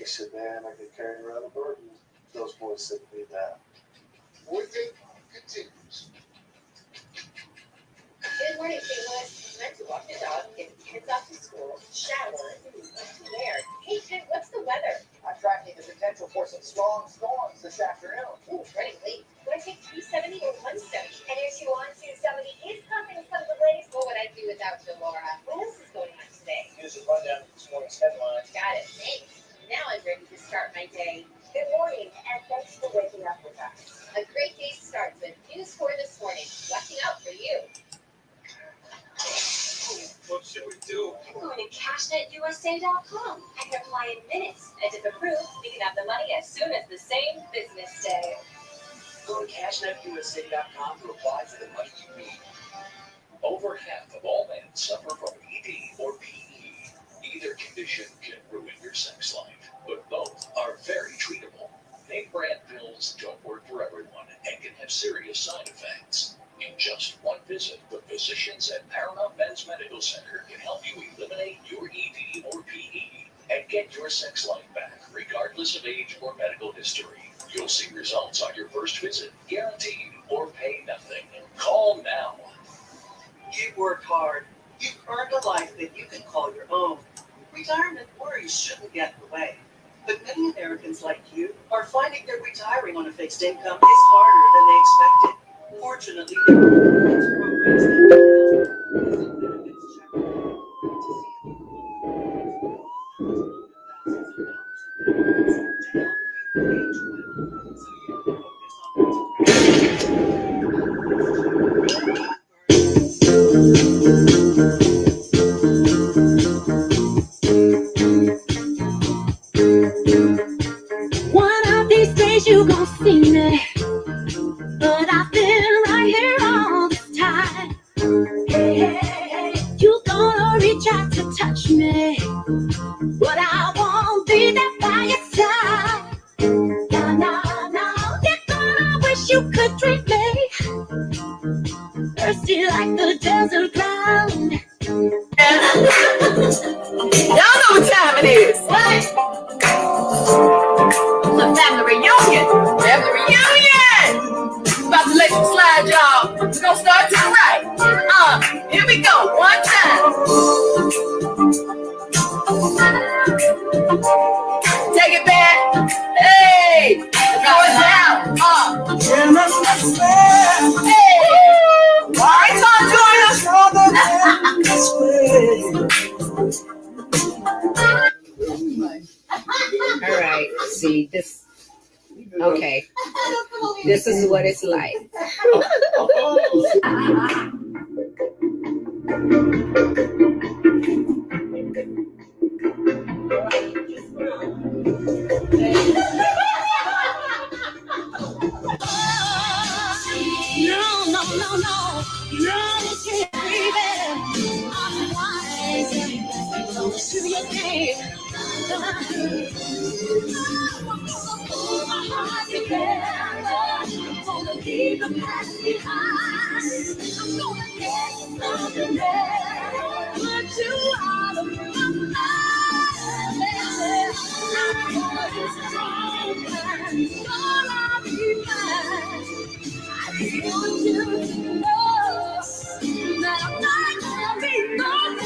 She said, man, I could carry around a burden. Those boys said to me that. Working continues. Good morning, St. Louis. Meant to walk the dog, get the kids off to school, shower, what's to wear. Hey, Jen, what's the weather? I'm tracking the potential for some strong storms this afternoon. Ooh, running late. Would I take 270 or 170? And if you want 270 is causing some delays. What would I do without you, Laura? What else is going on today? Here's a rundown of this morning's headlines. Got it, thanks. Now I'm ready to start my day. Good morning, and thanks for waking up with us. A great day starts with News 4 this morning. Watching out for you. What should we do? I'm going to cashnetusa.com. I can apply in minutes. And if approved, we can have the money as soon as the same business day. Go to cashnetusa.com to apply for the money you need. Over half of all men suffer from ED or PE. Either condition can ruin your sex life, but both are very treatable. Name brand pills don't work for everyone and can have serious side effects. In just one visit, the physicians at Paramount Men's Medical Center can help you eliminate your ED or PE and get your sex life back, regardless of age or medical history. You'll see results on your first visit, guaranteed, or pay nothing. Call now. You've worked hard. You've earned a life that you can call your own. Retirement worries shouldn't get in the way. But many Americans like you are finding that retiring on a fixed income is harder than they expected. Fortunately, there are programs that can help. Benefits check to see if you One of these days you gon' see me, but I've been right here all the time. Hey, hey, hey, you gonna reach out to touch me, but I won't be there by your side. No, no, no, you're gonna wish you could treat me thirsty like the desert ground. Y'all know what time it is. What? The family reunion. Family reunion. About to let you slide, y'all. We're gonna start to the right. Here we go. One time. Take it back. Hey. Go down. Hey. All right, Tom, join us. All right, see this. Okay, this is what it's like. No, no, no, no, you can't breathe it. I'm wise, close to your game. My heart together, gonna leave the past behind. I'm gonna get something there, put you out of my mind. I'm gonna be strong, gonna be fine. I just want you to know that I'm not gonna be no more.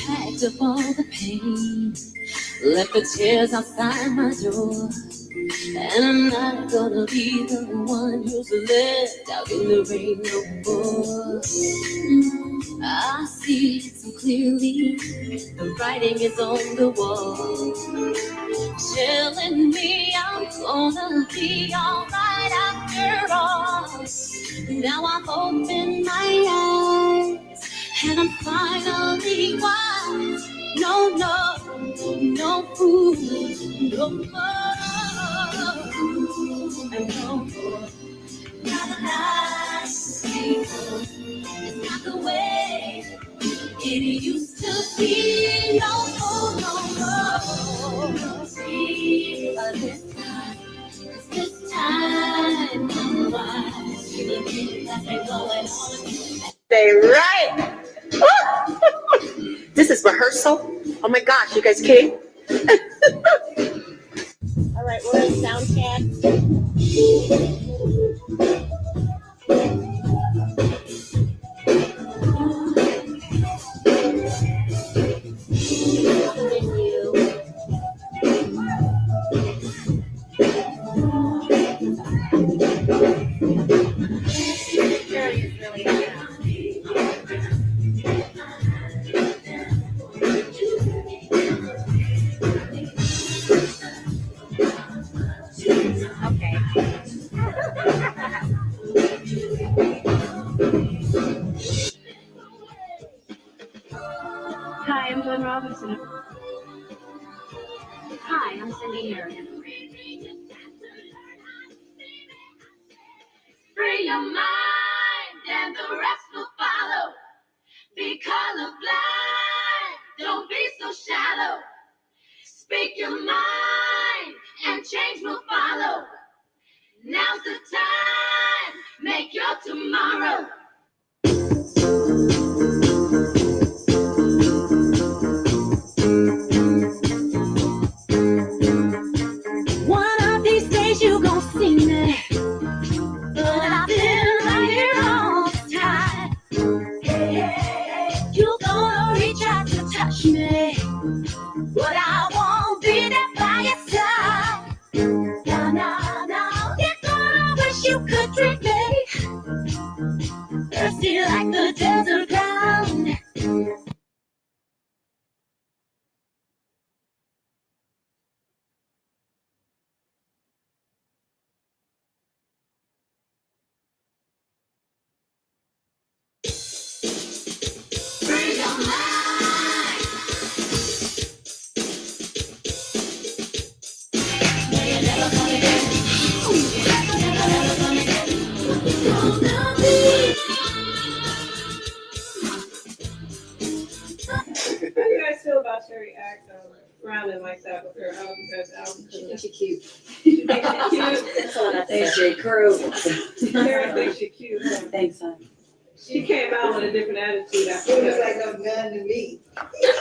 Packed up all the pain, left the tears outside my door. And I'm not gonna be the one who's left out in the rain no more. I see it so clearly, the writing is on the wall, telling me I'm gonna be alright after all. Now I've opened my eyes, and I'm finally wise. No, no, no fool, no more. And no more. Now the nice people, it's not the way it used to be. No more, no more. See, but this time, I'm wise. Nothing going on. They right. This is rehearsal. Oh my gosh, you guys kidding? All right, we're in sound check. Hi, I'm Xavier. Free your mind and the rest will follow. Be colorblind, don't be so shallow. Speak your mind and change will follow. Now's the time, make your tomorrow. One of these days you gon' see me, but I've been right here all the time. Hey, hey, hey, you gonna reach out to touch me, but I won't be there by your side. No, no, no, you're gonna wish you could treat me frowning like that with her out because She's cute. She thinks she's cute. That's all I think. She's crew. Karen thinks she's cute. Huh? Thanks, son. She came out with a different attitude after She looks that. like no gun to me. You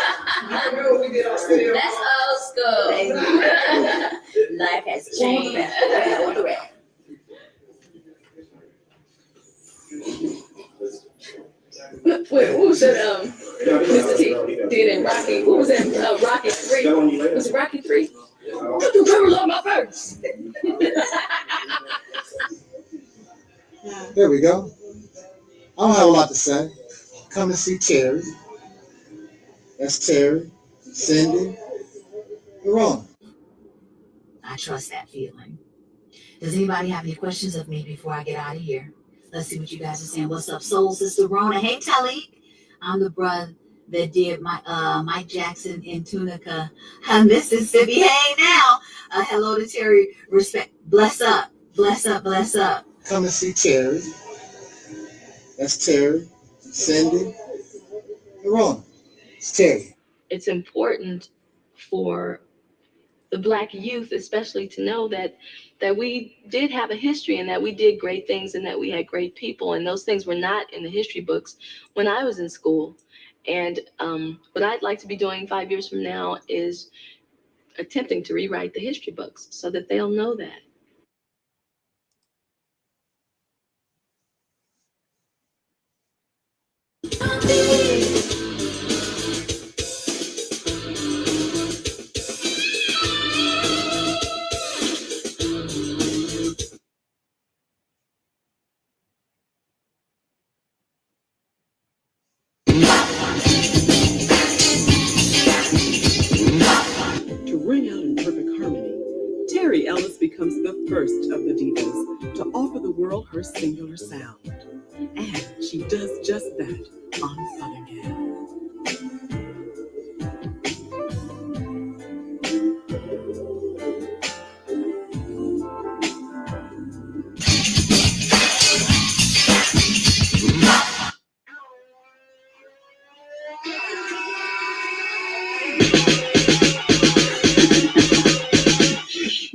remember when we did our video? That's old school. Life has changed. Wait, what was that? Mr. T did in Rocky. What was that? Rocky 3. Was it Rocky 3? Put the camera on my purse. There we go. I don't have a lot to say. Come and see Terry. That's Terry, Cindy, and Ron. I trust that feeling. Does anybody have any questions of me before I get out of here? Let's see what you guys are saying. What's up, Soul Sister Rona? Hey, Taalik. I'm the brother that did my Mike Jackson in Tunica, Mississippi. Hey, now. Hello to Terry. Respect. Bless up. Bless up. Bless up. Come and see Terry. That's Terry, Cindy, and Ron. It's Terry. It's important for the Black youth, especially, to know that we did have a history and that we did great things and that we had great people, and those things were not in the history books when I was in school. And what I'd like to be doing 5 years from now is attempting to rewrite the history books so that they'll know that. To ring out in perfect harmony, Terry Ellis becomes the first of the divas to offer the world her singular sound. And she does just that on Southern Gal.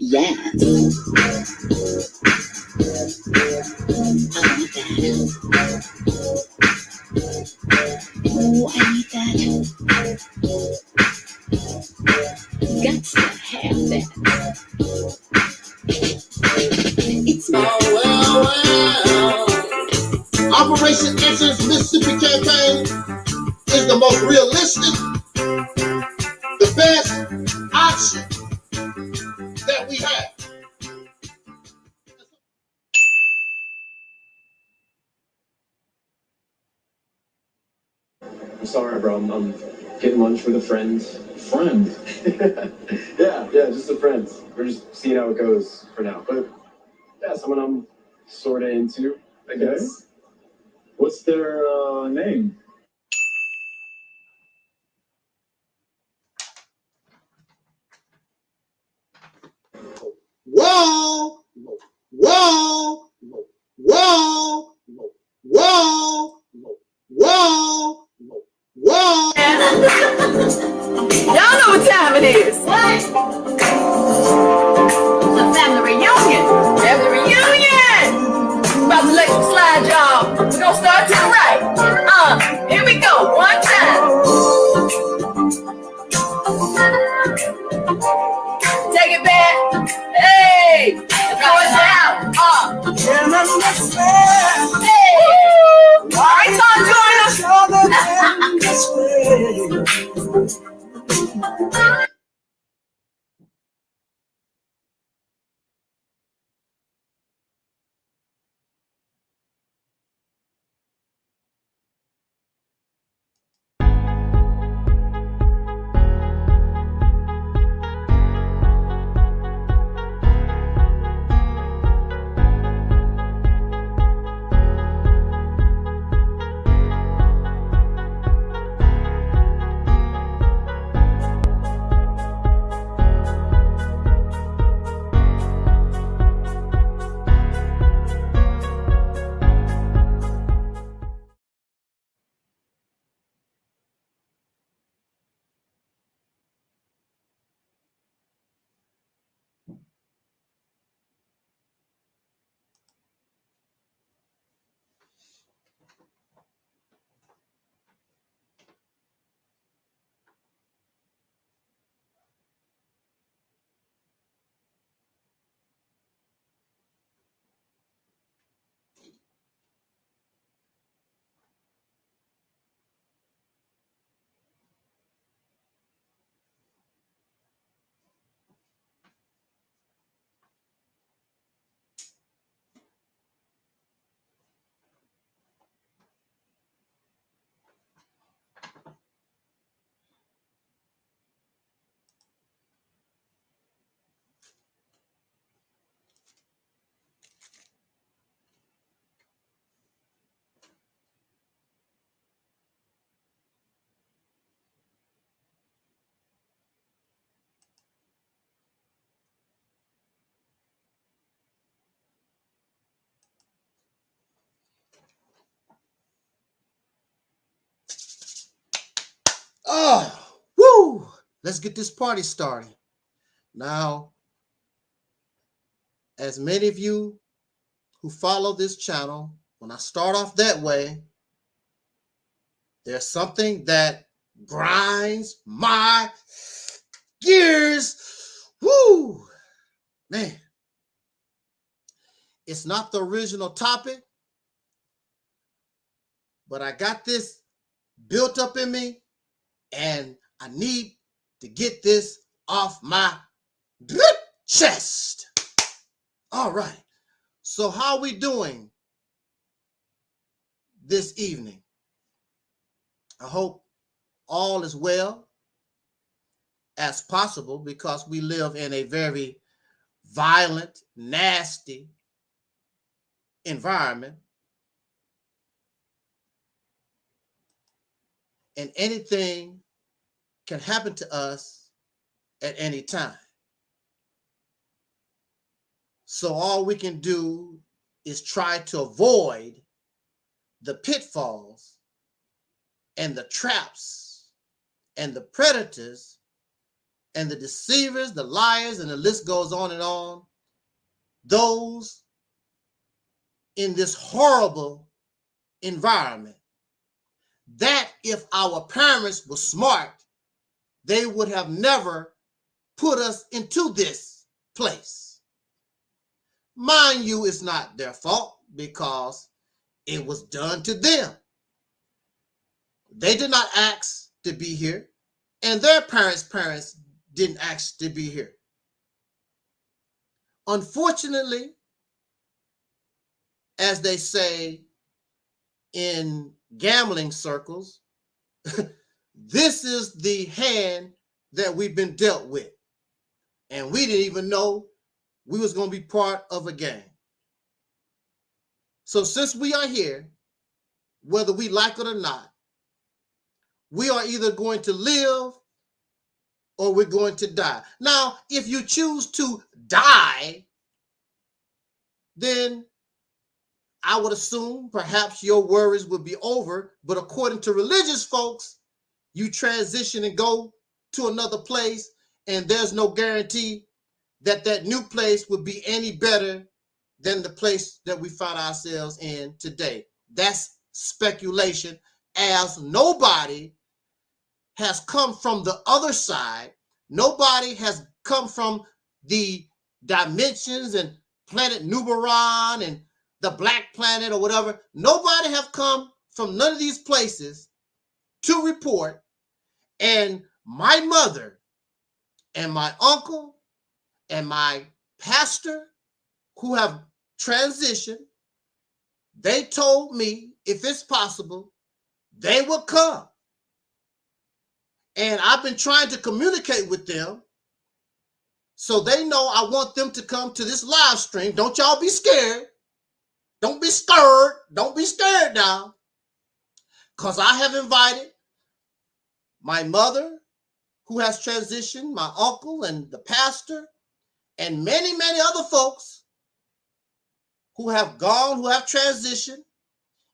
Yeah. Oh, I need that. Got to have that. It's me. Operation Answers Mississippi campaign is the most realistic, the best option that we have. I'm sorry, bro. I'm getting lunch with a friend. Friend? yeah, just a friend. We're just seeing how it goes for now. But yeah, someone I'm sort of into, I guess. What's their name? Whoa! Whoa! Whoa! Whoa! Whoa! Whoa! Y'all know what time it is. What? The family reunion. Family reunion. About to let you slide, y'all. We're gonna start to the right. Here we go. One time. Take it back. Hey, throw it down. And understand let's get this party started. Now, as many of you who follow this channel, when I start off that way, there's something that grinds my gears. Woo! Man. It's not the original topic, but I got this built up in me, and I need to get this off my chest. All right. So how are we doing this evening? I hope all is well as possible, because we live in a very violent, nasty environment. And anything can happen to us at any time. So all we can do is try to avoid the pitfalls and the traps and the predators and the deceivers, the liars, and the list goes on and on. Those in this horrible environment, that if our parents were smart, they would have never put us into this place. Mind you, it's not their fault, because it was done to them. They did not ask to be here, and their parents didn't ask to be here. Unfortunately, as they say in gambling circles, this is the hand that we've been dealt with. And we didn't even know we was going to be part of a game. So since we are here, whether we like it or not, we are either going to live or we're going to die. Now, if you choose to die, then I would assume perhaps your worries would be over. But according to religious folks, you transition and go to another place, and there's no guarantee that that new place would be any better than the place that we found ourselves in today. That's speculation, as nobody has come from the other side. Nobody has come from the dimensions and planet Nubaran and the black planet or whatever. Nobody have come from none of these places to report. And my mother and my uncle and my pastor who have transitioned, they told me if it's possible, they will come. And I've been trying to communicate with them so they know I want them to come to this live stream. Don't y'all be scared. Don't be scared. Don't be scared now. Because I have invited my mother, who has transitioned, my uncle and the pastor, and many, many other folks who have gone, who have transitioned,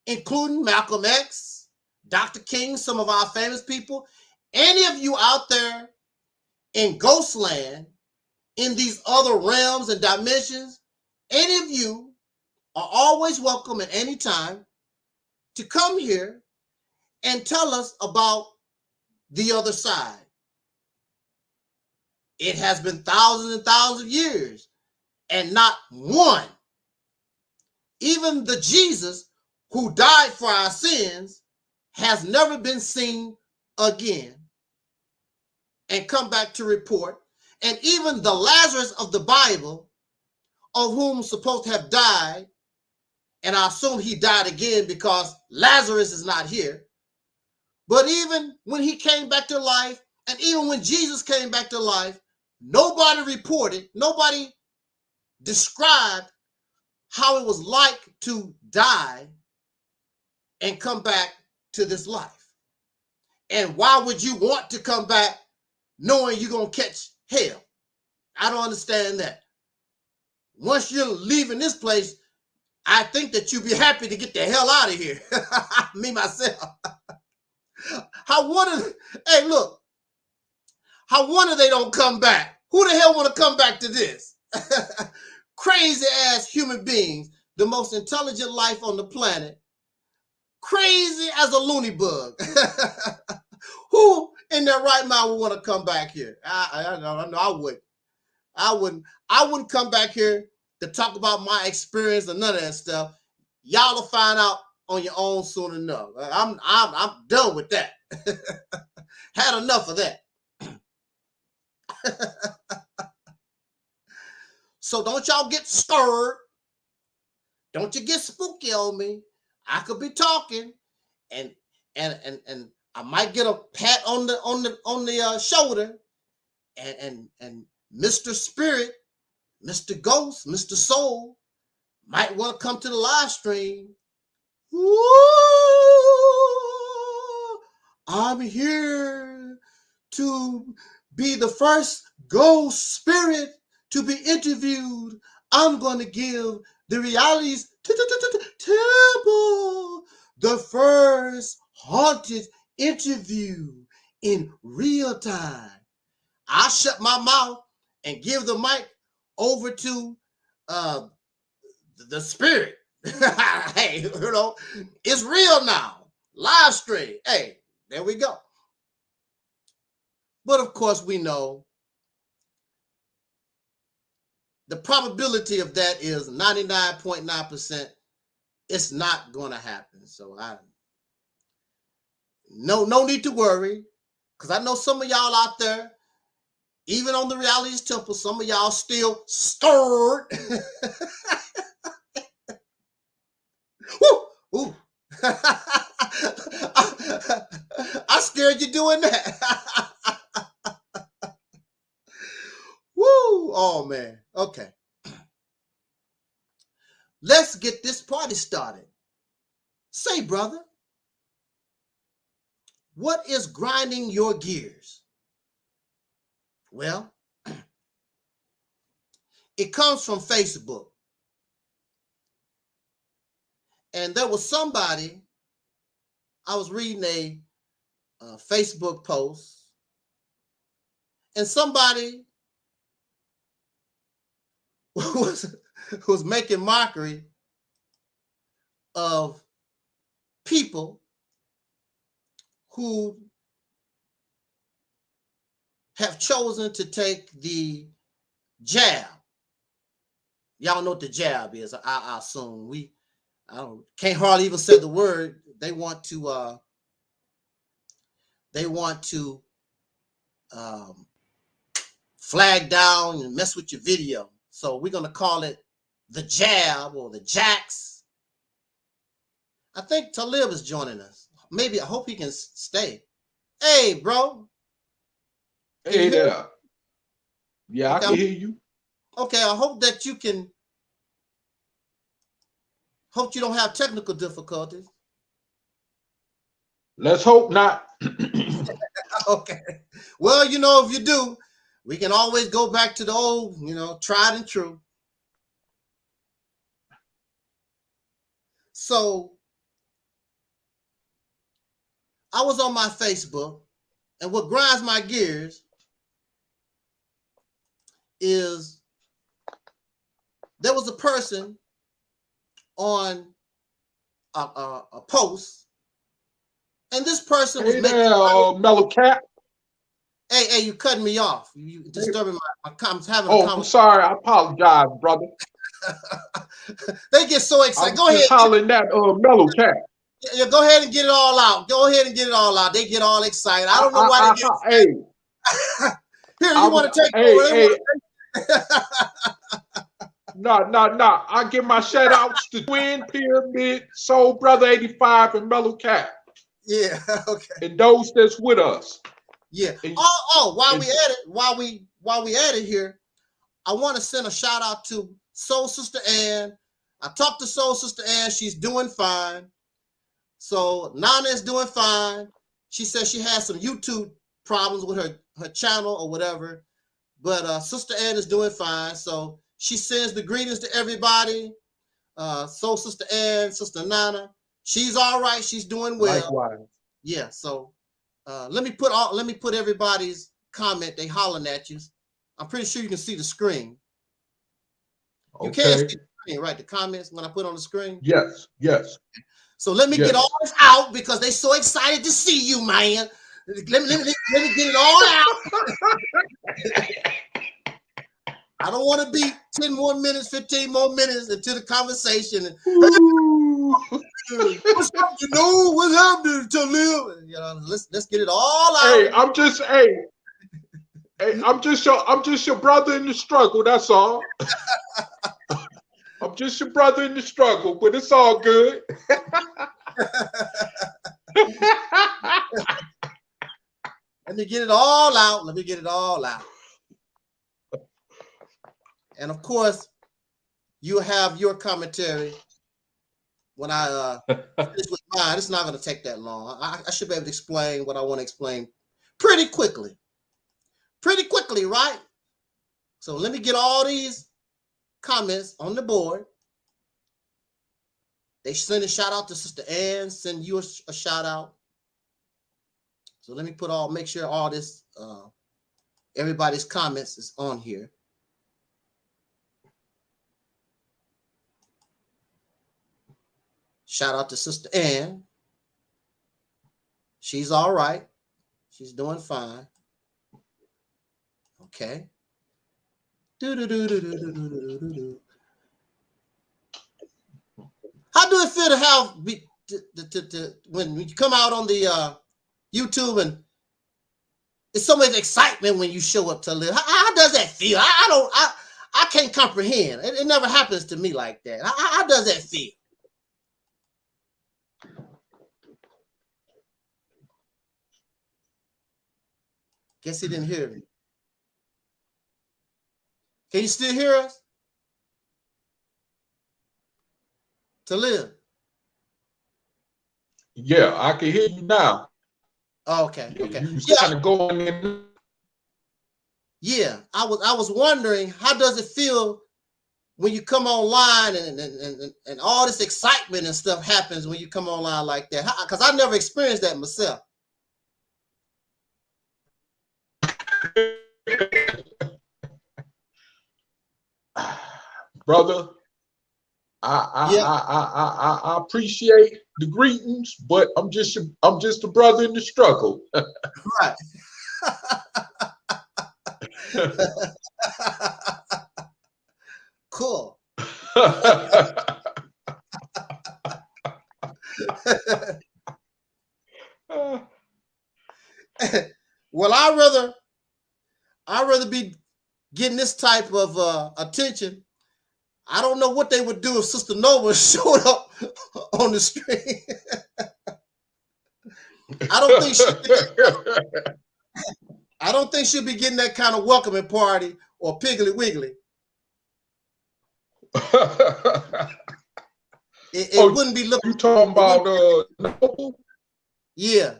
including Malcolm X, Dr. King, some of our famous people. Any of you out there in Ghostland, in these other realms and dimensions, any of you are always welcome at any time to come here and tell us about the other side. It has been thousands and thousands of years, and not one, even the Jesus who died for our sins, has never been seen again and come back to report. And even the Lazarus of the Bible, of whom supposed to have died, and I assume he died again because Lazarus is not here. But even when he came back to life, and even when Jesus came back to life, nobody reported, nobody described how it was like to die and come back to this life. And why would you want to come back knowing you're going to catch hell? I don't understand that. Once you're leaving this place, I think that you'd be happy to get the hell out of here. Me, myself. Hey, look, How wonder they don't come back. Who the hell want to come back to this? Crazy ass human beings, the most intelligent life on the planet. Crazy as a loony bug. Who in their right mind would want to come back here? I wouldn't. I wouldn't come back here to talk about my experience or none of that stuff. Y'all will find out on your own soon enough. I'm done with that. Had enough of that. So don't y'all get scared. Don't you get spooky on me. I could be talking, and I might get a pat on the shoulder, and Mr. Spirit, Mr. Ghost, Mr. Soul might want to come to the live stream. Ooh, I'm here to be the first ghost spirit to be interviewed. I'm going to give the Realities Temple the first haunted interview in real time. I shut my mouth and give the mic over to the spirit. Hey, you know, it's real now. Live stream. Hey, there we go. But of course, we know the probability of that is 99.9%. It's not going to happen. So no need to worry, because I know some of y'all out there, even on the Realities Temple, some of y'all still stirred. Woo! Ooh. I scared you doing that. Woo! Oh man. Okay. Let's get this party started. Say, brother, what is grinding your gears? Well, it comes from Facebook. And there was somebody, I was reading a Facebook post, and somebody was making mockery of people who have chosen to take the jab. Y'all know what the jab is. I assume can't hardly even say the word. They want to flag down and mess with your video. So we're gonna call it the jab or the jacks. I think Talib is joining us. Maybe, I hope he can stay. Hey, bro. Hey there. Yeah, okay, I can hear you. Okay, I hope that you can. Hope you don't have technical difficulties. Let's hope not. Okay. Well, you know, if you do, we can always go back to the old, tried and true. So I was on my Facebook, and what grinds my gears is there was a person on a post, and this person was making Mellow Cat. Hey, you cutting me off. You disturbing my comments. I'm sorry. I apologize, brother. They get so excited. I'm go ahead. Hollering that Mellow Cat. Yeah, go ahead and get it all out. Go ahead and get it all out. They get all excited. I don't know why they get excited. Hey. Here, you want to take over? No. I give my shout outs to Twin Pyramid, Soul Brother 85, and Mellow Cat. Yeah, okay. And those that's with us. Yeah. While we at it here, I want to send a shout out to Soul Sister Ann. I talked to Soul Sister Ann. She's doing fine. So Nana is doing fine. She says she has some YouTube problems with her channel or whatever, but Sister Ann is doing fine. So she sends the greetings to everybody. Soul Sister Ann, Sister Nana, she's all right. She's doing well. Likewise. Yeah. So let me put everybody's comment, they hollering at you. I'm pretty sure you can see the screen. You Okay. can see the screen, right? The comments when I put on the screen. Yes, yes. So let me get all this out because they're so excited to see you, man. Let me get it all out. I don't want to be 10 more minutes, 15 more minutes into the conversation. What's up, you know? What's happening to live? You know, let's get it all out. Hey, I'm just your brother in the struggle. That's all. I'm just your brother in the struggle, but it's all good. Let me get it all out. Let me get it all out. And of course, you have your commentary when I finish with mine. It's not going to take that long. I should be able to explain what I want to explain pretty quickly. Pretty quickly, right? So let me get all these comments on the board. They send a shout out to Sister Ann, send you a shout out. So let me make sure all this, everybody's comments is on here. Shout out to Sister Ann. She's all right. She's doing fine. Okay. How do it feel to have when you come out on the YouTube and it's so much excitement when you show up to live? How does that feel? I can't comprehend. It never happens to me like that. How does that feel? Guess he didn't hear me. Can you still hear us? To live. Yeah, I can hear you now. Okay. Okay. You kind of going in. Yeah, I was wondering, how does it feel when you come online and all this excitement and stuff happens when you come online like that? Because I never experienced that myself. Brother, I appreciate the greetings, but I'm just a brother in the struggle. Right. Cool. Well, I'd rather be getting this type of attention. I don't know what they would do if Sister Nova showed up on the screen. I don't think she'll be getting that kind of welcoming party or Piggly Wiggly. It wouldn't be looking. You talking about Noble? Yeah.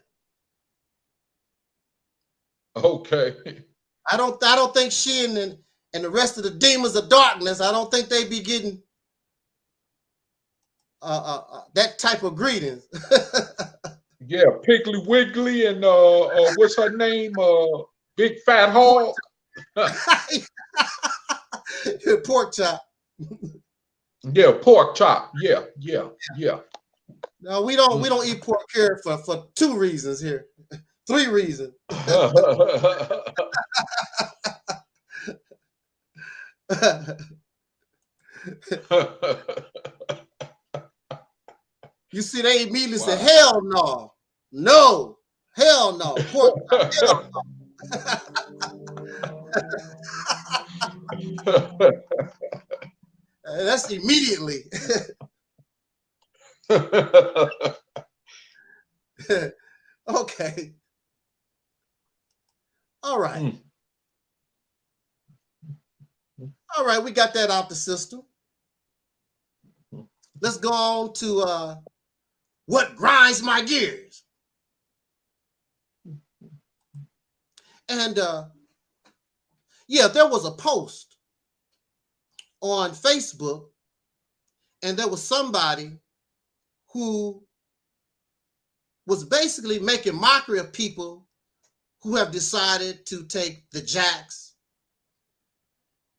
Okay. I don't think she and the rest of the demons of darkness, I don't think they'd be getting that type of greetings. Yeah, Piggly Wiggly and what's her name? Big Fat Hog. Pork chop. Yeah, pork chop. Yeah. No, we don't eat pork here for 2 reasons here. 3 reasons. You see, they immediately say, hell no. No. Hell no. Pork chop, hell no. That's immediately. Okay. All right. All right, we got that out the system. Let's go on to what grinds my gears. And yeah, there was a post on Facebook, and there was somebody who was basically making mockery of people who have decided to take the jacks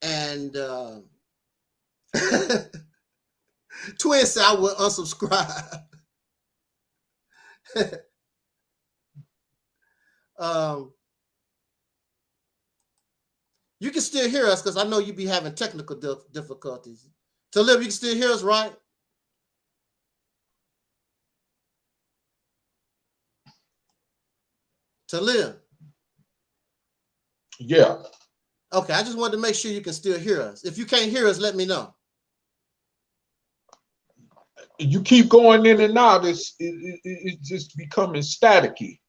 and Twin said I would unsubscribe. You can still hear us because I know you be having technical difficulties. Talib, you can still hear us, right? Talib. Yeah. Okay, I just wanted to make sure you can still hear us. If you can't hear us, let me know. You keep going in and out. It's just becoming staticky.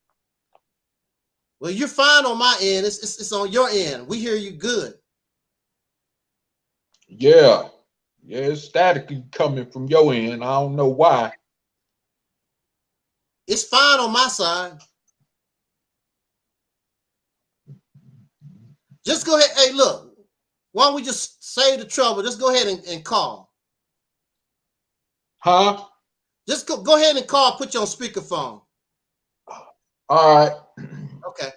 Well, you're fine on my end. It's on your end. We hear you good. Yeah. Yeah, it's staticky coming from your end. I don't know why. It's fine on my side. Just go ahead. Hey, look. Why don't we just save the trouble? Just go ahead and call. Huh? Just go ahead and call. Put you on speakerphone. All right. Okay.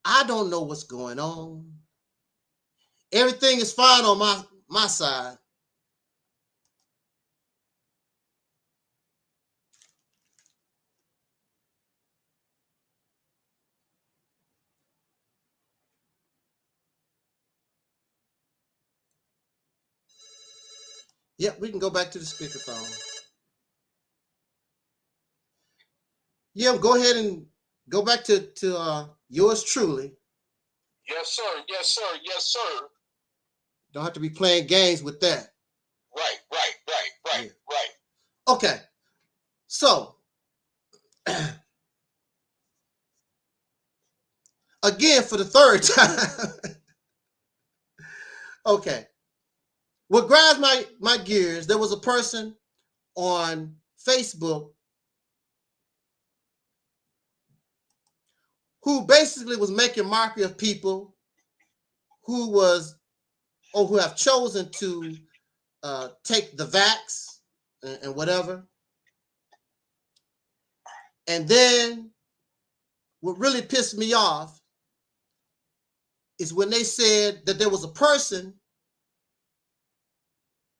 I don't know what's going on. Everything is fine on my side. Yep, we can go back to the speakerphone. Yeah, go ahead and go back to yours truly. Yes, sir. Yes, sir. Yes, sir. Don't have to be playing games with that. Right. Okay. So, again, for the third time. Okay. What grinds my gears, there was a person on Facebook who basically was making mockery of people who have chosen to take the vax and whatever. And then what really pissed me off is when they said that there was a person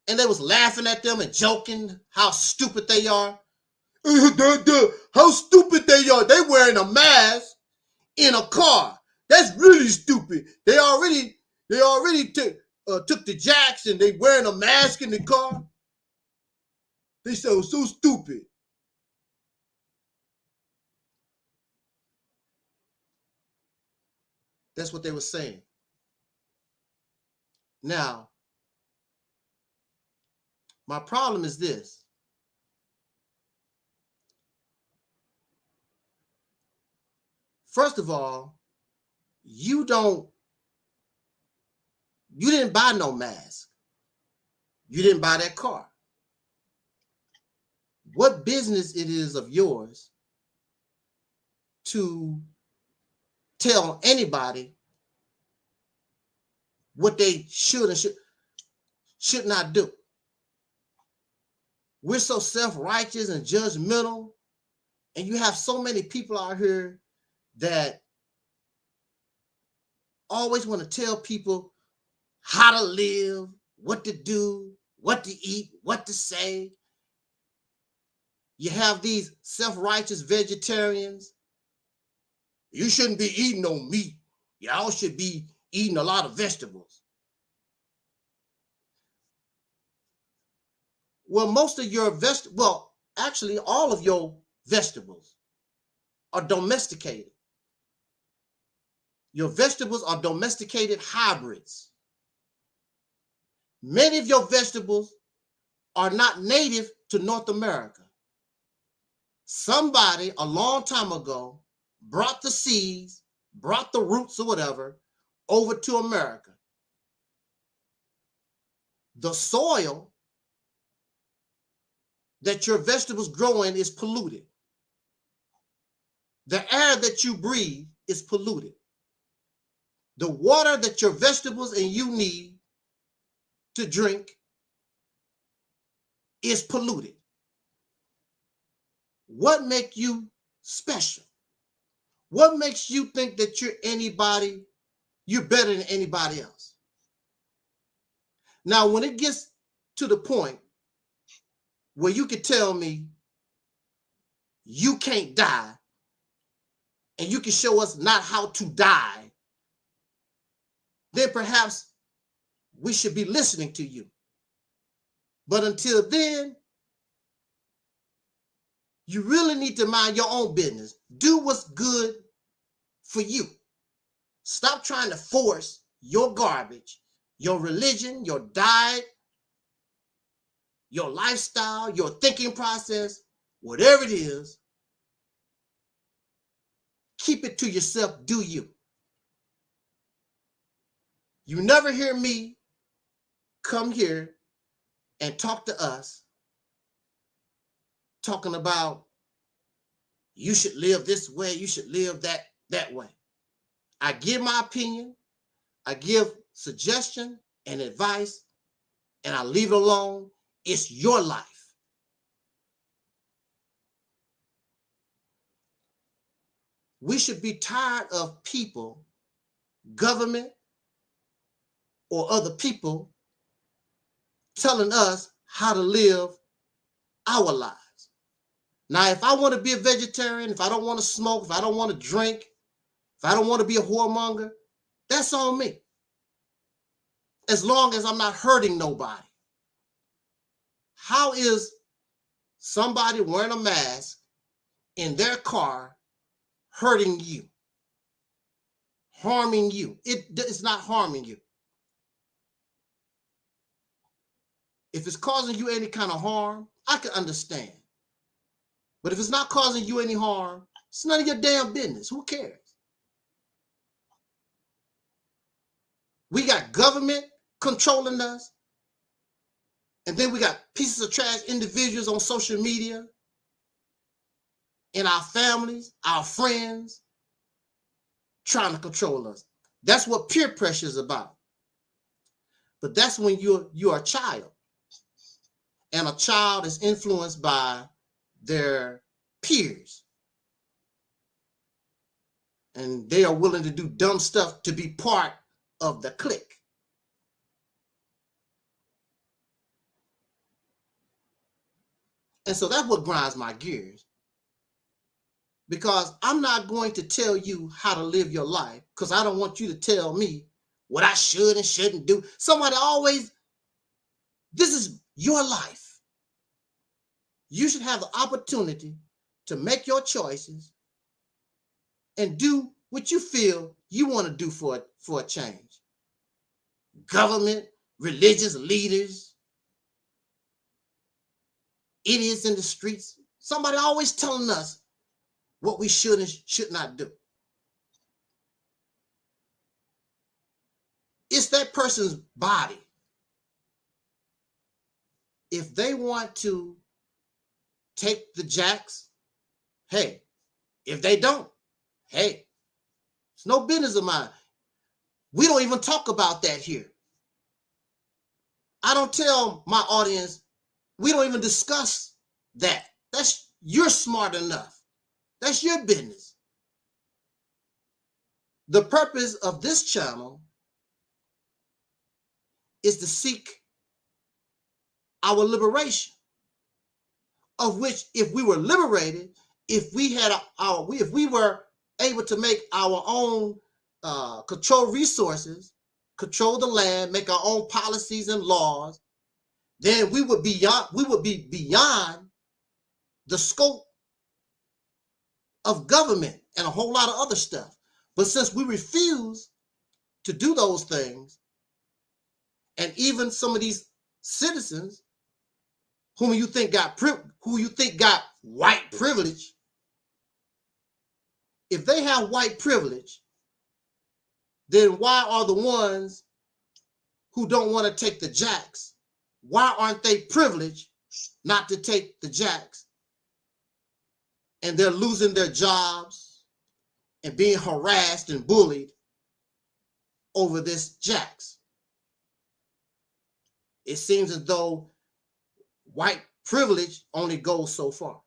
and they was laughing at them and joking how stupid they are. How stupid they are. They wearing a mask in a car. That's really stupid. They already took the jacks and they wearing a mask in the car. They so stupid. That's what they were saying. Now, my problem is this. First of all, you didn't buy no mask. You didn't buy that car. What business it is of yours to tell anybody what they should and should not do? We're so self-righteous and judgmental, and you have so many people out here that always want to tell people how to live, what to do, what to eat, what to say. You have these self-righteous vegetarians. You shouldn't be eating no meat. Y'all should be eating a lot of vegetables. Well, most of your actually all of your vegetables are domesticated. Your vegetables are domesticated hybrids. Many of your vegetables are not native to North America. Somebody a long time ago brought the seeds, brought the roots or whatever over to America. The soil that your vegetables grow in is polluted. The air that you breathe is polluted. The water that your vegetables and you need to drink is polluted. What makes you special? What makes you think that you're better than anybody else? Now, when it gets to the point where you can tell me you can't die and you can show us not how to die, then perhaps we should be listening to you. But until then, you really need to mind your own business. Do what's good for you. Stop trying to force your garbage, your religion, your diet, your lifestyle, your thinking process, whatever it is. Keep it to yourself. Do you. You never hear me come here and talk to us talking about you should live this way, you should live that way. I give my opinion, I give suggestion and advice, and I leave it alone. It's your life. We should be tired of people, government, or other people telling us how to live our lives. Now, if I want to be a vegetarian, if I don't want to smoke, if I don't want to drink, if I don't want to be a whoremonger, that's on me. As long as I'm not hurting nobody. How is somebody wearing a mask in their car hurting you, harming you? It's not harming you. If it's causing you any kind of harm, I can understand. But if it's not causing you any harm, it's none of your damn business. Who cares? We got government controlling us. And then we got pieces of trash individuals on social media, in our families, our friends, trying to control us. That's what peer pressure is about. But that's when you're a child. And a child is influenced by their peers. And they are willing to do dumb stuff to be part of the clique. And so that's what grinds my gears. Because I'm not going to tell you how to live your life, because I don't want you to tell me what I should and shouldn't do. Somebody always, this is your life. You should have the opportunity to make your choices and do what you feel you want to do for a change. Government, religious leaders, idiots in the streets, somebody always telling us what we should and should not do. It's that person's body. If they want to take the jacks, hey. If they don't, hey. It's no business of mine. We don't even talk about that here. I don't tell my audience, we don't even discuss that. You're smart enough. That's your business. The purpose of this channel is to seek our liberation, of which if we were liberated, if we were able to make our own control resources, control the land, make our own policies and laws, then we would be beyond the scope of government and a whole lot of other stuff. But since we refuse to do those things, and even some of these citizens whom you think got white privilege, if they have white privilege, then why are the ones who don't want to take the jacks, why aren't they privileged not to take the jacks? And they're losing their jobs and being harassed and bullied over this jacks. It seems as though white privilege only goes so far.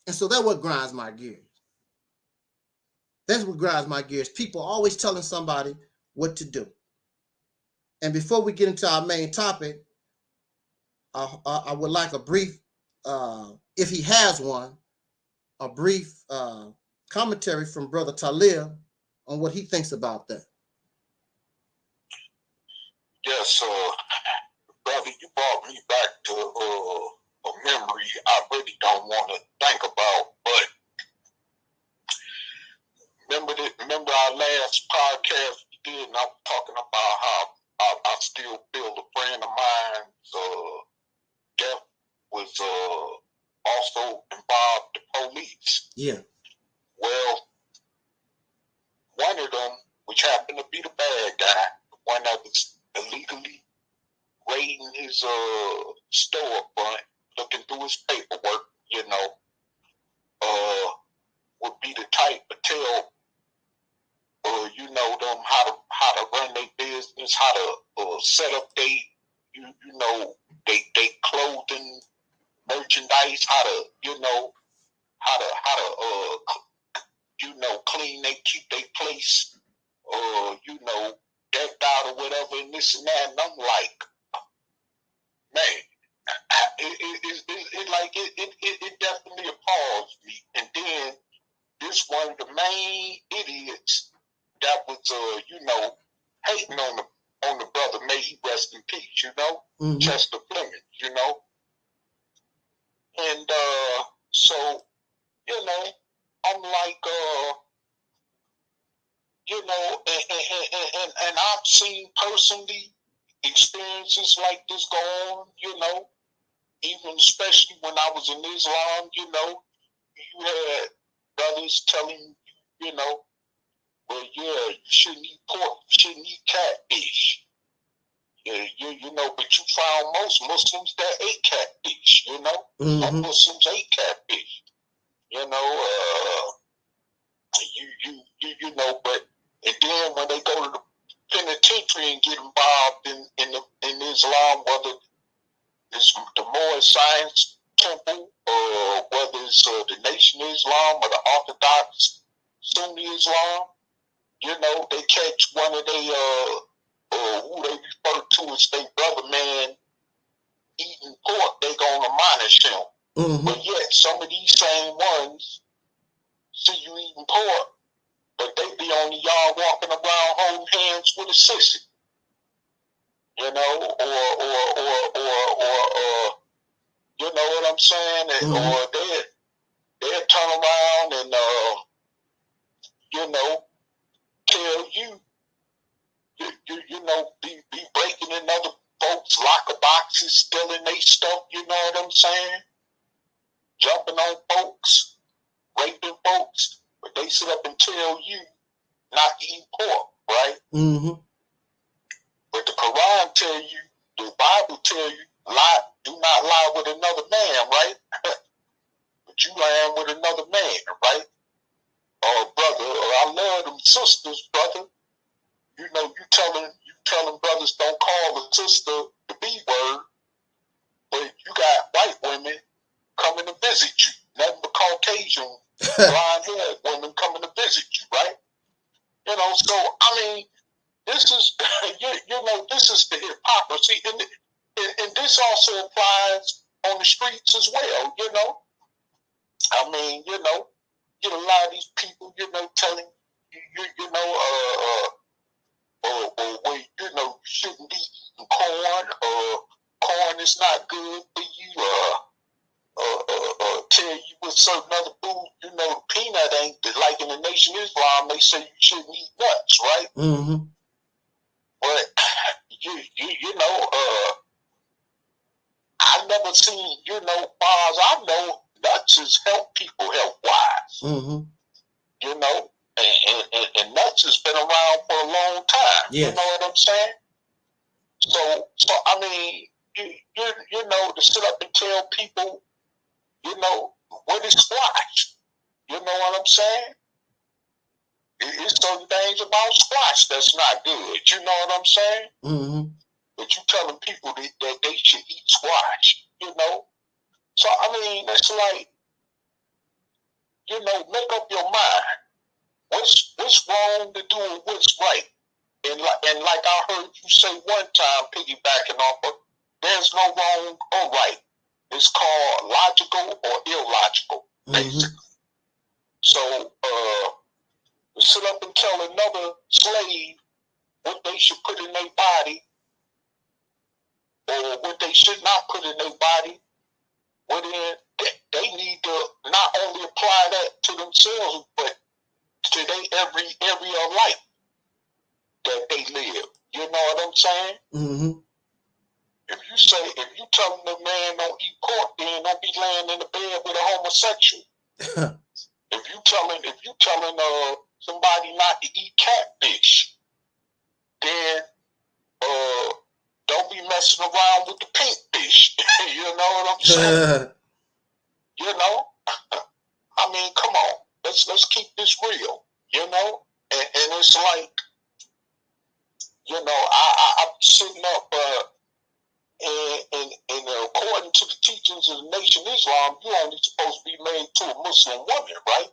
And so that's what grinds my gears. That's what grinds my gears. People always telling somebody what to do. And before we get into our main topic, I would like a brief, if he has one, a brief commentary from Brother Taalik on what he thinks about that. Yes, brother, you brought me back to a memory I really don't want to think about. But remember our last podcast we did, and I was talking about how I still feel a friend of mine's death was also involved the police. Yeah. Well, one of them, which happened to be the bad guy, the one that was illegally raiding his storefront, looking through his paperwork, you know, would be the type to tell, you know, them how to run their business, how to set up you know, they clothing, merchandise, how to, you know, how to you know, clean, keep their place, you know, decked out or whatever, and this and that. And I'm like, man, it definitely appalls me. And then this one of the main idiots that was, you know, hating on the brother, may he rest in peace, you know, Chester Fleming, you know. And so, you know, I'm like, you know, and I've seen personally experiences like this go on, you know, even especially when I was in Islam, you know, you had brothers telling you know, well, yeah, you shouldn't eat pork, you shouldn't eat catfish. Yeah, you know, but you found most Muslims that ate catfish, you know. Some Muslims ate catfish, you know. You know, but and then when they go to the penitentiary and get involved in Islam, whether it's the Moorish Science Temple or whether it's the Nation of Islam or the Orthodox Sunni Islam, you know, they catch one of they who they refer to as their brother man eating pork, they gonna admonish him. But yet some of these same ones see you eating pork, but they be on the yard walking around holding hands with a sissy, you know, or you know what I'm saying, and, or they'll turn around and you know, tell you know, be breaking in other folks' locker boxes, stealing their stuff, you know what I'm saying? Jumping on folks, raping folks, but they sit up and tell you not to eat pork, right? But the Quran tell you, the Bible tell you, lie, do not lie with another man, right? But you lying with another man, right? Oh, brother, I love them sisters, brother. You know, you telling brothers don't call a sister the B word, but you got white women coming to visit you. Nothing but Caucasian, blonde-haired women coming to visit you, right? You know, so, I mean, this is, you know, this is the hypocrisy. And this also applies on the streets as well, you know. I mean, you know, get a lot of these people, you know, telling you know, or you know, you shouldn't be eating corn, corn is not good for you, tell you with certain other food, you know, the peanut ain't, like in the Nation of Islam, they say you shouldn't eat nuts, right? But, you know, I never seen, you know, far as I know, nuts has helped people health-wise, you know, and nuts has been around for a long time, you know what I'm saying? So I mean, you know, to sit up and tell people, you know, what is squash? You know what I'm saying? It's certain things about squash that's not good. You know what I'm saying? But you telling people that they should eat squash, you know? So, I mean, it's like, you know, make up your mind. What's wrong to do and what's right? And like I heard you say one time, piggybacking off of, there's no wrong or right. It's called logical or illogical, basically. So, to sit up and tell another slave what they should put in their body or what they should not put in their body, well then they need to not only apply that to themselves, but to their every area of life that they live. You know what I'm saying? Mm-hmm. If you telling the man don't eat pork, then don't be laying in the bed with a homosexual. if you telling somebody not to eat catfish, then don't be messing around with the pink fish. You know what I'm saying? You know? I mean, come on. Let's keep this real. You know? And it's like, you know, I'm sitting up and according to the teachings of the Nation of Islam, you're only supposed to be married to a Muslim woman, right?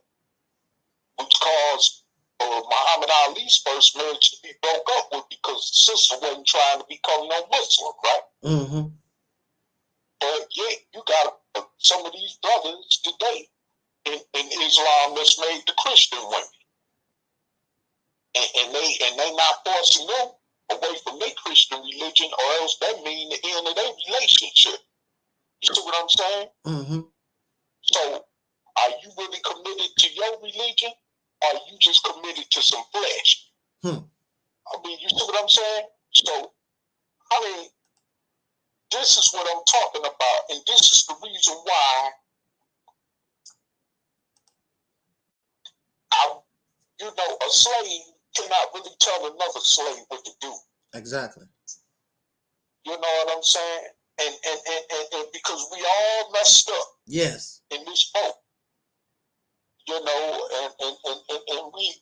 Which caused Muhammad Ali's first marriage to be broke up with because the sister wasn't trying to become no Muslim, right? Mm-hmm. But yet you got some of these brothers today in Islam that's made the Christian women, and they not forcing them away from their Christian religion, or else that mean the end of their relationship. You see what I'm saying? Mm-hmm. So, are you really committed to your religion, or are you just committed to some flesh? I mean, you see what I'm saying? So, I mean, this is what I'm talking about, and this is the reason why a slave cannot really tell another slave what to do. Exactly. You know what I'm saying? And because we all messed up. Yes. In this boat. You know, and we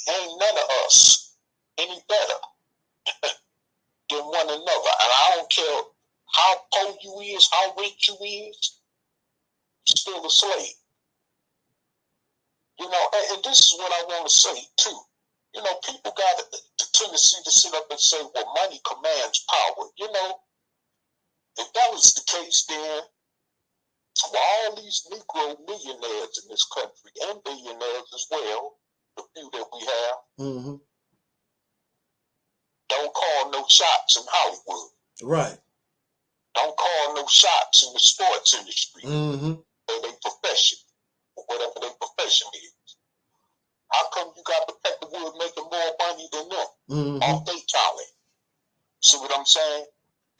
ain't none of us any better than one another. And I don't care how poor you is, how rich you is, you're still a slave. You know, and this is what I want to say too. You know, people got the tendency to sit up and say, well, money commands power. You know, if that was the case, then all these Negro millionaires in this country, and billionaires as well, the few that we have, don't call no shots in Hollywood. Right. Don't call no shots in the sports industry. Or their profession, or whatever their profession is. How come you got the Peckerwood making more money than them? Off their talent. See what I'm saying?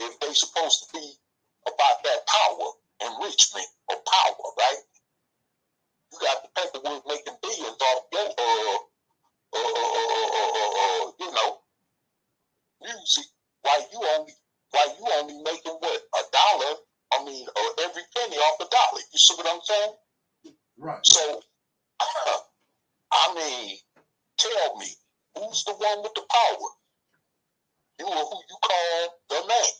If they supposed to be about that power, enrichment, or power, right? You got the Peckerwood making billions off your, you know, music. Why you only making what, $1? I mean, every penny off $1. You see what I'm saying? Right. So, I mean, tell me, who's the one with the power? You or who you call the man?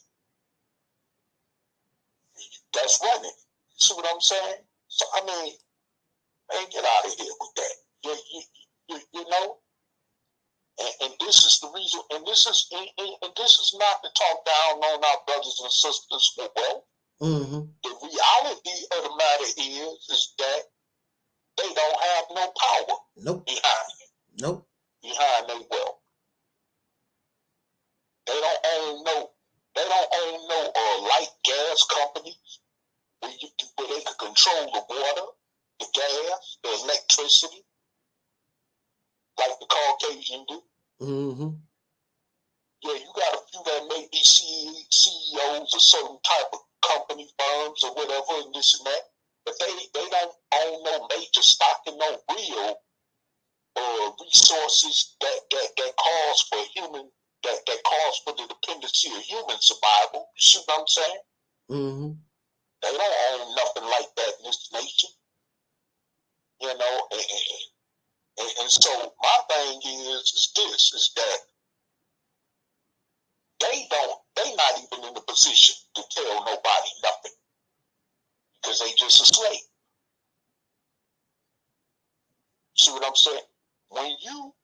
That's running. You see what I'm saying? So, I mean, man, get out of here with that. You know? And this is the reason, and this is not to talk down on our brothers and sisters for wealth. The reality of the matter is that they don't have no power behind their wealth. They don't own no light gas companies where they can control the water, the gas, the electricity, like the Caucasians do. Yeah, you got a few that may be CEOs of certain type of company firms or whatever and this and that, but they don't own no major stock in no real resources that calls for human that calls for the dependency of human survival. You see what I'm saying? They don't own nothing like that in this nation. You know, and so my thing is that they not even in the position to tell nobody nothing because they just a slave. see what I'm saying? When you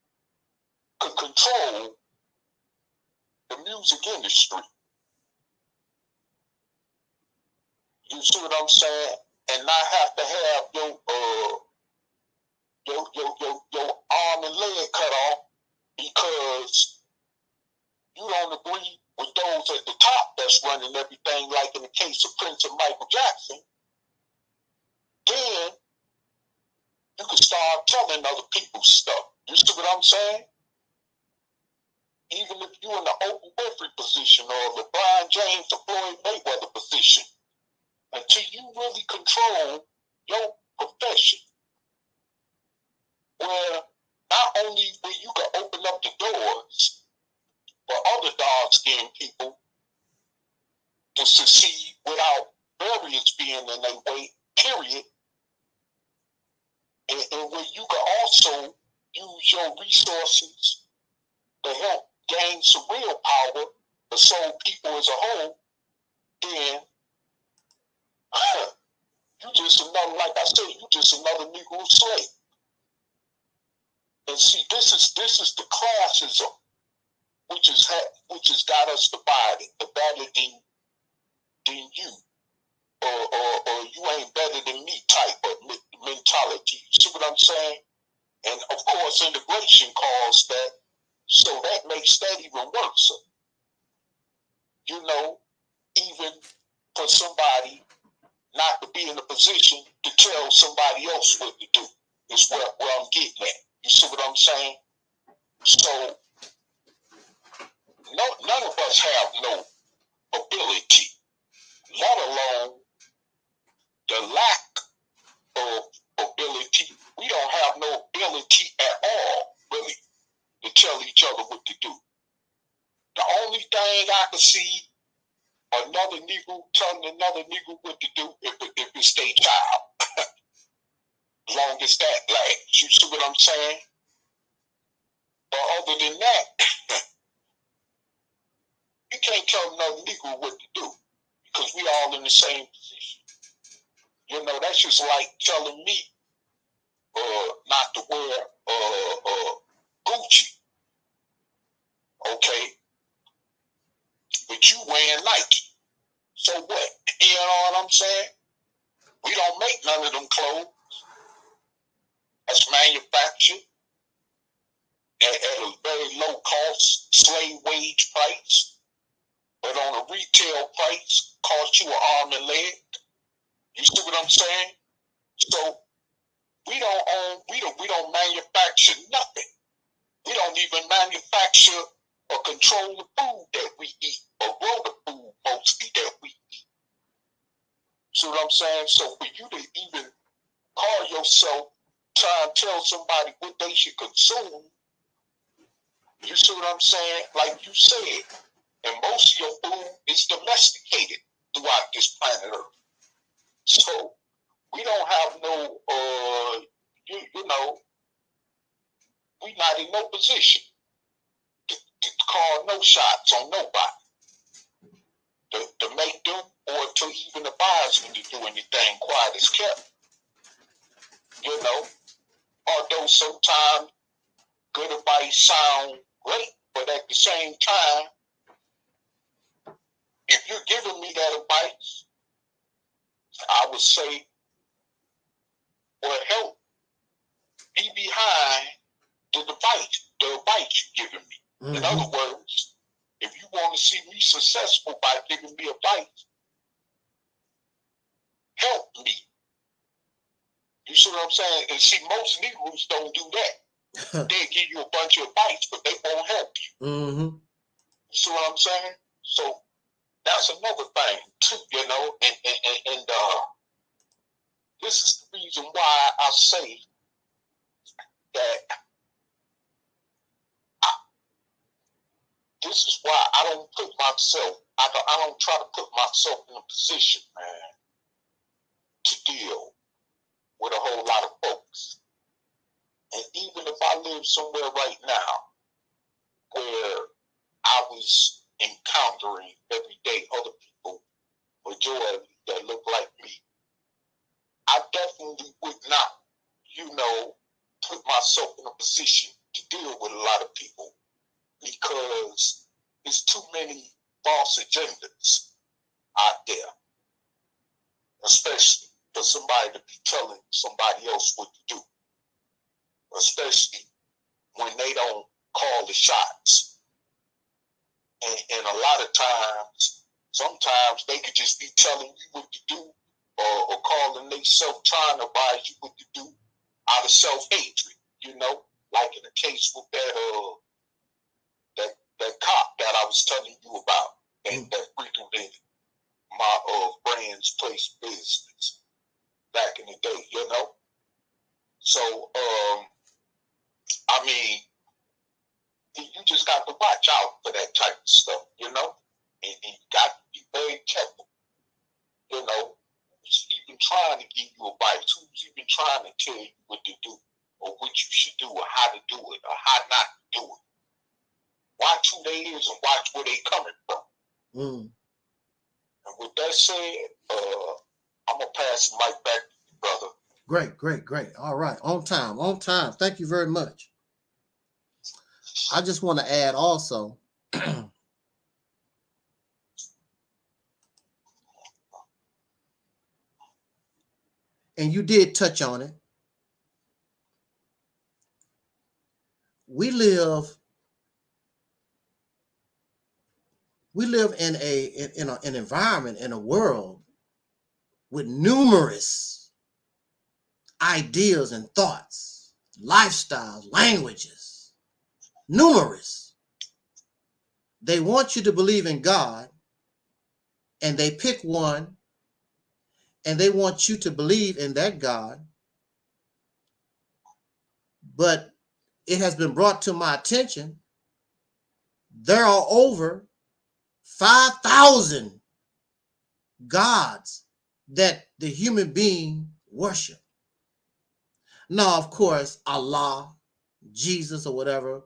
could control the music industry, you see what I'm saying, and not have to have your arm and leg cut off because you don't agree with those at the top that's running everything, like in the case of Prince and Michael Jackson, then you can start telling other people stuff. You see what I'm saying? Even if you're in the Oprah Winfrey position or LeBron James or Floyd Mayweather position, until you really control your profession, where not only will you can open up the doors for other dark-skinned people to succeed without barriers being in their way, period, and where you can also use your resources to help gain some real power for soul people as a whole, then you just another, like I said, you just another Negro slave. And see, this is the classism which has got us divided, the better than you, or you ain't better than me type of mentality. You see what I'm saying? And of course, integration caused that, so that makes that even worse. You know, even for somebody not to be in a position to tell somebody else what to do is where I'm getting at. You see what I'm saying? So, none of us have no ability, let alone the lack of ability. We don't have no ability at all, really, to tell each other what to do. The only thing I can see another Negro telling another Negro what to do if it's their child. As long as that lasts. You see what I'm saying? But other than that, you can't tell another Negro what to do because we all in the same position. You know, that's just like telling me not to wear Gucci. Okay? But you wearing Nike. So what? You know what I'm saying? We don't make none of them clothes. That's manufactured at a very low cost, slave wage price. But on a retail price, cost you an arm and leg. You see what I'm saying? So we don't manufacture nothing. We don't even manufacture or control the food that we eat, or grow the food mostly that we eat. See what I'm saying? So for you to even call yourself trying to tell somebody what they should consume, you see what I'm saying? Like you said, and most of your food is domesticated throughout this planet Earth. So we don't have no, you know, we're not in no position to call no shots on nobody, to make them or to even advise them to do anything. Quiet as kept. You know, although sometimes good advice sound great, but at the same time, if you're giving me that advice, I would say, well, help be behind the advice you're giving me. Mm-hmm. In other words, if you want to see me successful by giving me advice, help me. You see what I'm saying? And see, most Negroes don't do that. They'll give you a bunch of advice, but they won't help you. Mm-hmm. You see what I'm saying? So that's another thing too, you know. And this is the reason why I say that. This is why I don't put myself. I don't try to put myself in a position, man, to deal with a whole lot of folks. And even if I live somewhere right now where I was encountering every day other people, majority that look like me, I definitely would not, you know, put myself in a position to deal with a lot of people because there's too many false agendas out there, especially for somebody to be telling somebody else what to do, especially when they don't call the shots. And a lot of times, sometimes they could just be telling you what to do or calling themselves trying to advise you what to do out of self-hatred, you know, like in the case with that cop that I was telling you about that frequented my brand's place of business back in the day, you know. So I mean, you just got to watch out for that type of stuff, you know, and you got to be very careful, you know. Who's even trying to give you advice? Who's even trying to tell you what to do or what you should do or how to do it or how not to do it? Watch who they is and watch where they coming from. And with that said, I'm gonna pass the mic back to you, brother. Great. All right, on time. Thank you very much. I just want to add also, and you did touch on it. We live in an environment, in a world with numerous ideas and thoughts, lifestyles, languages, numerous. They want you to believe in God, and they pick one, and they want you to believe in that God. But it has been brought to my attention, there are over 5,000 gods that the human being worship. Now, of course, Allah, Jesus, or whatever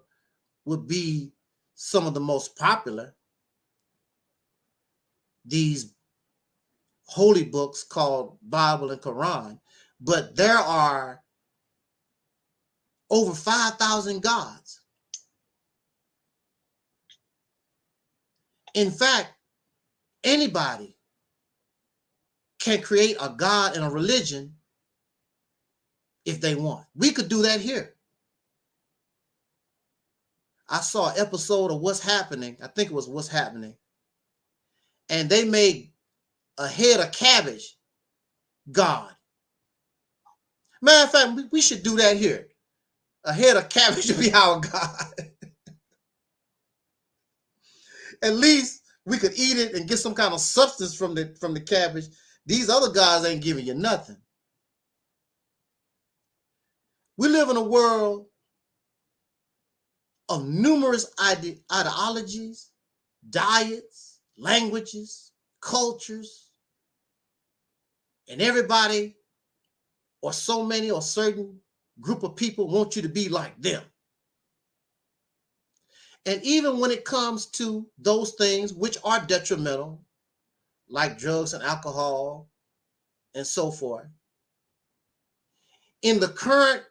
would be some of the most popular. These holy books called Bible and Quran, but there are over 5,000 gods. In fact, anybody can create a god and a religion if they want. We could do that here. I saw an episode of What's Happening. I think it was What's Happening. And they made a head of cabbage god. Matter of fact, we should do that here. A head of cabbage should be our god. At least we could eat it and get some kind of substance from the cabbage. These other gods ain't giving you nothing. We live in a world of numerous ideologies, diets, languages, cultures, and everybody or so many or certain group of people want you to be like them. And even when it comes to those things which are detrimental, like drugs and alcohol and so forth, in the current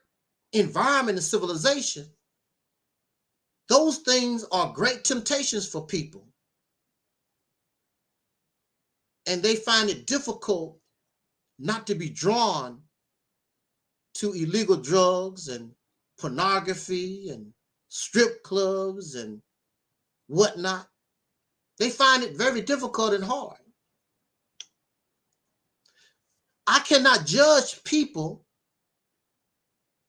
environment and civilization, those things are great temptations for people. And they find it difficult not to be drawn to illegal drugs and pornography and strip clubs and whatnot. They find it very difficult and hard. I cannot judge people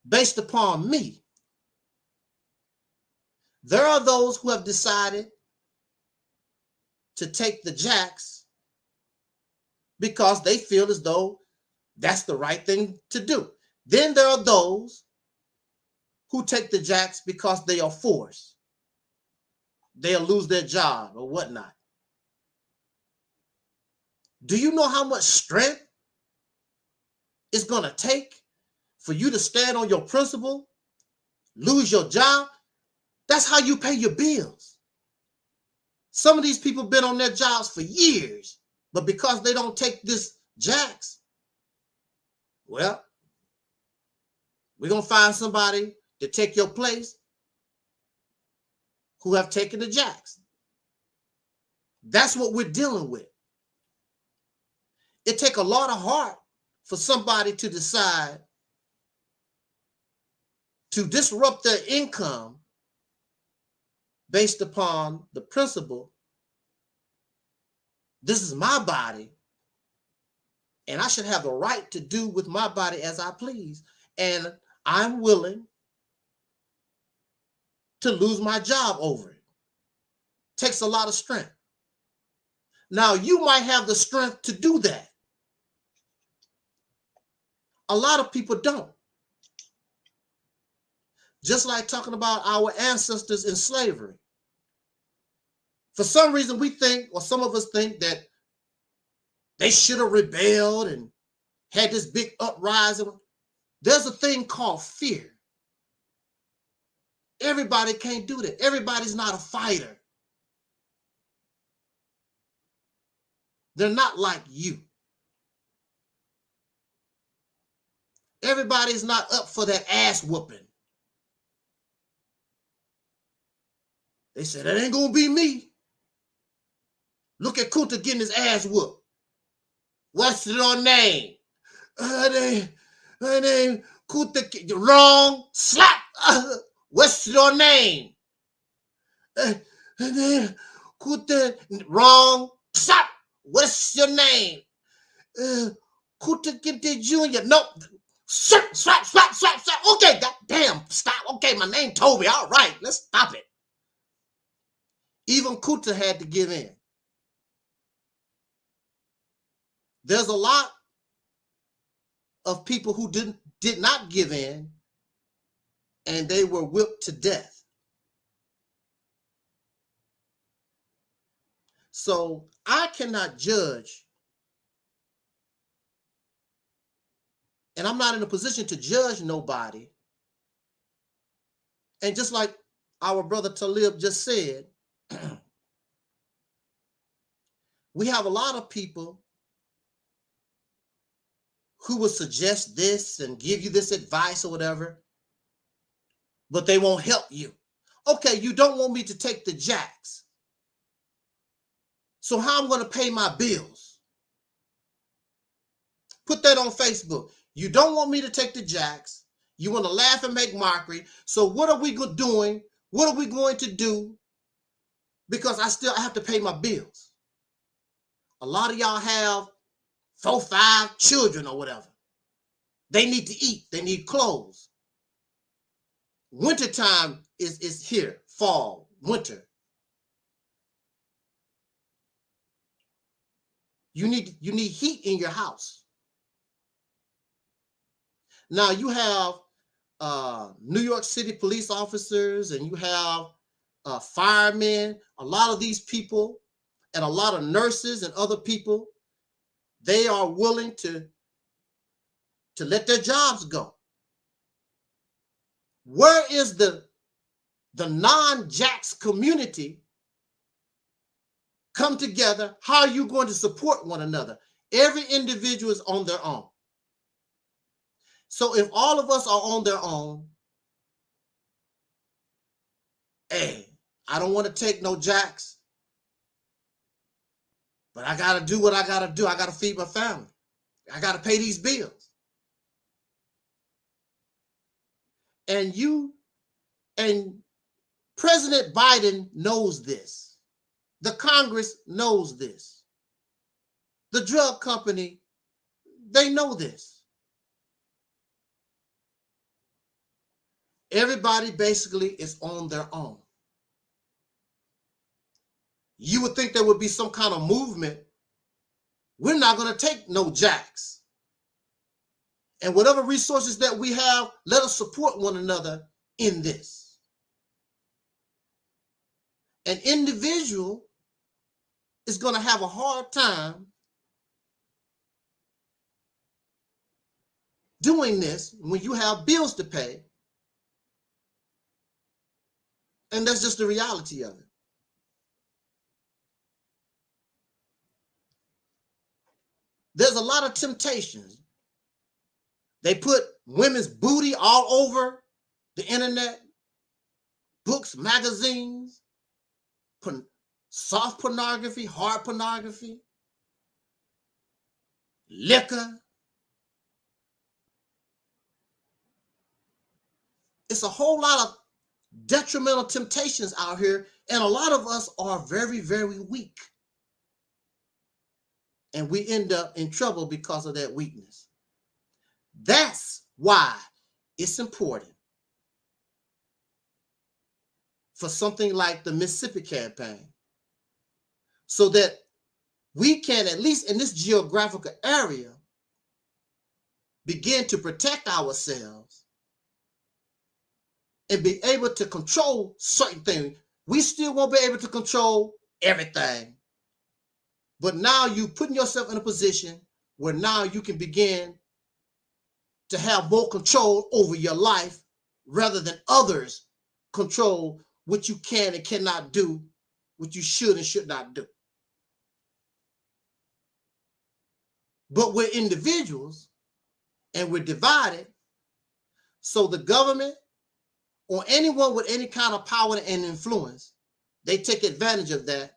based upon me. There are those who have decided to take the jacks because they feel as though that's the right thing to do. Then there are those who take the jacks because they are forced. They'll lose their job or whatnot. Do you know how much strength it's going to take for you to stand on your principle, lose your job? That's how you pay your bills. Some of these people have been on their jobs for years, but because they don't take this jacks, well, We're going to find somebody to take your place who have taken the jacks. That's what we're dealing with. It takes a lot of heart for somebody to decide to disrupt their income based upon the principle, this is my body, and I should have the right to do with my body as I please. And I'm willing to lose my job over it. Takes a lot of strength. Now, you might have the strength to do that. A lot of people don't. Just like talking about our ancestors in slavery. For some reason, we think, or some of us think, that they should have rebelled and had this big uprising. There's a thing called fear. Everybody can't do that. Everybody's not a fighter. They're not like you. Everybody's not up for that ass whooping. They said, that ain't gonna be me. Look at Kunta getting his ass whooped. What's your name? Her name Kunta. Wrong. Slap. What's your name? Her name Kunta. Wrong. Slap. What's your name? Kunta Kinte Jr. Nope. Slap, slap, slap, slap, slap. Okay, goddamn, stop. Okay, my name Toby. All right, let's stop it. Even Kunta had to give in. There's a lot of people who did not give in, and they were whipped to death. So I cannot judge, and I'm not in a position to judge nobody. And just like our brother Talib just said, we have a lot of people who will suggest this and give you this advice or whatever, but they won't help you. Okay, you don't want me to take the jacks. So how am I going to pay my bills? Put that on Facebook. You don't want me to take the jacks. You want to laugh and make mockery. So what are we doing? What are we going to do? Because I have to pay my bills. A lot of y'all have 4, 5 children or whatever. They need to eat. They need clothes. Wintertime is here. Fall, winter. You need heat in your house. Now you have New York City police officers, and you have firemen. A lot of these people, and a lot of nurses and other people, they are willing to let their jobs go. Where is the non-Jacks community come together? How are you going to support one another? Every individual is on their own. So if all of us are on their own, hey, I don't want to take no jacks, but I got to do what I got to do. I got to feed my family. I got to pay these bills. And President Biden knows this. The Congress knows this. The drug company, they know this. Everybody basically is on their own. You would think there would be some kind of movement. We're not going to take no jacks. And whatever resources that we have, let us support one another in this. An individual is going to have a hard time doing this when you have bills to pay. And that's just the reality of it. There's a lot of temptations. They put women's booty all over the internet, books, magazines, soft pornography, hard pornography, liquor. It's a whole lot of detrimental temptations out here, and a lot of us are very, very weak. And we end up in trouble because of that weakness. That's why it's important for something like the Mississippi campaign, so that we can, at least in this geographical area, begin to protect ourselves and be able to control certain things. We still won't be able to control everything. But now you're putting yourself in a position where now you can begin to have more control over your life rather than others control what you can and cannot do, what you should and should not do. But we're individuals and we're divided. So the government or anyone with any kind of power and influence, they take advantage of that.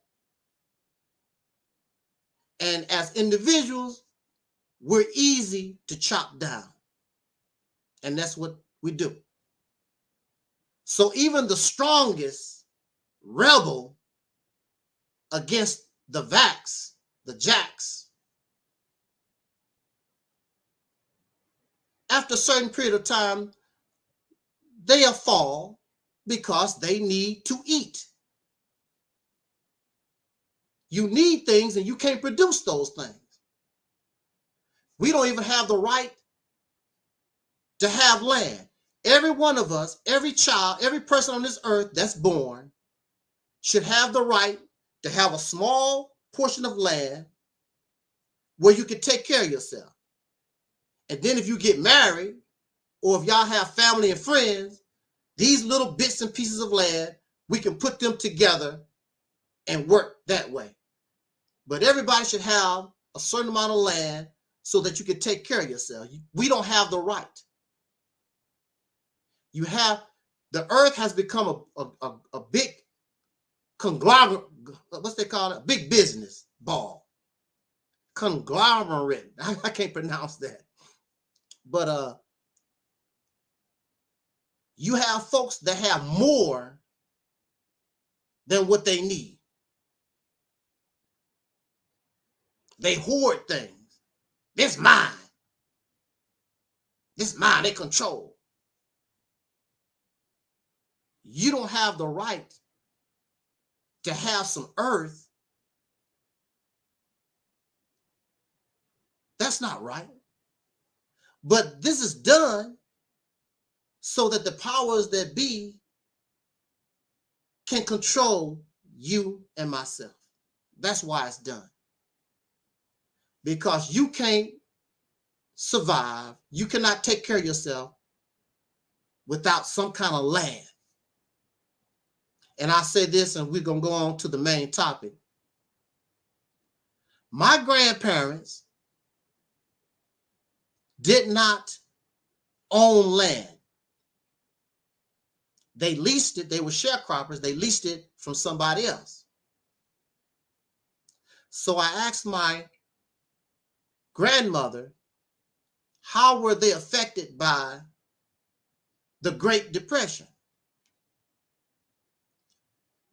And as individuals, we're easy to chop down. And that's what we do. So even the strongest rebel against the vax, the jacks, after a certain period of time, they'll fall because they need to eat. You need things and you can't produce those things. We don't even have the right to have land. Every one of us, every child, every person on this earth that's born should have the right to have a small portion of land where you can take care of yourself. And then if you get married, or if y'all have family and friends, these little bits and pieces of land, we can put them together and work that way. But everybody should have a certain amount of land so that you can take care of yourself. We don't have the right. You have, the earth has become a big conglomerate, what's they call it? A big business ball. Conglomerate. I can't pronounce that. But you have folks that have more than what they need. They hoard things. This mine. This mine, they control. You don't have the right to have some earth. That's not right. But this is done so that the powers that be can control you and myself. That's why it's done. Because you can't survive, you cannot take care of yourself without some kind of land. And I say this, and we're going to go on to the main topic. My grandparents did not own land. They leased it. They were sharecroppers. They leased it from somebody else. So I asked my grandmother, how were they affected by the Great Depression?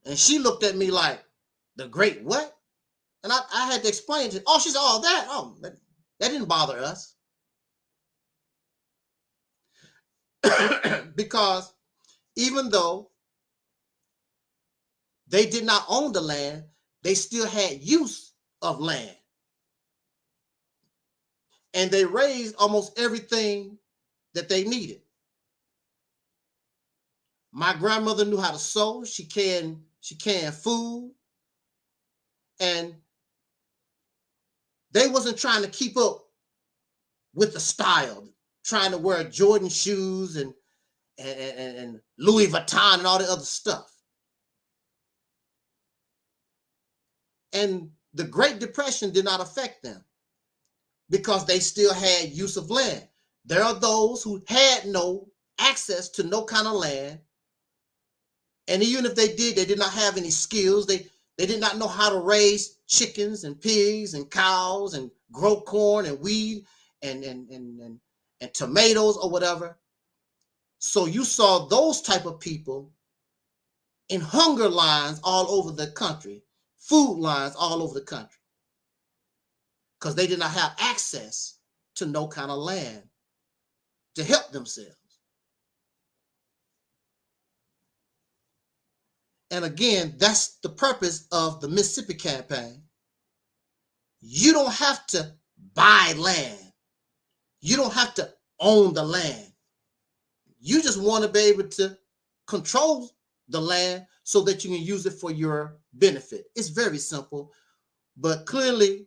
And she looked at me like, the Great what? And I had to explain to her. Oh, she said, oh, that didn't bother us. Because even though they did not own the land, they still had use of land. And they raised almost everything that they needed. My grandmother knew how to sew. She canned food. And they wasn't trying to keep up with the style, trying to wear Jordan shoes and Louis Vuitton and all the other stuff. And the Great Depression did not affect them because they still had use of land. there are those who had no access to no kind of land. And even if they did not have any skills. They did not know how to raise chickens and pigs and cows and grow corn and wheat and tomatoes or whatever. So you saw those type of people in hunger lines all over the country, food lines all over the country, because they did not have access to no kind of land to help themselves. And again, that's the purpose of the Mississippi campaign. You don't have to buy land. You don't have to own the land. You just want to be able to control the land so that you can use it for your benefit. It's very simple, but clearly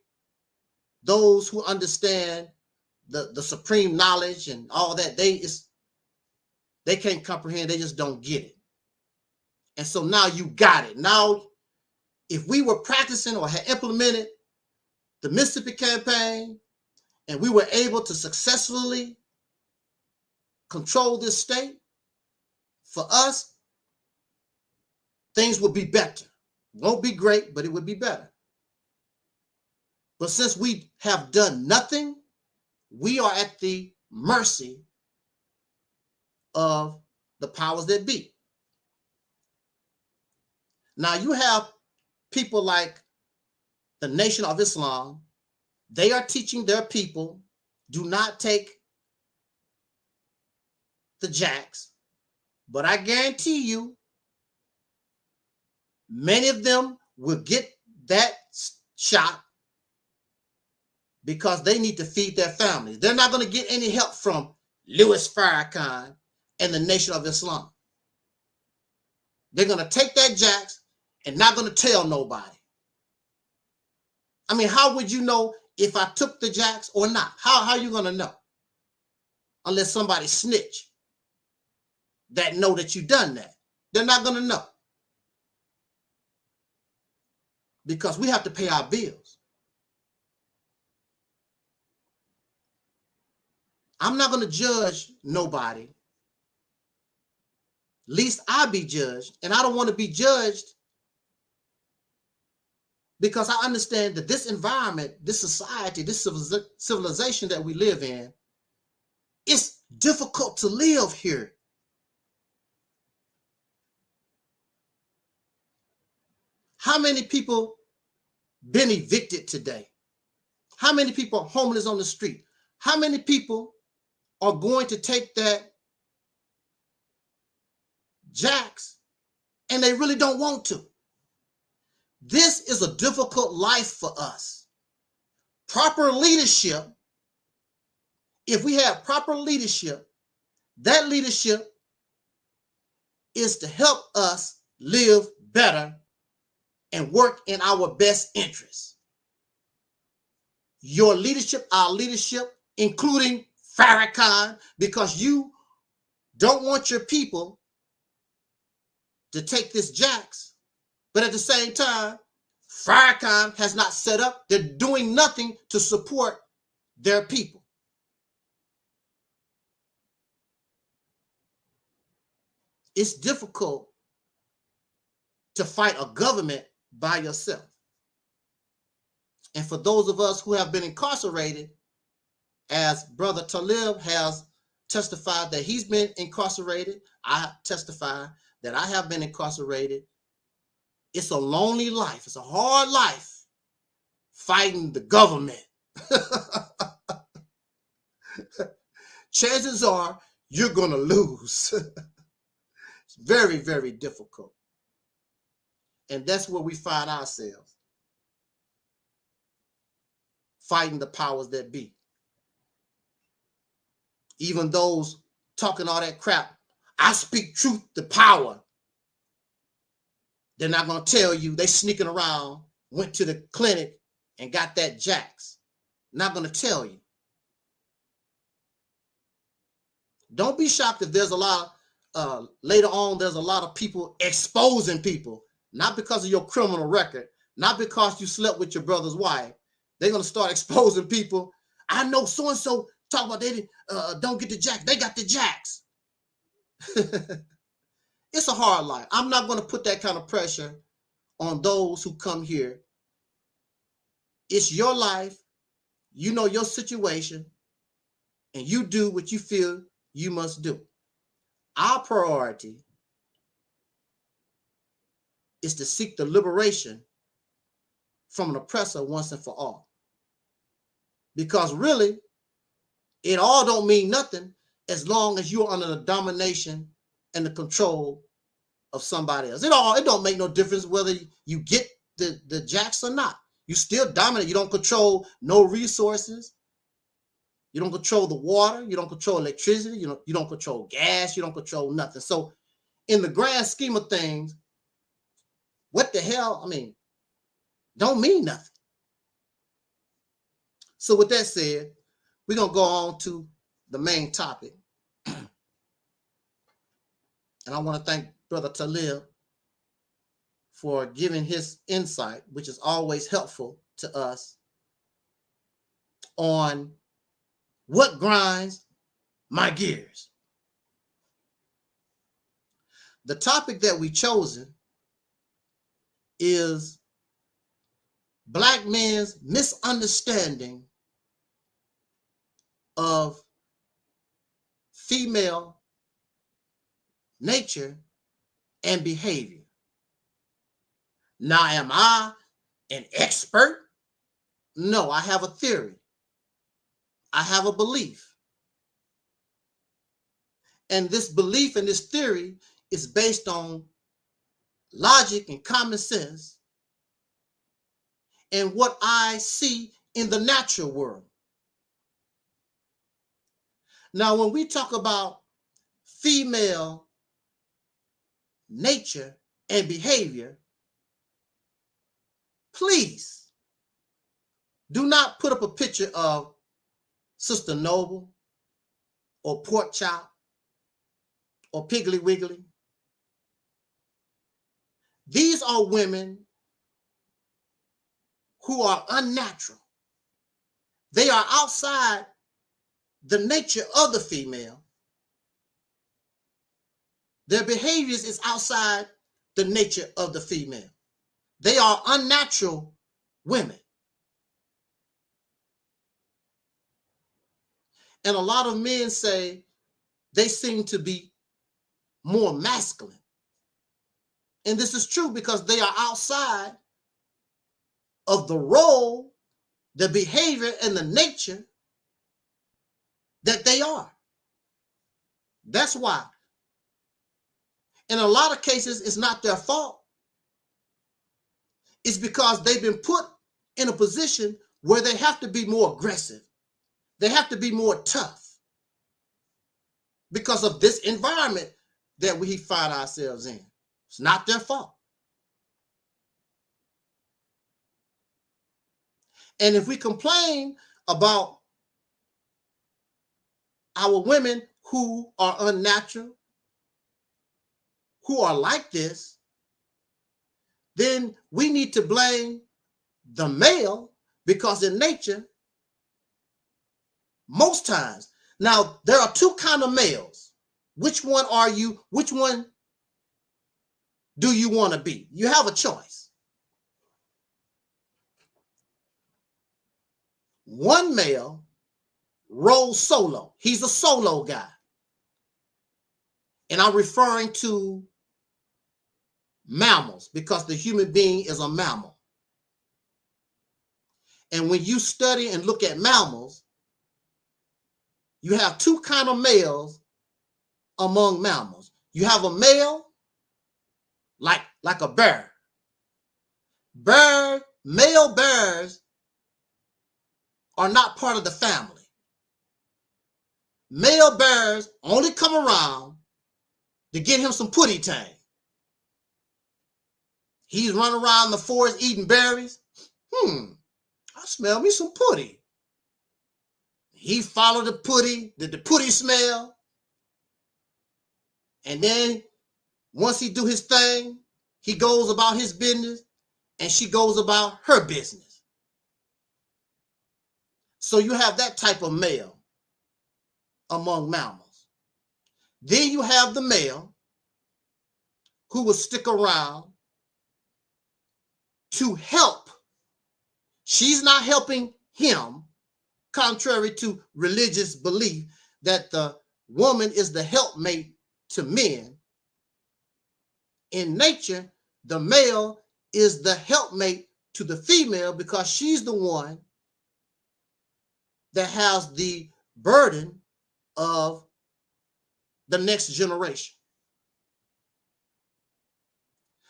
those who understand the supreme knowledge and all that, they can't comprehend. They just don't get it. And so now you got it. Now, if we were practicing or had implemented the Mississippi campaign and we were able to successfully control this state, for us, things would be better. Won't be great, but it would be better. But since we have done nothing, we are at the mercy of the powers that be. Now you have people like the Nation of Islam. They are teaching their people, do not take the jacks. But I guarantee you, many of them will get that shot because they need to feed their families. They're not going to get any help from Louis Farrakhan and the Nation of Islam. They're going to take that jacks and not going to tell nobody. I mean, how would you know if I took the jacks or not? How are you going to know? Unless somebody snitch that know that you done that. They're not going to know. Because we have to pay our bills. I'm not going to judge nobody. Least I be judged. And I don't want to be judged because I understand that this environment, this society, this civilization that we live in, it's difficult to live here. How many people been evicted today? How many people are homeless on the street? How many people are going to take that jacks and they really don't want to? This is a difficult life for us. Proper leadership, if we have proper leadership, that leadership is to help us live better and work in our best interests. Your leadership, our leadership, including Farrakhan, because you don't want your people to take this jacks. But at the same time, Farrakhan has not set up. They're doing nothing to support their people. It's difficult to fight a government by yourself. And for those of us who have been incarcerated, as Brother Talib has testified that he's been incarcerated, I testify that I have been incarcerated. It's a lonely life. It's a hard life fighting the government. Chances are you're going to lose. It's very, very difficult. And that's where we find ourselves, fighting the powers that be. Even those talking all that crap, I speak truth to power. They're not going to tell you they sneaking around, went to the clinic and got that jacks. Not going to tell you. Don't be shocked if there's a lot of, later on, there's a lot of people exposing people, not because of your criminal record, not because you slept with your brother's wife. They're going to start exposing people. I know so-and-so talk about they don't get the jacks. They got the jacks. It's a hard life. I'm not going to put that kind of pressure on those who come here. It's your life. You know your situation, and you do what you feel you must do. Our priority is to seek the liberation from an oppressor once and for all. Because really, it all don't mean nothing as long as you're under the domination and the control of somebody else. It don't make no difference whether you get the jacks or not. You still dominate. You don't control no resources. You don't control the water. You don't control electricity. You don't control gas. You don't control nothing. So in the grand scheme of things, what the hell, I mean, don't mean nothing. So with that said, we're going to go on to the main topic. And I want to thank Brother Taalik for giving his insight, which is always helpful to us, on what grinds my gears. The topic that we chosen is Black men's misunderstanding of female nature and behavior. Now, am I an expert? No, I have a theory. I have a belief. And this belief and this theory is based on logic and common sense and what I see in the natural world. Now, when we talk about female nature and behavior, please do not put up a picture of Sister Noble or Pork Chop or Piggly Wiggly. These are women who are unnatural. They are outside the nature of the female. Their behaviors is outside the nature of the female. They are unnatural women. And a lot of men say they seem to be more masculine. And this is true because they are outside of the role, the behavior, and the nature that they are. That's why. In a lot of cases, it's not their fault. It's because they've been put in a position where they have to be more aggressive. They have to be more tough because of this environment that we find ourselves in. It's not their fault. And if we complain about our women who are unnatural, who are like this, then we need to blame the male because in nature, most times. Now, there are two kinds of males. Which one are you? Which one do you want to be? You have a choice. One male rolls solo. He's a solo guy. And I'm referring to mammals because the human being is a mammal. And when you study and look at mammals, you have two kinds of males among mammals. You have a male like a bear. Male bears are not part of the family. Male bears only come around to get him some putty tang. He's running around the forest eating berries. I smell me some putty. He followed the putty, the putty smell. And then once he do his thing, he goes about his business and she goes about her business. So you have that type of male. among mammals. Then you have the male who will stick around to help. She's not helping him, contrary to religious belief that the woman is the helpmate to men. In nature, the male is the helpmate to the female because she's the one that has the burden of the next generation.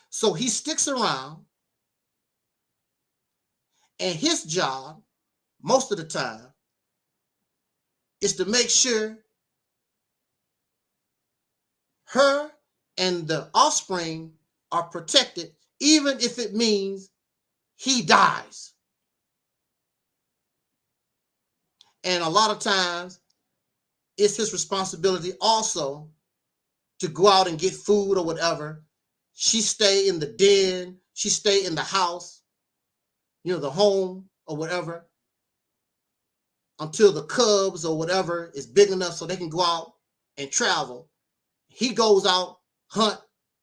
So he sticks around, and his job, most of the time, is to make sure her and the offspring are protected, even if it means he dies. And a lot of times, it's his responsibility also to go out and get food or whatever. She stay in the den, she stay in the house, you know, the home or whatever, until the cubs or whatever is big enough so they can go out and travel. He goes out, hunt,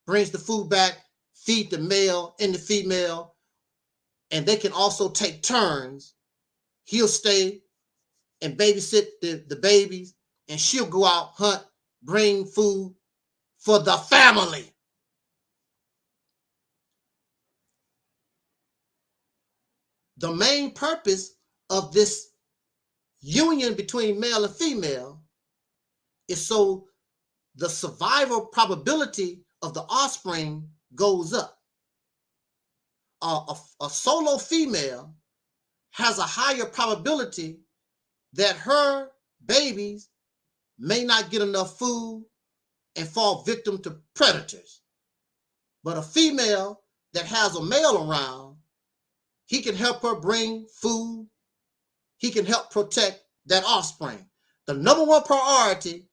brings the food back, feed the male and the female, and they can also take turns. He'll stay and babysit the babies, and she'll go out, hunt, bring food for the family. The main purpose of this union between male and female is so the survival probability of the offspring goes up. A solo female has a higher probability that her babies may not get enough food and fall victim to predators. But a female that has a male around, he can help her bring food. He can help protect that offspring. The number one priority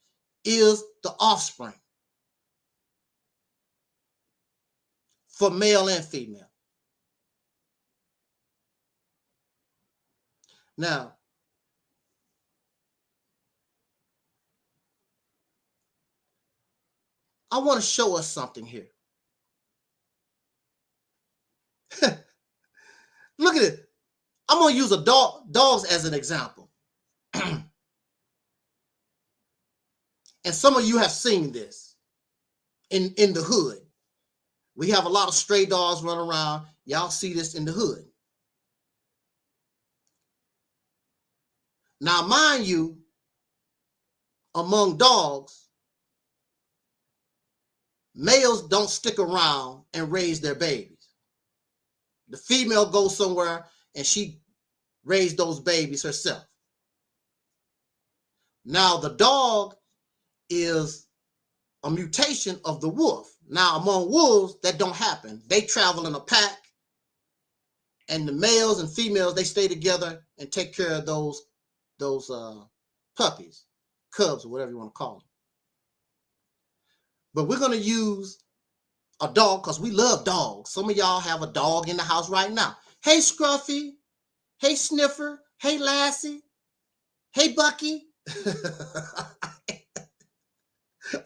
is the offspring for male and female. Now, I want to show us something here. Look at it. I'm going to use dogs as an example. And some of you have seen this in the hood. We have a lot of stray dogs running around. Y'all see this in the hood. Now, mind you, among dogs, males don't stick around and raise their babies. The female goes somewhere and she raised those babies herself. Now, the dog is a mutation of the wolf. Now, among wolves, that don't happen. They travel in a pack, and the males and females, they stay together and take care of those puppies, cubs, or whatever you want to call them. But we're going to use a dog because we love dogs. Some of y'all have a dog in the house right now. Hey, Scruffy. Hey, Sniffer. Hey, Lassie. Hey, Bucky.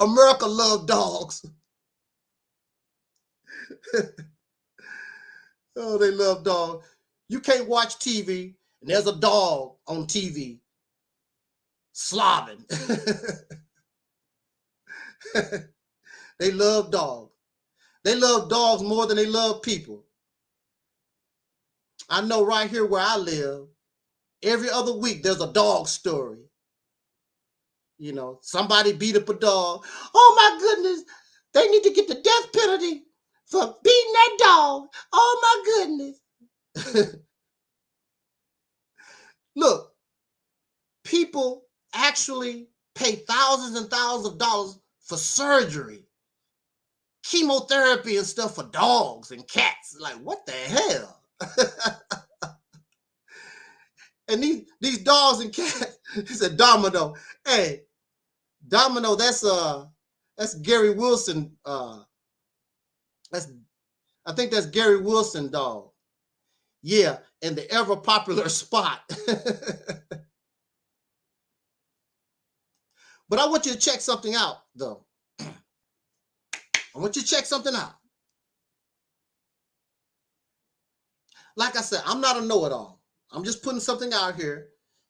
America loves dogs. Oh, they love dogs. You can't watch TV and there's a dog on TV slobbing. They love dogs. They love dogs more than they love people. I know right here where I live, every other week there's a dog story. You know, somebody beat up a dog. Oh my goodness, they need to get the death penalty for beating that dog. Oh my goodness. Look, people actually pay thousands and thousands of dollars for surgery, chemotherapy and stuff for dogs and cats. Like, what the hell? And these dogs and cats, he said Domino. Hey, Domino, that's Gary Wilson. I think that's Gary Wilson dog. Yeah, and the ever popular Spot. But I want you to check something out, though. I want you to check something out. Like I said, I'm not a know-it-all. I'm just putting something out here.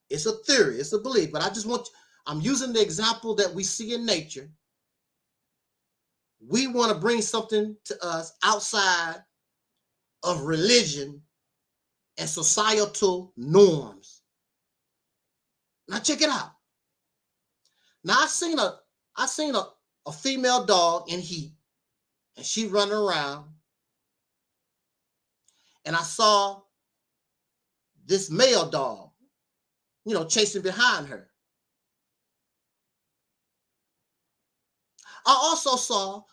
It's a theory, it's a belief, but I just want, I'm using the example that we see in nature. We want to bring something to us outside of religion and societal norms. Now check it out. Now I seen a female dog in heat, and she running around, and I saw this male dog, you know, chasing behind her. I also saw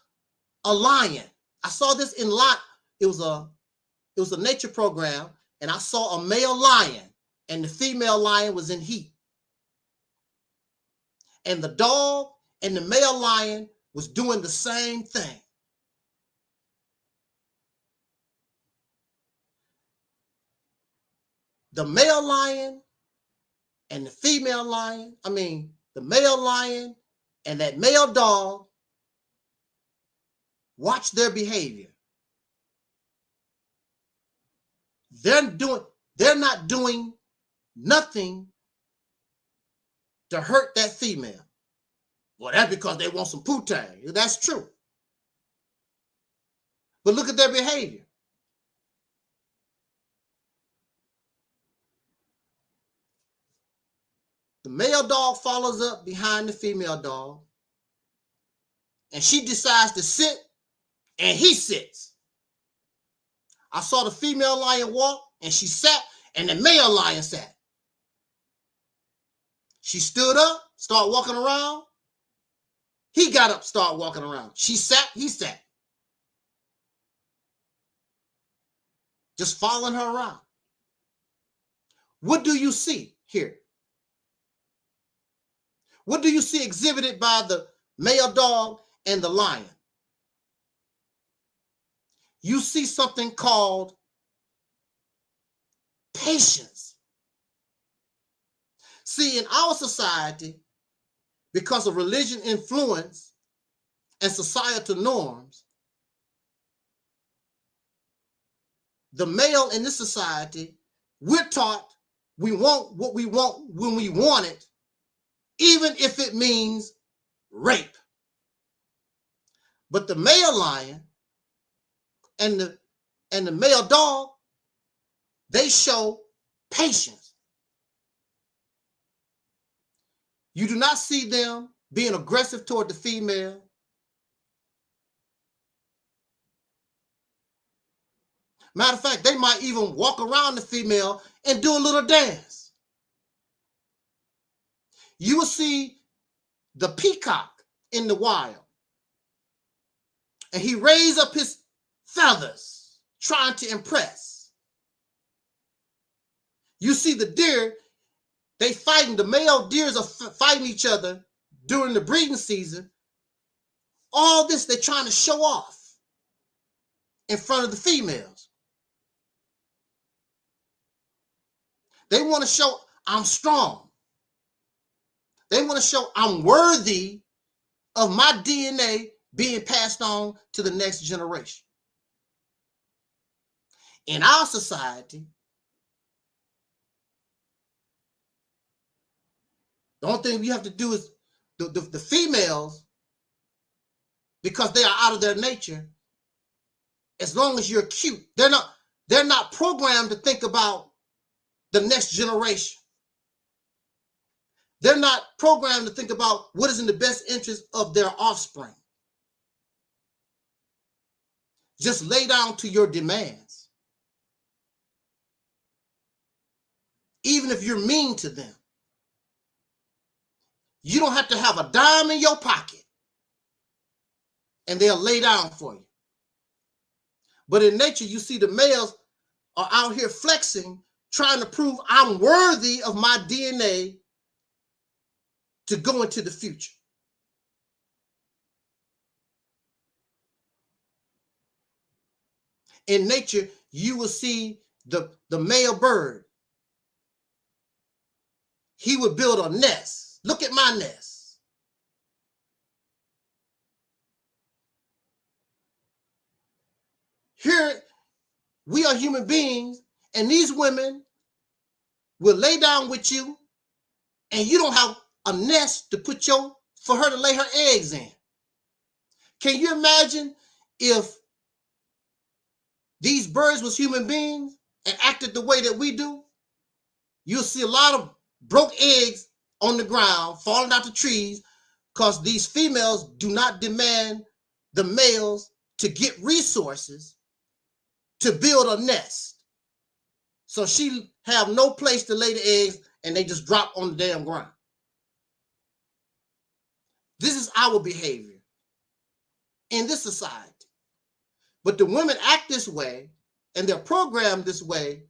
a lion. I saw this in lot. It was a nature program, and I saw a male lion, and the female lion was in heat. And the dog and the male lion was doing the same thing. The male lion and the female lion, the male lion and that male dog, watch their behavior. They're not doing nothing to hurt that female. Well, that's because they want some poontang. That's true. But look at their behavior. The male dog follows up behind the female dog, and she decides to sit, and he sits. I saw the female lion walk, and she sat, and the male lion sat. She stood up, started walking around. He got up, started walking around. She sat, he sat. Just following her around. What do you see here? What do you see exhibited by the male dog and the lion? You see something called patience. See, in our society, because of religion influence and societal norms, the male in this society, we're taught we want what we want when we want it, even if it means rape. But the male lion and the male dog, they show patience. You do not see them being aggressive toward the female. Matter of fact, they might even walk around the female and do a little dance. You will see the peacock in the wild, and he raised up his feathers, trying to impress. You see the deer, they fighting, the male deers are fighting each other during the breeding season. All this, they're trying to show off in front of the females. They want to show, I'm strong. They want to show I'm worthy of my DNA being passed on to the next generation. In our society, the only thing we have to do is the females, because they are out of their nature, as long as you're cute, they're not programmed to think about the next generation. They're not programmed to think about what is in the best interest of their offspring. Just lay down to your demands. Even if you're mean to them. You don't have to have a dime in your pocket, and they'll lay down for you. But in nature, you see the males are out here flexing, trying to prove I'm worthy of my DNA to go into the future. In nature, you will see the male bird. He would build a nest. Look at my nest. here we are human beings, and these women will lay down with you, and you don't have a nest to put for her to lay her eggs in. Can you imagine if these birds was human beings and acted the way that we do? You'll see a lot of broke eggs on the ground, falling out the trees, because these females do not demand the males to get resources to build a nest. So she have no place to lay the eggs, and they just drop on the damn ground. This is our behavior in this society. But the women act this way, and they're programmed this way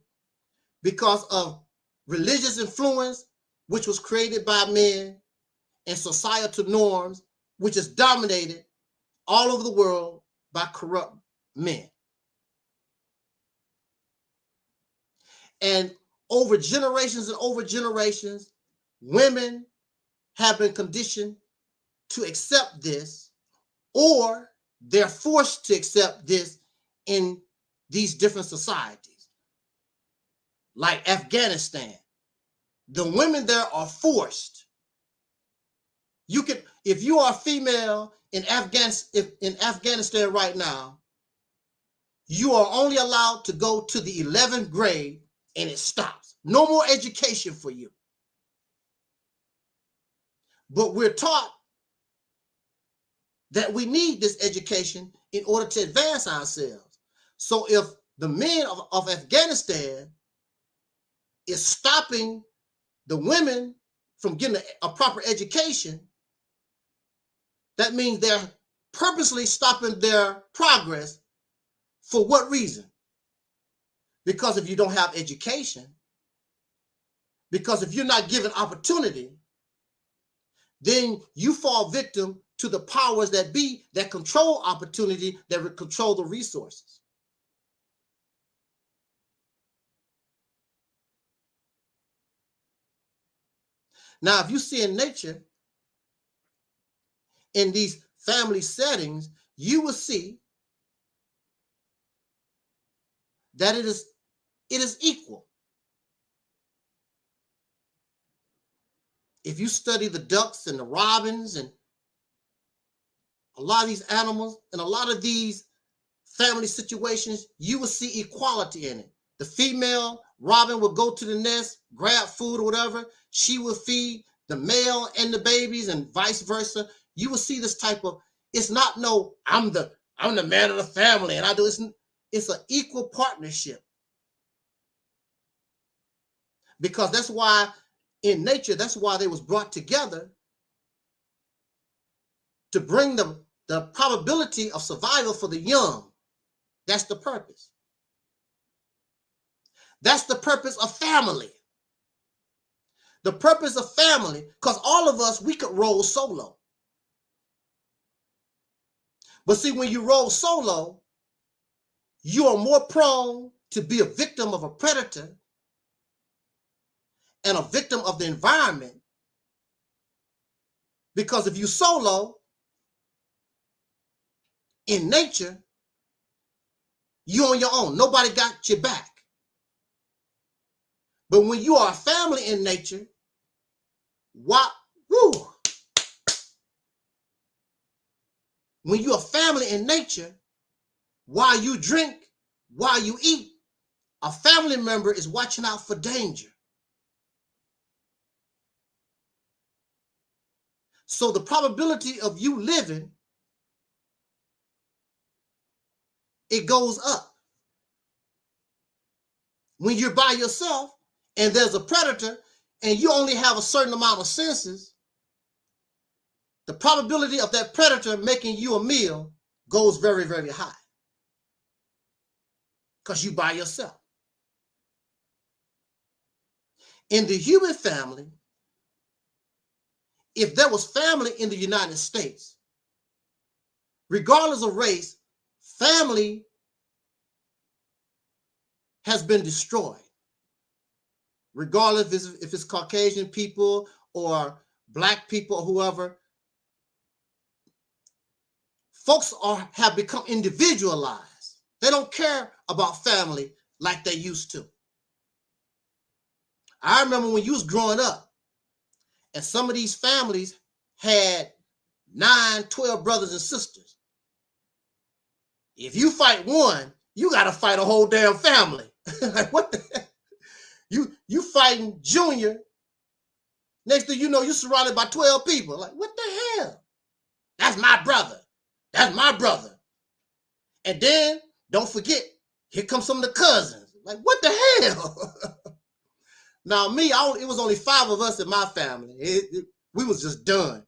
because of religious influence, which was created by men, and societal norms, which is dominated all over the world by corrupt men. And over generations and over generations, women have been conditioned to accept this, or they're forced to accept this in these different societies. Like Afghanistan, the women there are forced. You can, if you are a female in Afghanistan right now, you are only allowed to go to the 11th grade, and it stops. No more education for you. But we're taught that we need this education in order to advance ourselves. So if the men of Afghanistan is stopping the women from getting a proper education, that means they're purposely stopping their progress. For what reason? Because if you don't have education, because if you're not given opportunity, then you fall victim to the powers that be that control opportunity, that control the resources. Now, if you see in nature, in these family settings, you will see that it is equal. If you study the ducks and the robins and a lot of these animals and a lot of these family situations, you will see equality in it. The female robin will go to the nest, grab food or whatever. She will feed the male and the babies, and vice versa. You will see this type of, it's not no, I'm the man of the family and I do this. It's an equal partnership. Because that's why in nature, that's why they was brought together to bring the probability of survival for the young. That's the purpose. That's the purpose of family. The purpose of family, because all of us, we could roll solo. But see, when you roll solo, you are more prone to be a victim of a predator and a victim of the environment. Because if you solo, in nature, you're on your own. Nobody got your back. But when you are a family in nature, when you're a family in nature, while you drink, while you eat, a family member is watching out for danger. So the probability of you living, it goes up. When you're by yourself and there's a predator and you only have a certain amount of senses, the probability of that predator making you a meal goes very, very high. Because you're by yourself. In the human family, if there was family in the United States, regardless of race, family has been destroyed. Regardless if it's Caucasian people or black people or whoever, folks have become individualized. They don't care about family like they used to. I remember when you was growing up and some of these families had 9, 12 brothers and sisters. If you fight one, you got to fight a whole damn family. Like, what the heck? You fighting Junior. Next thing you know, you're surrounded by 12 people. Like, what the hell? That's my brother. That's my brother. And then, don't forget, here comes some of the cousins. Like, what the hell? Now, me, it was only 5 of us in my family. We was just done.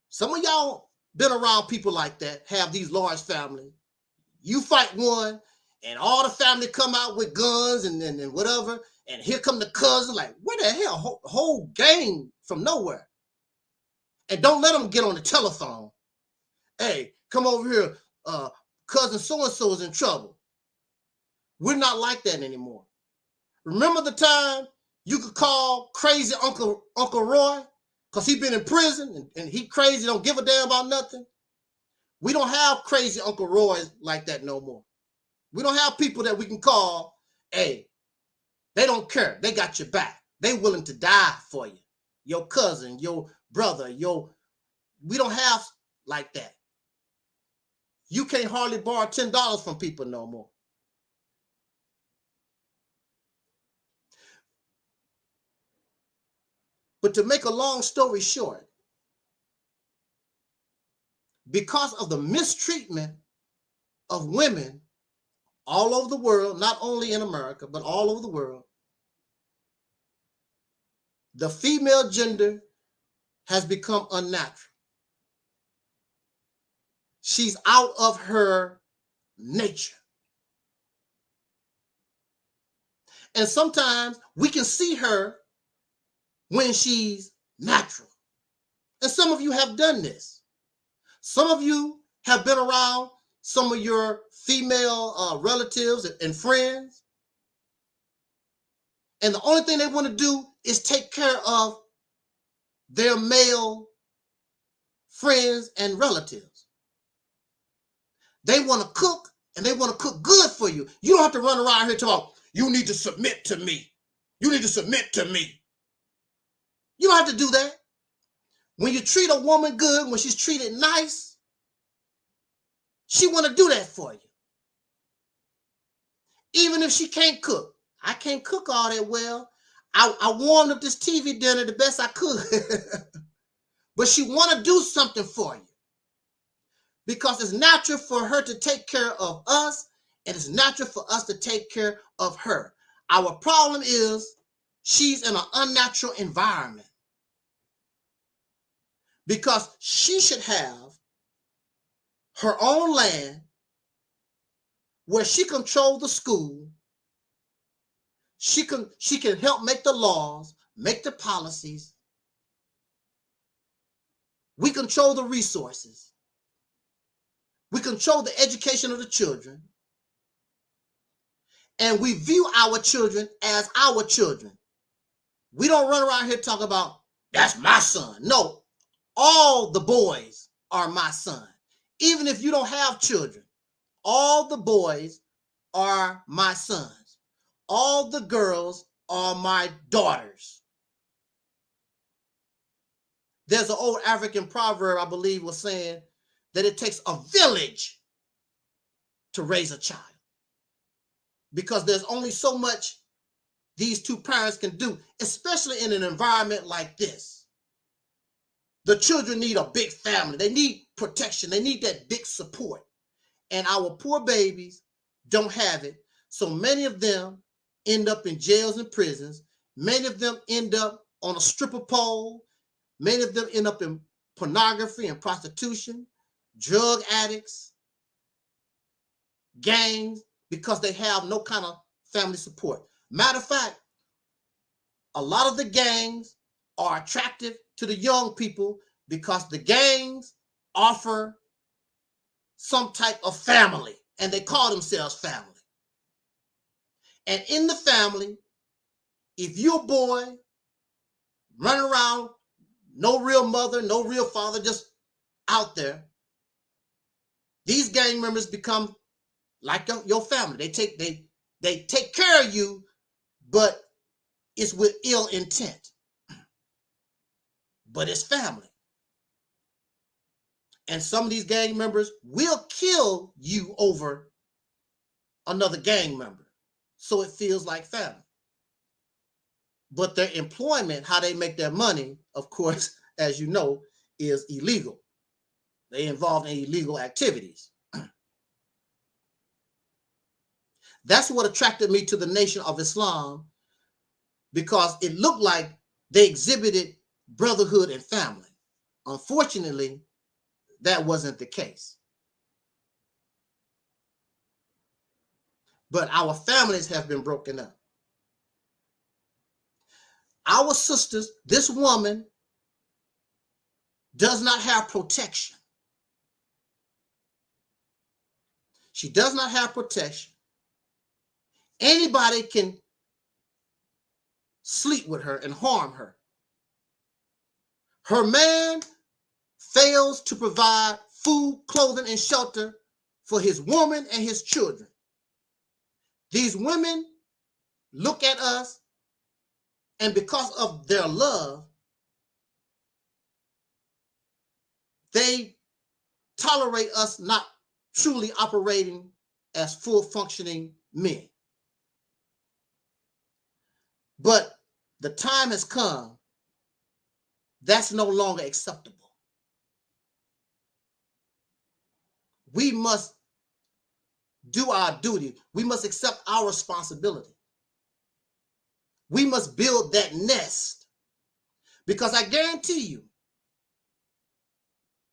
Some of y'all been around people like that, have these large families. You fight one, and all the family come out with guns and whatever, and here come the cousin. Like, where the hell? Whole gang from nowhere. And don't let them get on the telephone. Hey, come over here. Cousin so-and-so is in trouble. We're not like that anymore. Remember the time you could call crazy Uncle Roy because he been in prison and he crazy, don't give a damn about nothing? We don't have crazy Uncle Roys like that no more. We don't have people that we can call, hey, they don't care. They got your back. They willing to die for you. Your cousin, your brother, we don't have like that. You can't hardly borrow $10 from people no more. But to make a long story short, because of the mistreatment of women all over the world, not only in America, but all over the world, the female gender has become unnatural. She's out of her nature. And sometimes we can see her when she's natural. And some of you have done this. Some of you have been around some of your female relatives and friends. And the only thing they want to do is take care of their male friends and relatives. They want to cook, and they want to cook good for you. You don't have to run around here talking, you need to submit to me. You need to submit to me. You don't have to do that. When you treat a woman good, when she's treated nice, she want to do that for you. Even if she can't cook. I can't cook all that well. I warmed up this TV dinner the best I could. But she want to do something for you. Because it's natural for her to take care of us, and it's natural for us to take care of her. Our problem is she's in an unnatural environment. Because she should have her own land where she controls the school. She can help make the laws, make the policies. We control the resources. We control the education of the children. And we view our children as our children. We don't run around here talking about, that's my son. No, all the boys are my son. Even if you don't have children, all the boys are my sons. All the girls are my daughters. There's an old African proverb, I believe, was saying that it takes a village to raise a child. Because there's only so much these two parents can do, especially in an environment like this. The children need a big family. They need protection. They need that big support. And our poor babies don't have it. So many of them end up in jails and prisons. Many of them end up on a stripper pole. Many of them end up in pornography and prostitution, drug addicts, gangs, because they have no kind of family support. Matter of fact, a lot of the gangs are attractive to the young people because the gangs offer some type of family, and they call themselves family. And in the family, if you're a boy running around, no real mother, no real father, just out there, These gang members become like your family. They take care of you, but it's with ill intent. But it's family. And some of these gang members will kill you over another gang member. So it feels like family. But their employment, how they make their money, of course, as you know, is illegal. They involved in illegal activities. That's what attracted me to the Nation of Islam, because it looked like they exhibited brotherhood and family. Unfortunately, that wasn't the case. But our families have been broken up. Our sisters, this woman does not have protection. She does not have protection. Anybody can sleep with her and harm her. Her man fails to provide food, clothing, and shelter for his woman and his children. These women look at us, and because of their love, they tolerate us not truly operating as full functioning men. But the time has come. That's no longer acceptable. We must do our duty. We must accept our responsibility. We must build that nest, because I guarantee you,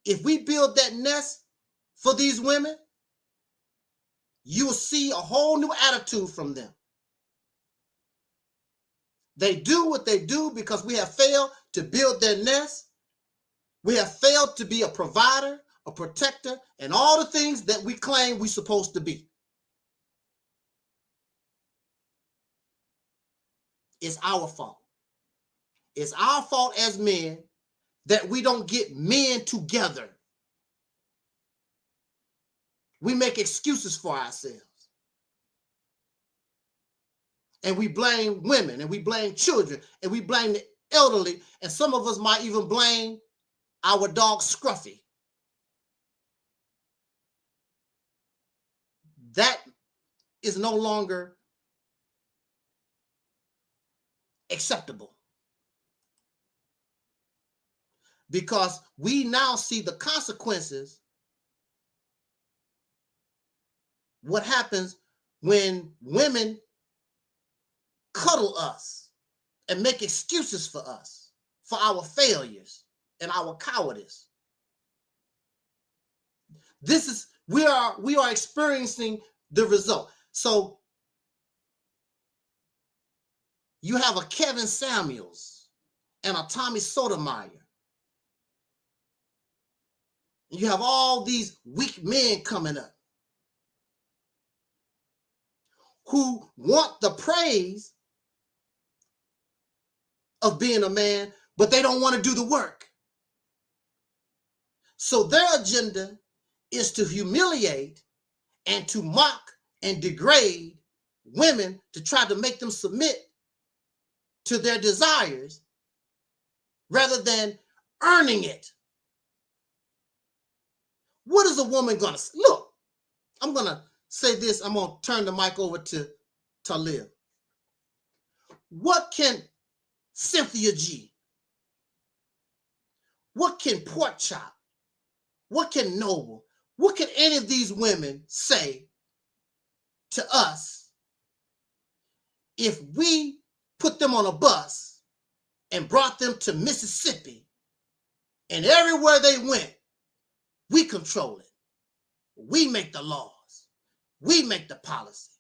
if we build that nest for these women, you will see a whole new attitude from them. They do what they do because we have failed to build their nest. We have failed to be a provider, a protector, and all the things that we claim we're supposed to be. It's our fault. It's our fault as men that we don't get men together. We make excuses for ourselves. And we blame women, and we blame children, and we blame the elderly, and some of us might even blame our dog Scruffy. That is no longer acceptable, because we now see the consequences. What happens when women cuddle us and make excuses for us, for our failures and our cowardice. This is, we are experiencing the result. So you have a Kevin Samuels and a Tommy Sotomayor. You have all these weak men coming up who want the praise of being a man, but they don't want to do the work. So their agenda is to humiliate and to mock and degrade women, to try to make them submit to their desires rather than earning it. What is a woman gonna look? I'm gonna say this. I'm gonna turn the mic over to Aleeyah. What can Cynthia G, what can Pork Chop, what can Noble, what can any of these women say to us if we put them on a bus and brought them to Mississippi, and everywhere they went, we control it. We make the laws. We make the policy.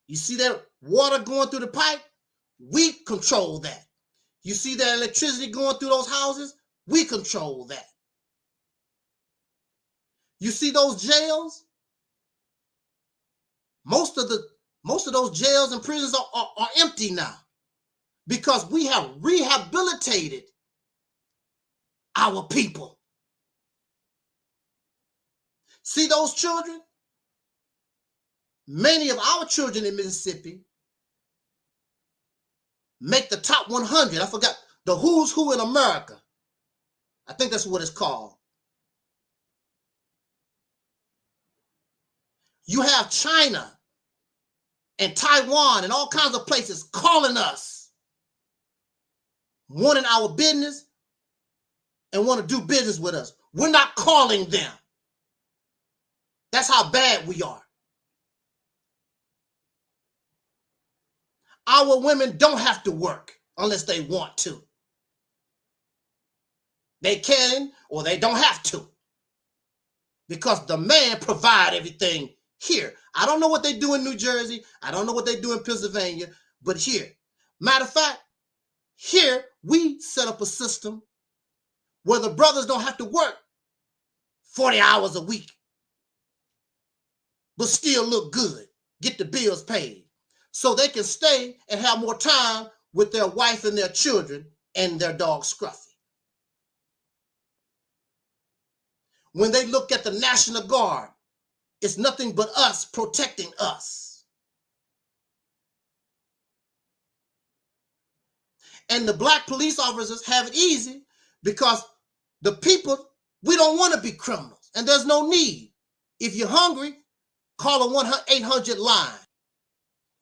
You see that water going through the pipe? We control that. You see that electricity going through those houses? We control that. You see those jails? Most of those jails and prisons are empty now, because we have rehabilitated our people. See those children? Many of our children in Mississippi make the top 100. I forgot the who's who in America. I think that's what it's called. You have China and Taiwan and all kinds of places calling us, wanting our business and want to do business with us. We're not calling them. That's how bad we are. Our women don't have to work unless they want to. They can or they don't have to, because the man provide everything here. I don't know what they do in New Jersey. I don't know what they do in Pennsylvania, but here. Matter of fact, here we set up a system where the brothers don't have to work 40 hours a week, but still look good, get the bills paid, so they can stay and have more time with their wife and their children and their dog Scruffy. When they look at the National Guard, it's nothing but us protecting us. And the black police officers have it easy because the people, we don't want to be criminals, and there's no need. If you're hungry, call a 1-800 line.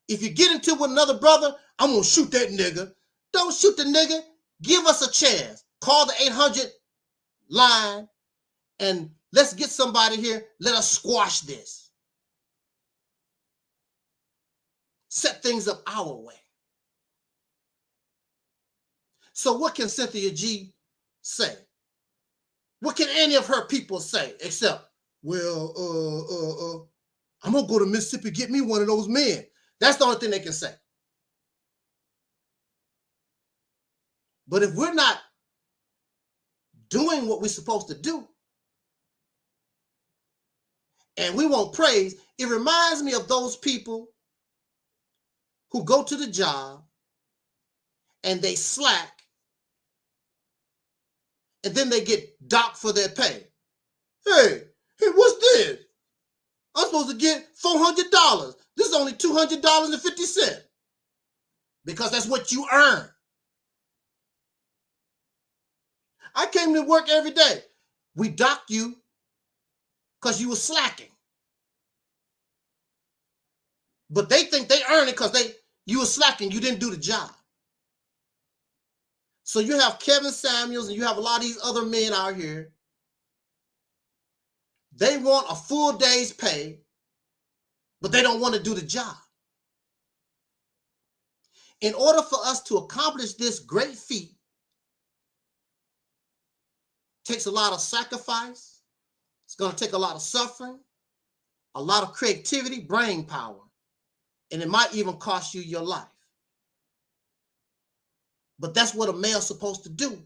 If you get into with another brother, I'm going to shoot that nigga. Don't shoot the nigga. Give us a chance. Call the 800 line and let's get somebody here. Let us squash this. Set things up our way. So what can Cynthia G say? What can any of her people say except, well, I'm going to go to Mississippi, get me one of those men. That's the only thing they can say. But if we're not doing what we're supposed to do, and we want praise, it reminds me of those people who go to the job and they slack, and then they get docked for their pay. Hey, what's this? I'm supposed to get $400. This is only $200.50. Because that's what you earn. I came to work every day. We docked you because you were slacking. But they think they earn it because you were slacking. You didn't do the job. So you have Kevin Samuels and you have a lot of these other men out here. They want a full day's pay, but they don't want to do the job. In order for us to accomplish this great feat, it takes a lot of sacrifice. It's going to take a lot of suffering, a lot of creativity, brain power, and it might even cost you your life. But that's what a male's supposed to do,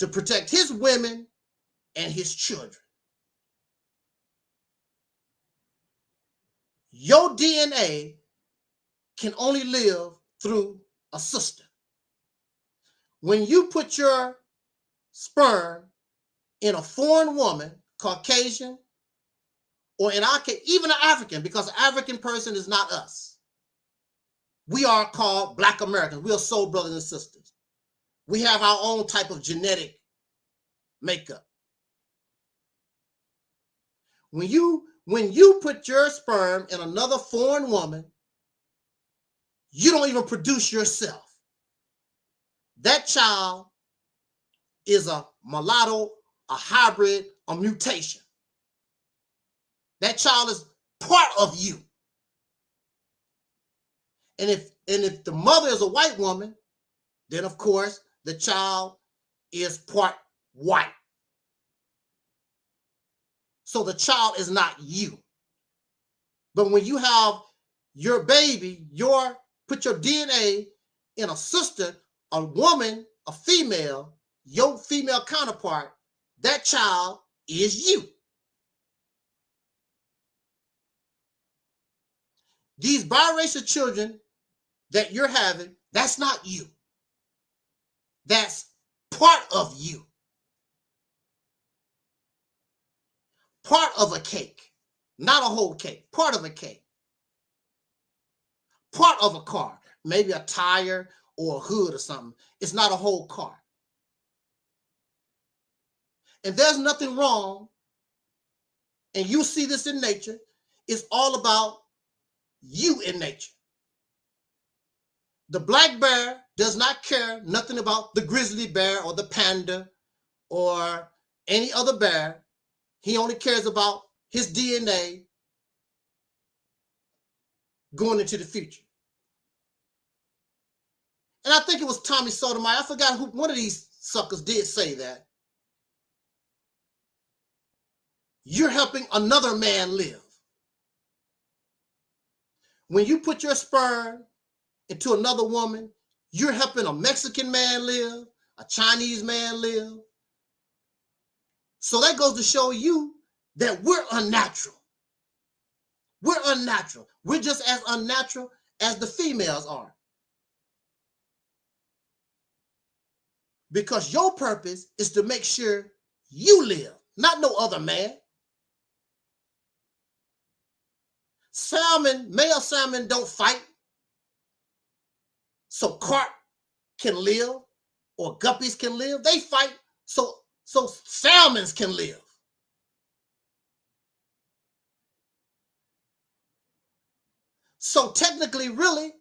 to protect his women and his children. Your DNA can only live through a sister. When you put your sperm in a foreign woman, Caucasian, or in our case, even an African, because an African person is not us. We are called Black Americans. We are soul brothers and sisters. We have our own type of genetic makeup. When you put your sperm in another foreign woman, you don't even produce yourself. That child is a mulatto, a hybrid, a mutation. That child is part of you. And if the mother is a white woman, then of course the child is part white. So the child is not you. But when you have your baby, put your DNA in a sister, a woman, a female, your female counterpart, that child is you. These biracial children that you're having, that's not you. That's part of you. part of a cake, not a whole cake, part of a cake, part of a car, maybe a tire or a hood or something. It's not a whole car. And there's nothing wrong, and you see this in nature, it's all about you in nature. The black bear does not care nothing about the grizzly bear or the panda or any other bear. He only cares about his DNA going into the future. And I think it was Tommy Sotomayor. I forgot who, one of these suckers did say that. You're helping another man live. When you put your sperm into another woman, you're helping a Mexican man live, a Chinese man live. So that goes to show you that we're unnatural. We're unnatural. We're just as unnatural as the females are. Because your purpose is to make sure you live, not no other man. Salmon, male salmon don't fight so carp can live or guppies can live. They fight so salmons can live. So technically, really,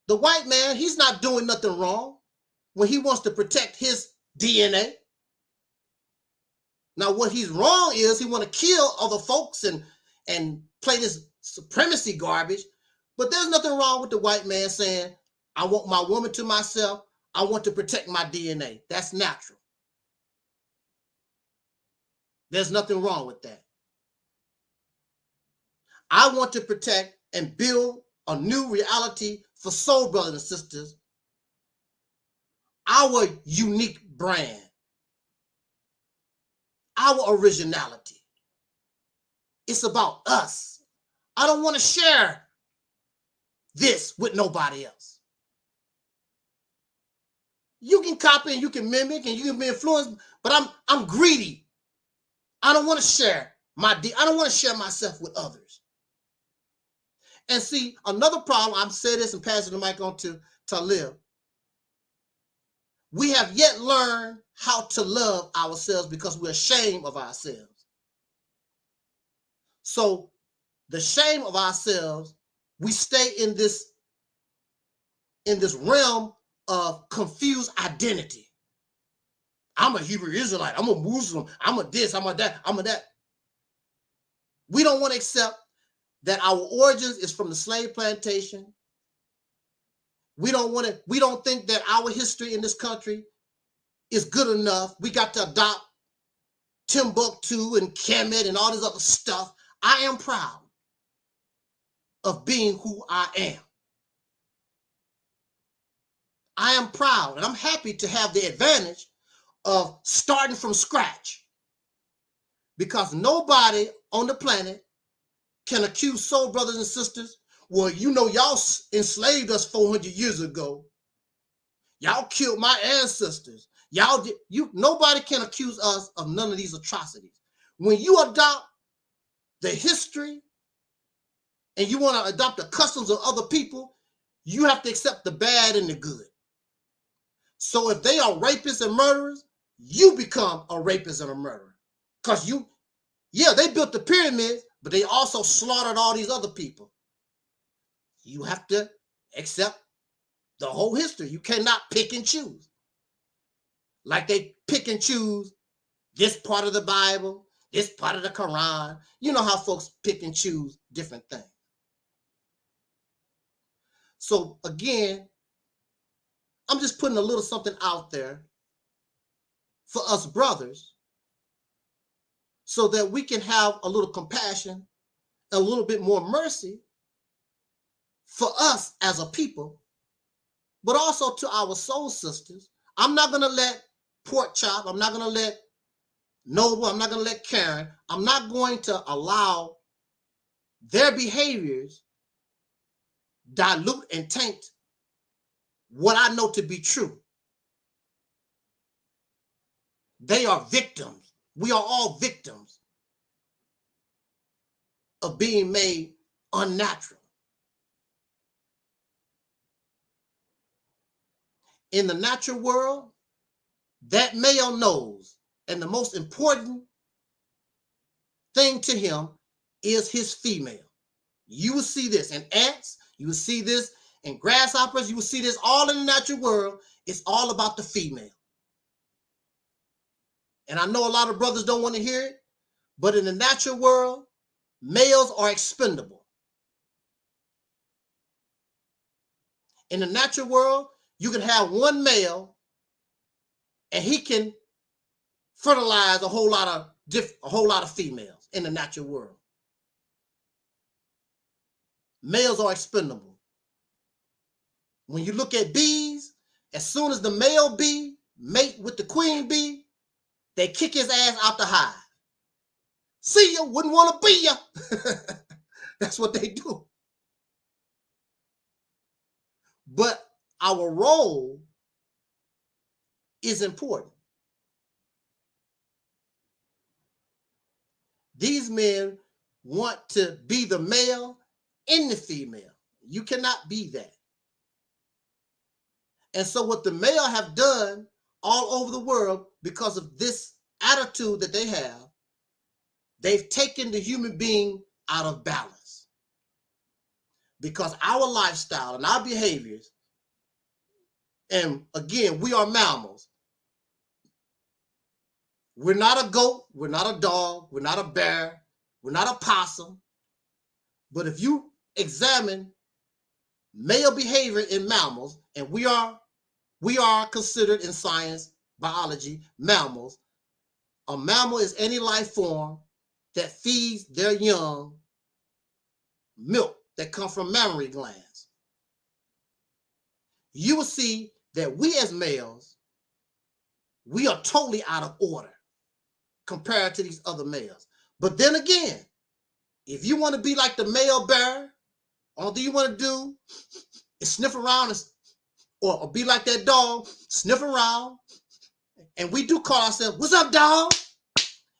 the white man, he's not doing nothing wrong when he wants to protect his DNA. Now, what he's wrong is he want to kill other folks and play this supremacy garbage. But there's nothing wrong with the white man saying, I want my woman to myself. I want to protect my DNA. That's natural. There's nothing wrong with that. I want to protect and build a new reality for soul brothers and sisters. Our unique brand. Our originality. It's about us. I don't want to share this with nobody else. You can copy and you can mimic and you can be influenced, but I'm greedy. I don't want to share I don't want to share myself with others. And see, another problem, I'm saying this and passing the mic on to Aleeyah. We have yet learned how to love ourselves because we're ashamed of ourselves. So the shame of ourselves, we stay in this realm of confused identity. I'm a Hebrew Israelite. I'm a Muslim. I'm a this. I'm a that. I'm a that. We don't want to accept that our origins is from the slave plantation. We don't think that our history in this country is good enough. We got to adopt Timbuktu and Kemet and all this other stuff. I am proud of being who I am. I am proud and I'm happy to have the advantage of starting from scratch, because nobody on the planet can accuse soul brothers and sisters, well, you know, y'all enslaved us 400 years ago. Y'all killed my ancestors. Nobody can accuse us of none of these atrocities. When you adopt the history and you want to adopt the customs of other people, you have to accept the bad and the good. So if they are rapists and murderers, you become a rapist and a murderer. Because they built the pyramids, but they also slaughtered all these other people. You have to accept the whole history. You cannot pick and choose. Like they pick and choose this part of the Bible, this part of the Quran. You know how folks pick and choose different things. So again, I'm just putting a little something out there for us brothers so that we can have a little compassion, a little bit more mercy for us as a people, but also to our soul sisters. I'm not going to let Pork Chop, I'm not going to let Noble, I'm not going to let Karen, I'm not going to allow their behaviors dilute and taint what I know to be true. They are victims We are all victims of being made unnatural. In the natural world, that male knows, and the most important thing to him is his female. You will see this in ants, you will see this in grasshoppers, you will see this all in the natural world. It's all about the female. And I know a lot of brothers don't want to hear it, but in the natural world, males are expendable. In the natural world, you can have one male and he can fertilize a whole lot of females in the natural world. Males are expendable. When you look at bees, as soon as the male bee mate with the queen bee, they kick his ass out the hive. See ya, wouldn't want to be ya. That's what they do. But our role is important. These men want to be the male in the female. You cannot be that. And so what the male have done all over the world, because of this attitude that they have, they've taken the human being out of balance. Because our lifestyle and our behaviors, and again, we are mammals. We're not a goat, we're not a dog, we're not a bear, we're not a possum. But if you examine male behavior in mammals, and we are considered in science, biology, mammals. A mammal is any life form that feeds their young milk that comes from mammary glands. You will see that we as males, we are totally out of order compared to these other males. But then again, if you want to be like the male bear, all you want to do is sniff around or be like that dog, sniff around. And we do call ourselves, what's up, dog?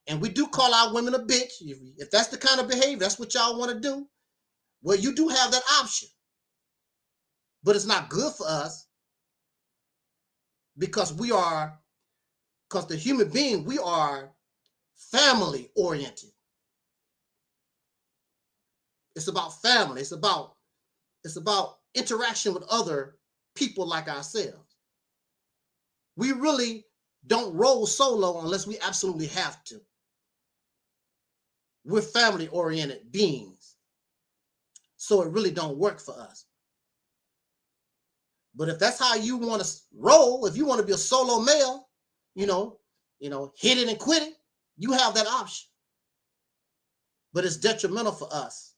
And we do call our women a bitch. If that's the kind of behavior, that's what y'all want to do. Well, you do have that option. But it's not good for us because the human being, we are family oriented. It's about family. It's about interaction with other people like ourselves. We really don't roll solo unless we absolutely have to. We're family-oriented beings. So it really don't work for us. But if that's how you want to roll, if you want to be a solo male, hit it and quit it, you have that option. But it's detrimental for us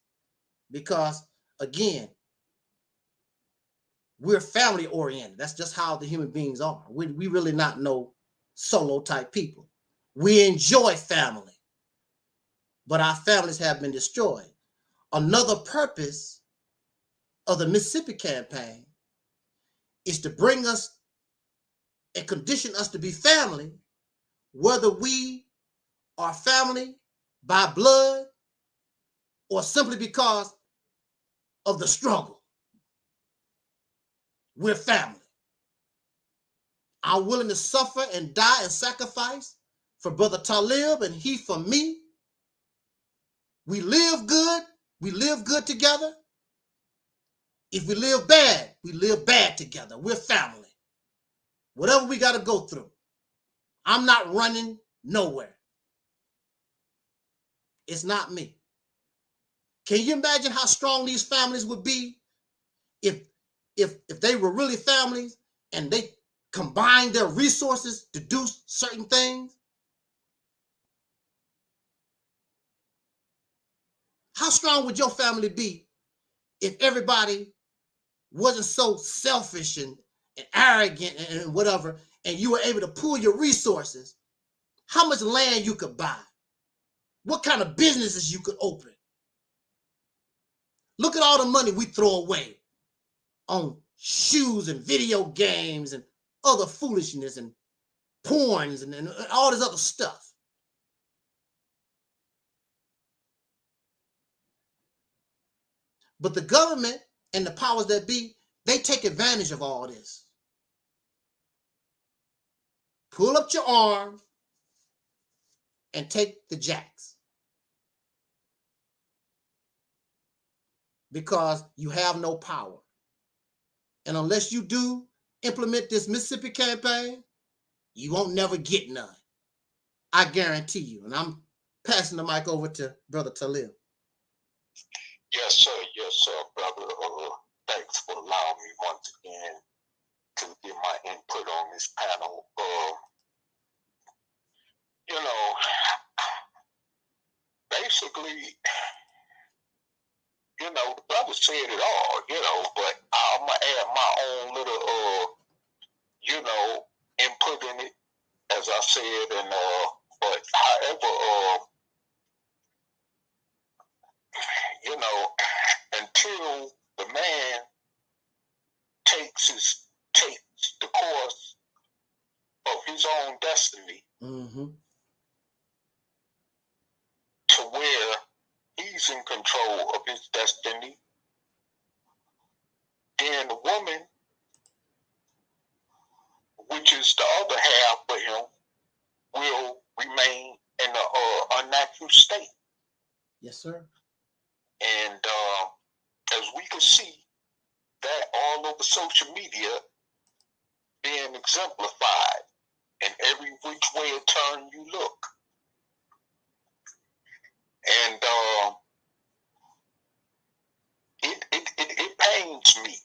because, again, we're family oriented. That's just how the human beings are. We really not no solo type people. We enjoy family, but our families have been destroyed. Another purpose of the Mississippi campaign is to bring us and condition us to be family, whether we are family by blood or simply because of the struggle. We're family. I'm willing to suffer and die and sacrifice for Brother Talib and he for me. We live good. We live good together. If we live bad together. We're family. Whatever we got to go through. I'm not running nowhere. It's not me. Can you imagine how strong these families would be if they were really families and they combined their resources to do certain things? How strong would your family be if everybody wasn't so selfish and arrogant and whatever, and you were able to pool your resources? How much land you could buy? What kind of businesses you could open? Look at all the money we throw away on shoes and video games and other foolishness and porns and all this other stuff. But the government and the powers that be, they take advantage of all this. Pull up your arm and take the jacks. Because you have no power. And unless you do implement this Mississippi campaign, you won't never get none. I guarantee you. And I'm passing the mic over to Brother Taalik. Yes, sir, brother. Thanks for allowing me once again to give my input on this panel. You know, basically, you know, the brother said it all, you know, but I'm going to add my own little, you know, input in it, as I said, and, but however, you know, until the man takes the course of his own destiny to where he's in control of his destiny, then the woman, which is the other half of him, will remain in an unnatural state. Yes, sir. And as we can see, that all over social media being exemplified in every which way or turn you look. And it pains me,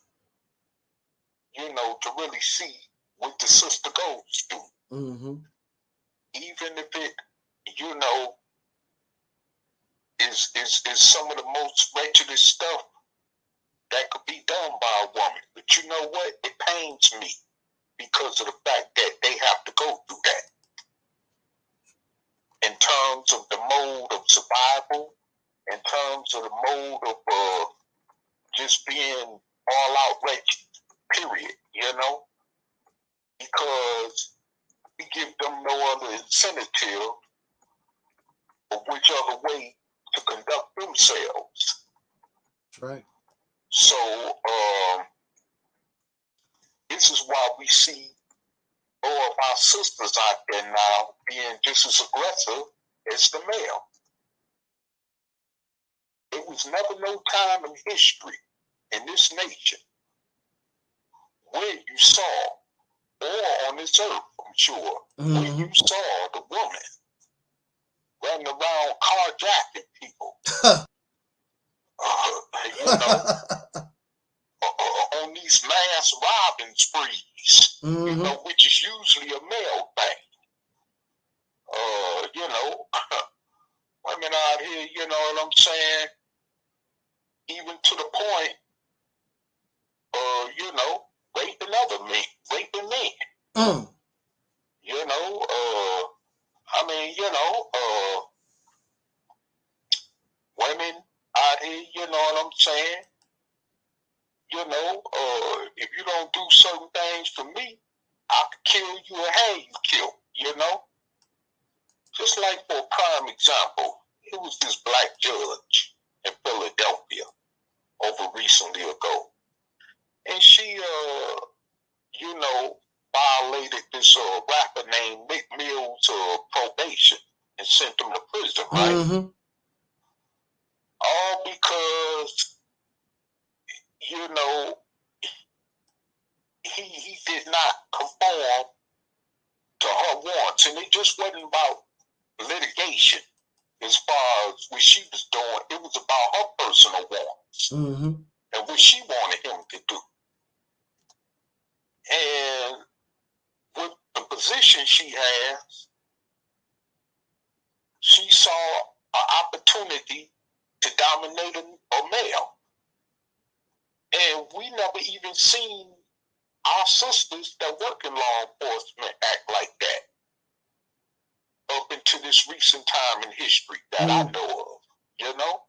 you know, to really see what the sister goes through. Even if it, you know, is some of the most wretched stuff that could be done by a woman. But you know what? It pains me because of the fact that they have to go through that. In terms of the mode of survival, in terms of the mode of just being all out wretched, period, you know? Because we give them no other incentive of which other way to conduct themselves. That's right. So, this is why we see more of our sisters out there now being just as aggressive as the male. It was never no time in history in this nation where you saw, or on this earth, I'm sure, where you saw the woman running around carjacking people. You know, on these mass robbing sprees, you know, which is usually a male thing. You know, women out here, you know what I'm saying, even to the point, you know, raping other men, raping men. You know, I mean, you know, women out here, you know what I'm saying? You know, if you don't do certain things for me, I could kill you or have you killed, you know? Just like for a prime example, it was this black judge in Philadelphia over recently ago. And she, you know, violated this rapper named Nick Mills' probation and sent him to prison, right? All because, you know, he did not conform to her wants. And it just wasn't about litigation as far as what she was doing. It was about her personal wants and what she wanted him to do. And with the position she has, she saw an opportunity to dominate a male. And we never even seen our sisters that work in law enforcement act like that up into this recent time in history that I know of, you know?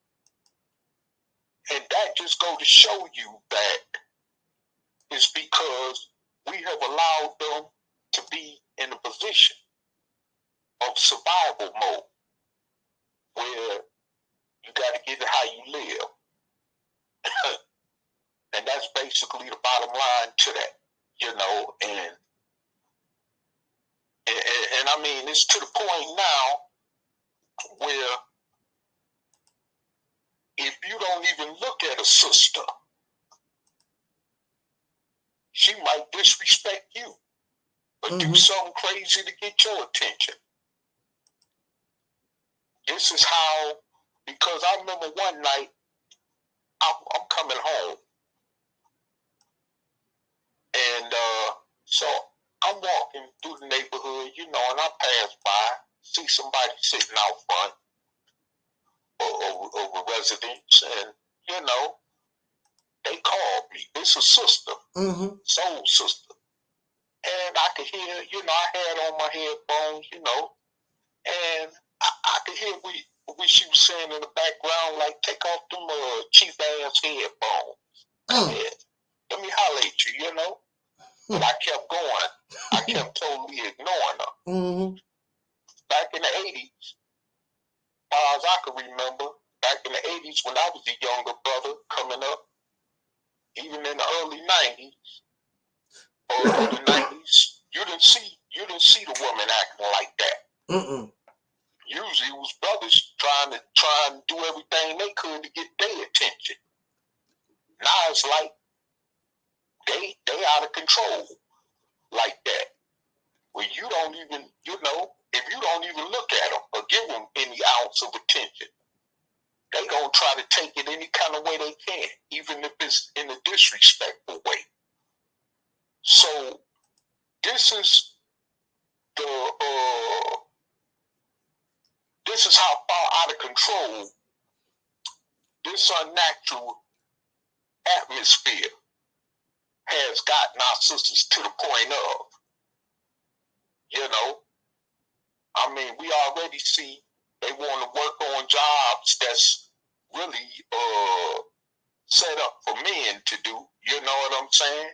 And that just go to show you that it's because we have allowed them to be in a position of survival mode where you got to get it how you live. that's basically the bottom line to that, you know, and I mean, it's to the point now where if you don't even look at a sister, she might disrespect you or do something crazy to get your attention. This is how, because I remember one night, I'm coming home, and so I'm walking through the neighborhood, you know, and I pass by, see somebody sitting out front of a residence, and, you know, they called me. It's a sister, soul sister. And I could hear, you know, I had on my headphones, you know, and I could hear what she was saying in the background, like, take off them cheap ass headphones. Let me holler at you, you know. But I kept going. I kept totally ignoring her. Back in the 80s, as far as I can remember, back in the 80s when I was a younger brother coming up, even in the early 90s, or the 90s, you didn't see the woman acting like that. Usually it was brothers trying to do everything they could to get their attention. Now it's like they out of control like that. Where you don't even, you know, if you don't even look at them or give them any ounce of attention, they gonna try to take it any kind of way they can, even if it's in a disrespectful way. So this is how far out of control this unnatural atmosphere has gotten our sisters to the point of. You know, I mean, we already see they want to work on jobs that's really set up for men to do. You know what I'm saying?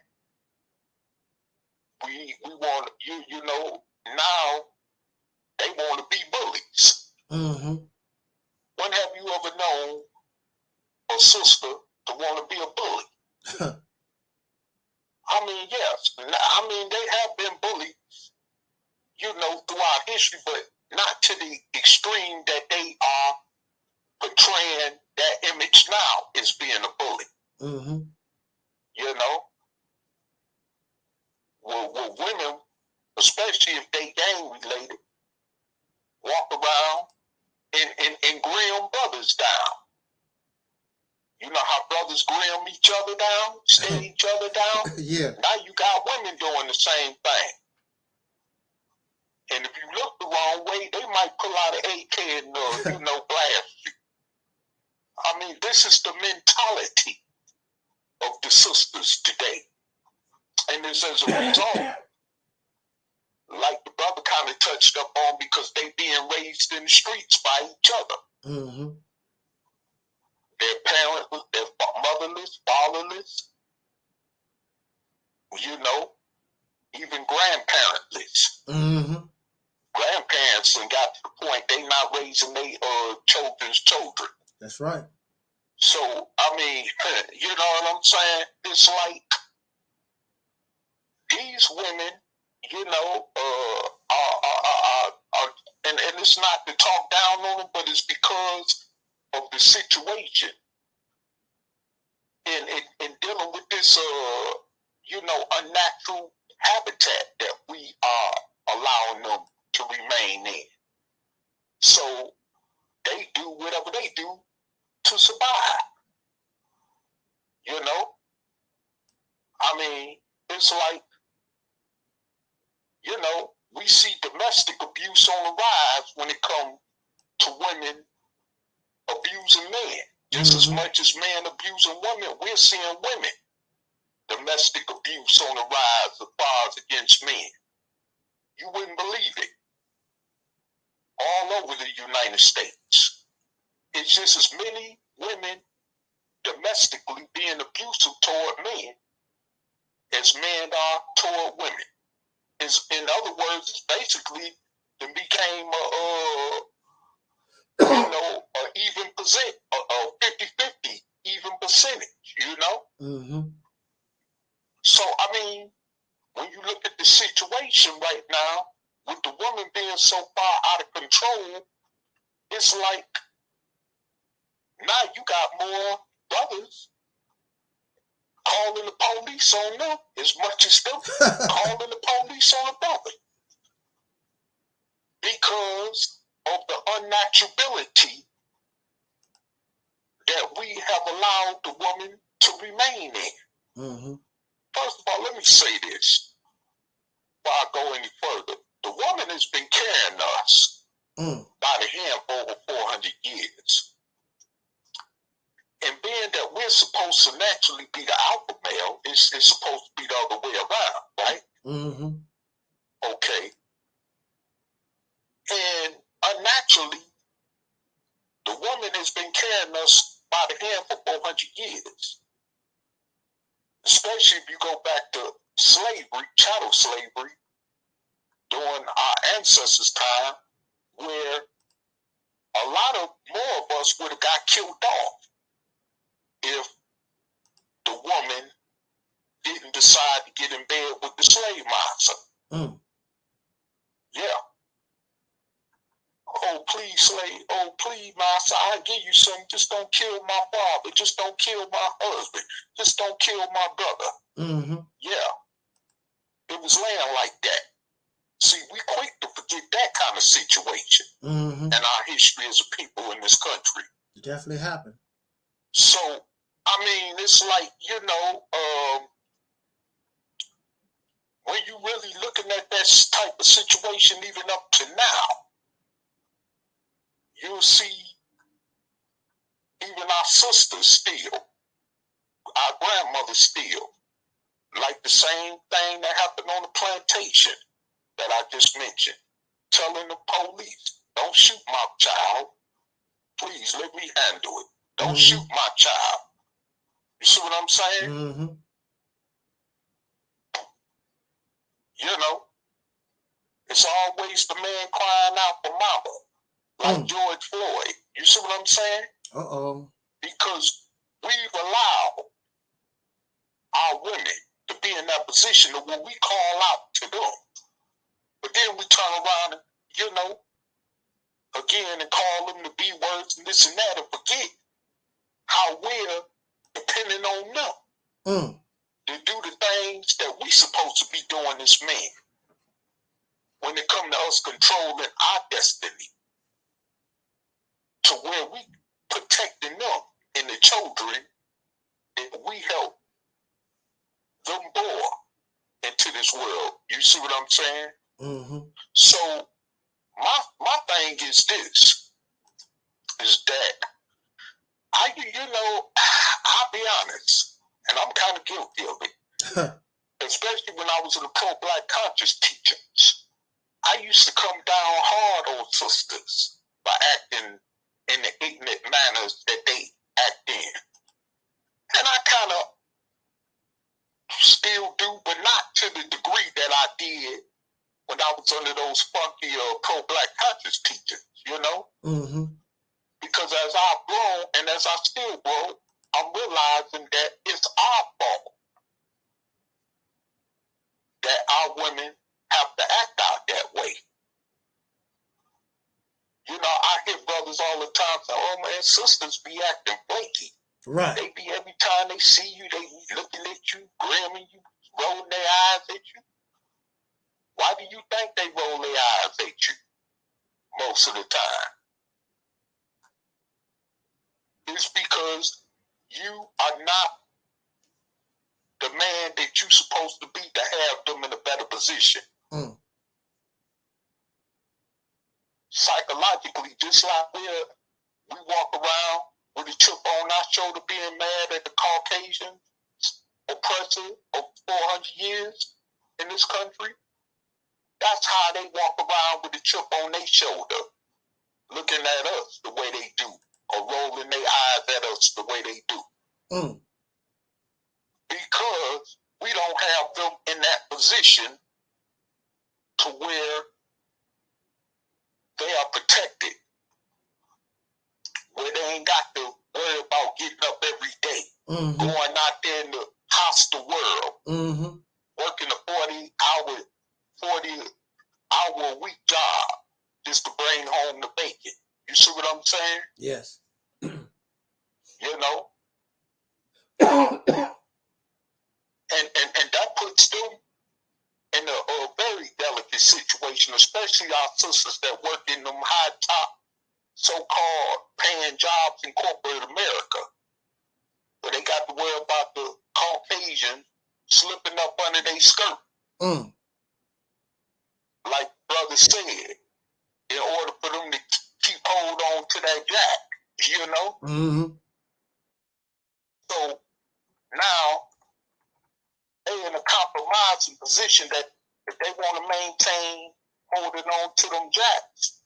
We want, you know, now they want to be bullies. When have you ever known a sister to want to be a bully? I mean, yes. I mean, they have been bullied, you know, throughout history, but not to the extreme that they are portraying that image now as being a bully. You know? Well, women, especially if they gang related, walk around and grim brothers down. You know how brothers grim each other down, stare each other down? Yeah. Now you got women doing the same thing. And if you look the wrong way, they might pull out an AK and, you know, blast you. I mean, this is the mentality of the sisters today. And this as a result, like the brother kind of touched up on, because they being raised in the streets by each other. They're parentless, they're motherless, fatherless, you know, even grandparentless. Grandparents and got to the point they not raising their children's children. That's right. So, I mean, you know what I'm saying? It's like these women, you know, and it's not to talk down on them, but it's because of the situation in dealing with this, you know, unnatural habitat that we are allowing them to remain in. So they do whatever they do to survive. You know? I mean, it's like, you know, we see domestic abuse on the rise when it comes to women abusing men. Just as much as men abusing women, we're seeing women domestic abuse on the rise as far as against men. You wouldn't believe it. All over the United States. It's just as many women domestically being abusive toward men as men are toward women. It's, in other words, it's basically it became you know, an even percent, a 50-50 even percentage, you know? So, I mean, when you look at the situation right now, with the woman being so far out of control, it's like now you got more brothers calling the police on them as much as them calling the police on a brother because of the unnaturality that we have allowed the woman to remain in. Mm-hmm. First of all, let me say this before I go any further. The woman has been carrying us by the hand for over 400 years. And being that we're supposed to naturally be the alpha male, it's supposed to be the other way around, right? Mm-hmm. Okay. And unnaturally, the woman has been carrying us by the hand for 400 years. Especially if you go back to slavery, chattel slavery, during our ancestors' time, where a lot of more of us would have got killed off if the woman didn't decide to get in bed with the slave master. Yeah. Oh, please, slave. Oh, please, master, I'll give you something. Just don't kill my father. Just don't kill my husband. Just don't kill my brother. Mm-hmm. Yeah. It was laying like that. See, we quick to forget that kind of situation in our history as a people in this country. It definitely happened. So, I mean, it's like, you know, when you really looking at that type of situation, even up to now, you'll see even our sisters still, our grandmothers still, like the same thing that happened on the plantation that I just mentioned, telling the police, don't shoot my child. Please let me handle it. Don't shoot my child. You see what I'm saying? Mm-hmm. You know, it's always the man crying out for mama, like George Floyd. You see what I'm saying? Uh-oh. Because we've allowed our women to be in that position of when we call out to them. But then we turn around and, you know, again and call them the B words and this and that and forget how we're depending on them to do the things that we supposed to be doing as men when it comes to us controlling our destiny to where we protecting them and the children that we help them born into this world. You see what I'm saying? Mm-hmm. So my thing is this, is that I'll be honest, and I'm kind of guilty of it. Especially when I was in the pro-black conscious teachings. I used to come down hard on sisters by acting in the ignorant manners that they act in. And I kind of still do, but not to the degree that I did when I was under those funky pro-black conscious teachings, you know? Mm-hmm. Because as I've grown and as I still grow, I'm realizing that it's our fault that our women have to act out that way. You know, I hear brothers all the time say, oh man, sisters be acting flaky. Right. They be, every time they see you, they looking at you, grinning you, rolling their eyes at you. Why do you think they roll their eyes at you most of the time? It's because you are not the man that you're supposed to be to have them in a better position. Psychologically, just like we walk around with a chip on our shoulder being mad at the Caucasian oppressor of 400 years in this country, that's how they walk around with a chip on their shoulder, looking at us the way they do, or rolling their eyes at us the way they do. Because we don't have them in that position to where they are protected, where they ain't got to worry about getting up every day, going out there in the hostile world, Mm-hmm. Working a 40-hour week job just to bring home the bacon. You see what I'm saying? Yes. You know? and that puts them in a very delicate situation, especially our sisters that work in them high top so-called paying jobs in corporate America. But they got to worry about the Caucasian slipping up under their skirt. Mm. Like brother said, in order for them to keep hold on to that jack, you know? Mm-hmm. So now they're in a compromising position that if they want to maintain holding on to them jacks,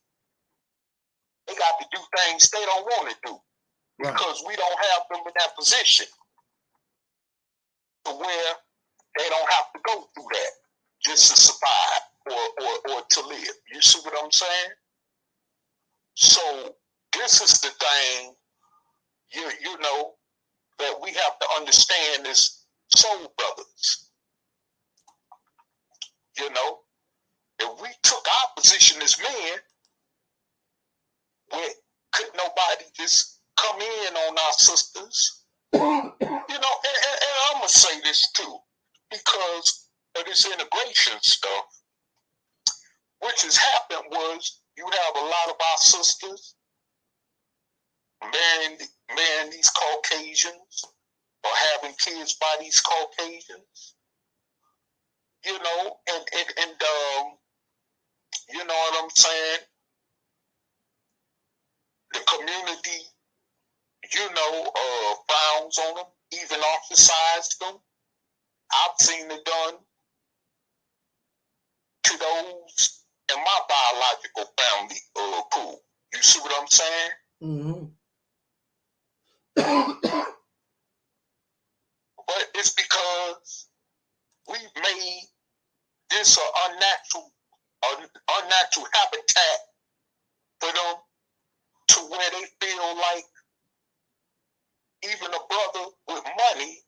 they got to do things they don't want to do. Right. Because we don't have them in that position to where they don't have to go through that just to survive or to live. You see what I'm saying? So this is the thing, you know, that we have to understand as soul brothers. You know, if we took our position as men, where could nobody just come in on our sisters? You know, and I'm going to say this too, because of this integration stuff, which has happened was you have a lot of our sisters marrying these Caucasians or having kids by these Caucasians, you know, and you know what I'm saying? The community, you know, frowns on them, even ostracized them. I've seen it done to those in my biological family pool. You see what I'm saying? Mm-hmm. But it's because we've made this an unnatural habitat for them to where they feel like even a brother with money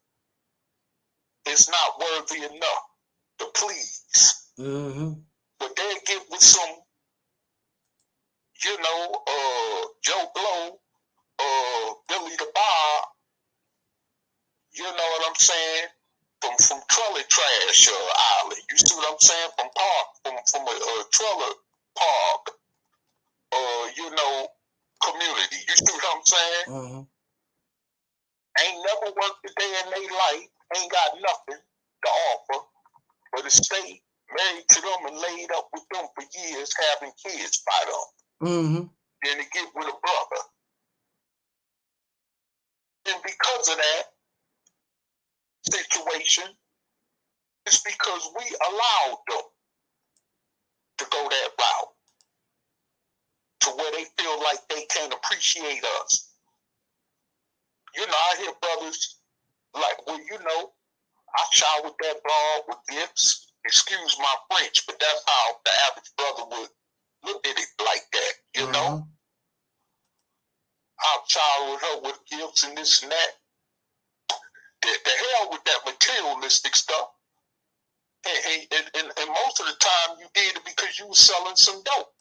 is not worthy enough to please. Mm-hmm. But they get with some, you know, Joe Blow, Billy the Bob, you know what I'm saying? From Trailer Trash Island. You see what I'm saying? From a trailer park, you know, community. You see what I'm saying? Mm-hmm. Ain't never worked a day in their life, ain't got nothing to offer, but to stay married to them and laid up with them for years, having kids by them. Mm-hmm. Then to get with a brother. And because of that situation, it's because we allowed them to go that route to where they feel like they can't appreciate us. You know, I hear brothers like, well, you know, I showered that broad with gifts. Excuse my French, but that's how the average brother would look at it like that, you know? I've showered her with gifts and this and that. The hell with that materialistic stuff. And most of the time you did it because you were selling some dope.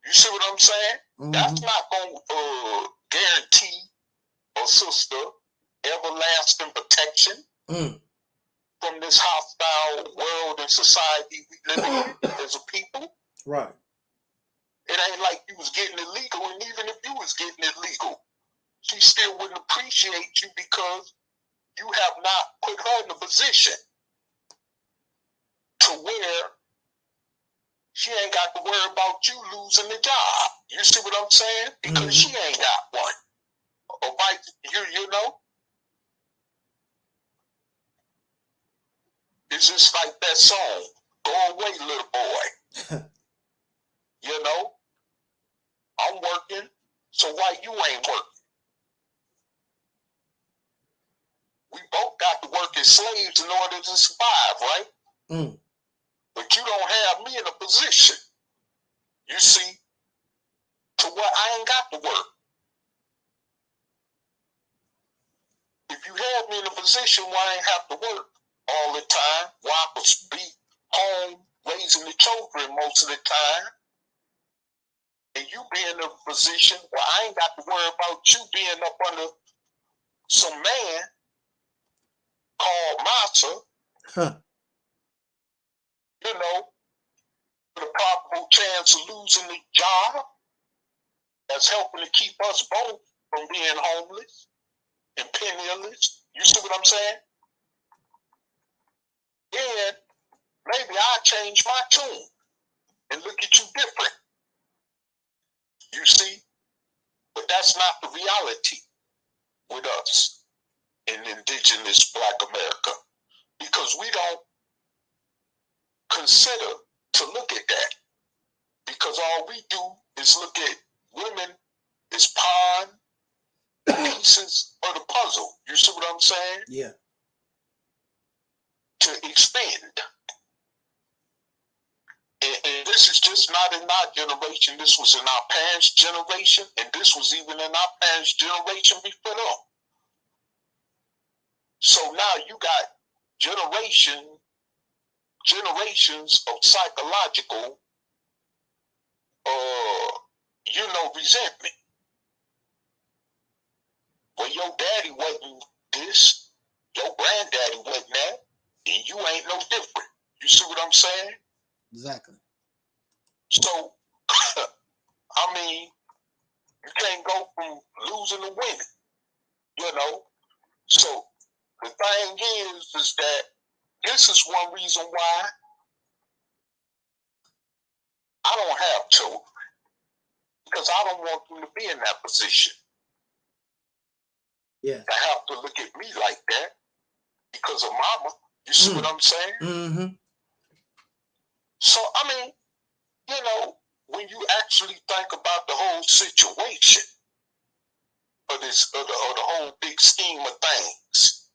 You see what I'm saying? Mm-hmm. That's not going to guarantee a sister everlasting protection from this hostile world and society we live in as a people. Right. It ain't like you was getting illegal, and even if you was getting illegal, she still wouldn't appreciate you because you have not put her in a position to where she ain't got to worry about you losing the job. You see what I'm saying? Because she ain't got one. Or you know? It's just like that song, Go Away, Little Boy. You know? I'm working, so why you ain't working? We both got to work as slaves in order to survive, right? Mm. But you don't have me in a position, you see, to where I ain't got to work. If you had me in a position where I ain't have to work, all the time. Wives be home raising the children most of the time. And you be in a position where I ain't got to worry about you being up under some man called Massa. Huh. You know, with a probable chance of losing the job that's helping to keep us both from being homeless and penniless. You see what I'm saying? Then maybe I'll change my tune and look at you different. You see? But that's not the reality with us in indigenous Black America, because we don't consider to look at that, because all we do is look at women as pawn pieces of the puzzle. You see what I'm saying? Yeah. To expand. And this is just not in our generation. This was in our parents' generation, and this was even in our parents' generation before them. So now you got generations of psychological, resentment. Well, your daddy wasn't this, your granddaddy wasn't that, and you ain't no different. You see what I'm saying? Exactly. So, I mean, you can't go from losing to winning, you know? So, the thing is that this is one reason why I don't have children, because I don't want them to be in that position. Yeah. To have to look at me like that because of mama. You see what I'm saying? Mm-hmm. So, I mean, you know, when you actually think about the whole situation of this, of the whole big scheme of things,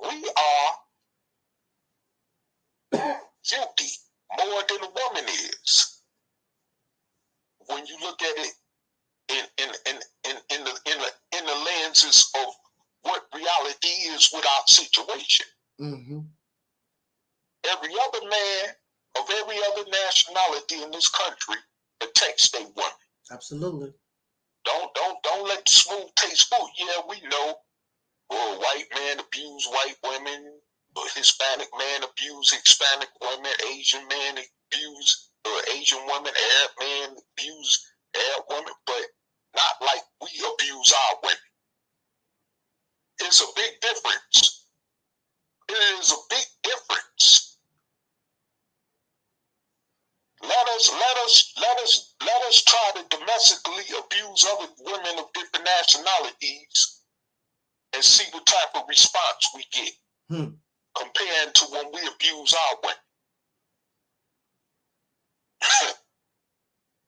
we are guilty more than a woman is. When you look at it in the lenses of what reality is with our situation. Mm-hmm. Every other man of every other nationality in this country protects their women. Absolutely. Don't let the smooth taste food. Yeah, we know. White men abuse white women. Hispanic men abuse Hispanic women. Asian men abuse Asian women. Arab men abuse Arab women. But not like we abuse our women. It's a big difference. It is a big difference. Let us try to domestically abuse other women of different nationalities and see what type of response we get compared to when we abuse our women.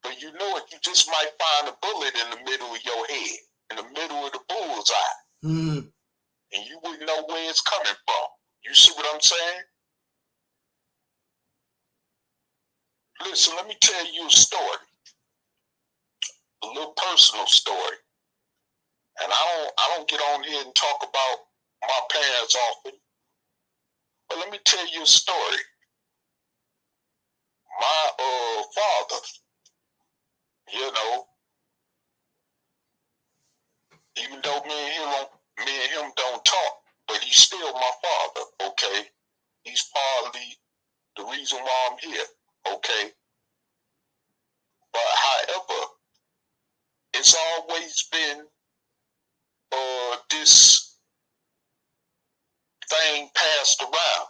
But you know it, you just might find a bullet in the middle of your head, in the middle of the bullseye. Mm-hmm. And you wouldn't know where it's coming from. You see what I'm saying? Listen, let me tell you a story. A little personal story. And I don't get on here and talk about my parents often. But let me tell you a story. My father, you know, even though me and him don't talk, but he's still my father, okay? He's partly the reason why I'm here, okay? But however, it's always been this thing passed around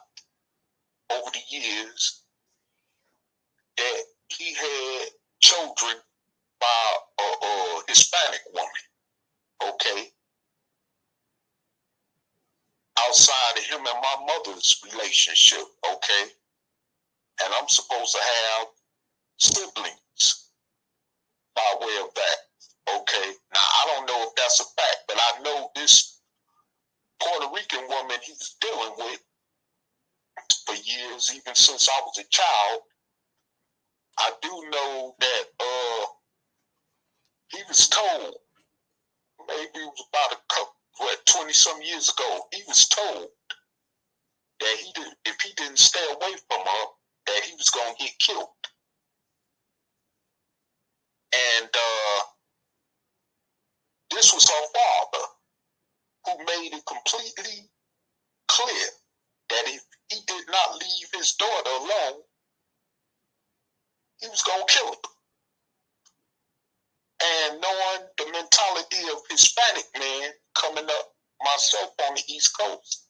over the years that he had children by a Hispanic woman, okay? Outside of him and my mother's relationship, okay? And I'm supposed to have siblings by way of that, okay? Now, I don't know if that's a fact, but I know this Puerto Rican woman he was dealing with for years, even since I was a child. I do know that he was told, maybe it was about 20-some years ago, he was told that if he didn't stay away from her, that he was gonna get killed. And this was her father who made it completely clear that if he did not leave his daughter alone, he was gonna kill her. And knowing the mentality of Hispanic men coming up, myself on the East Coast,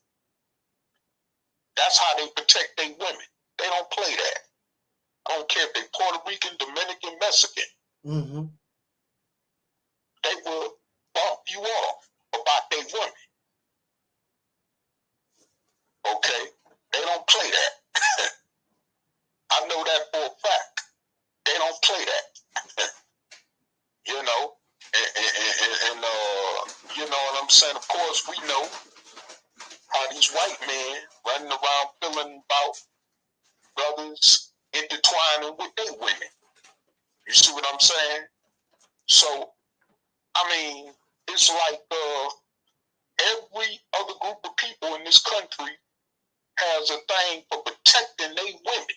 that's how they protect their women. They don't play that. I don't care if they're Puerto Rican, Dominican, Mexican. Mm-hmm. They will bump you off about their women. Okay? They don't play that. I know that for a fact. They don't play that. You know? And you know what I'm saying? Of course, we know how these white men running around feeling about brothers intertwining with their women. You see what I'm saying? So, I mean, it's like every other group of people in this country has a thing for protecting their women.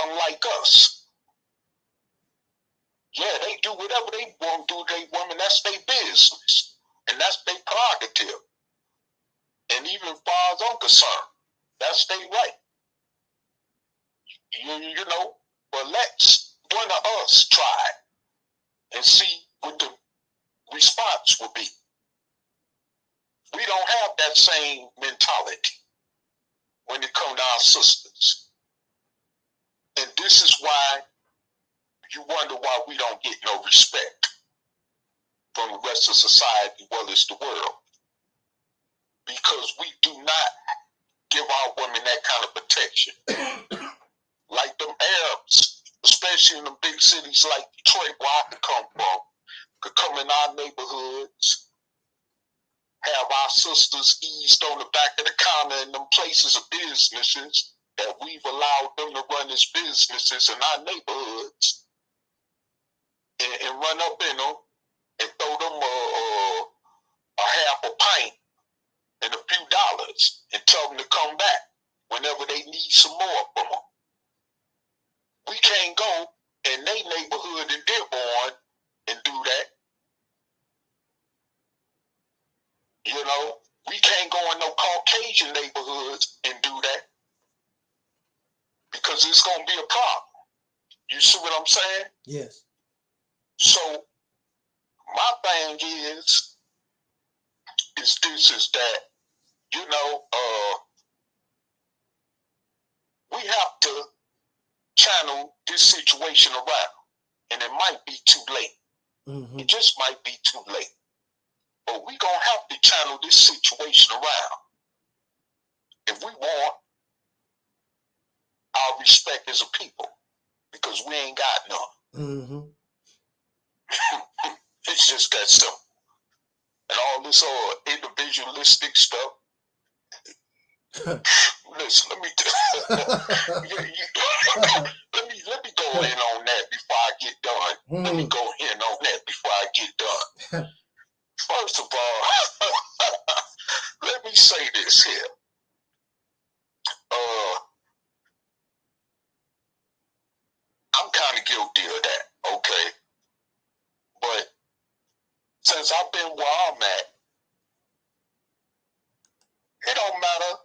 Unlike us. Yeah, they do whatever they want to do to their women. That's their business. And that's their prerogative. And even as far as I'm concerned, that's their right. You know, but let's one of us try and see what the response will be. We don't have that same mentality when it comes to our sisters. And this is why you wonder why we don't get no respect from the rest of society, well as the world. Because we do not give our women that kind of protection. Like them Arabs, especially in the big cities like Detroit, where I come from, could come in our neighborhoods, have our sisters eased on the back of the counter in them places of businesses that we've allowed them to run as businesses in our neighborhoods, and run up in them and throw them a half a pint and a few dollars and tell them to come back whenever they need some more from them. We can't go in their neighborhood in Dearborn and do that. You know, we can't go in no Caucasian neighborhoods and do that because it's going to be a problem. You see what I'm saying? Yes. So, my thing is that, you know, we have to channel this situation around, and it might be too late. Mm-hmm. It just might be too late. But we're going to have to channel this situation around if we want our respect as a people, because we ain't got none. Mm-hmm. It's just that simple. And all this individualistic stuff. Listen, let me go in on that before I get done. Mm. Let me go in on that before I get done. First of all, let me say this here. I'm kind of guilty of that, okay? But since I've been where I'm at, it don't matter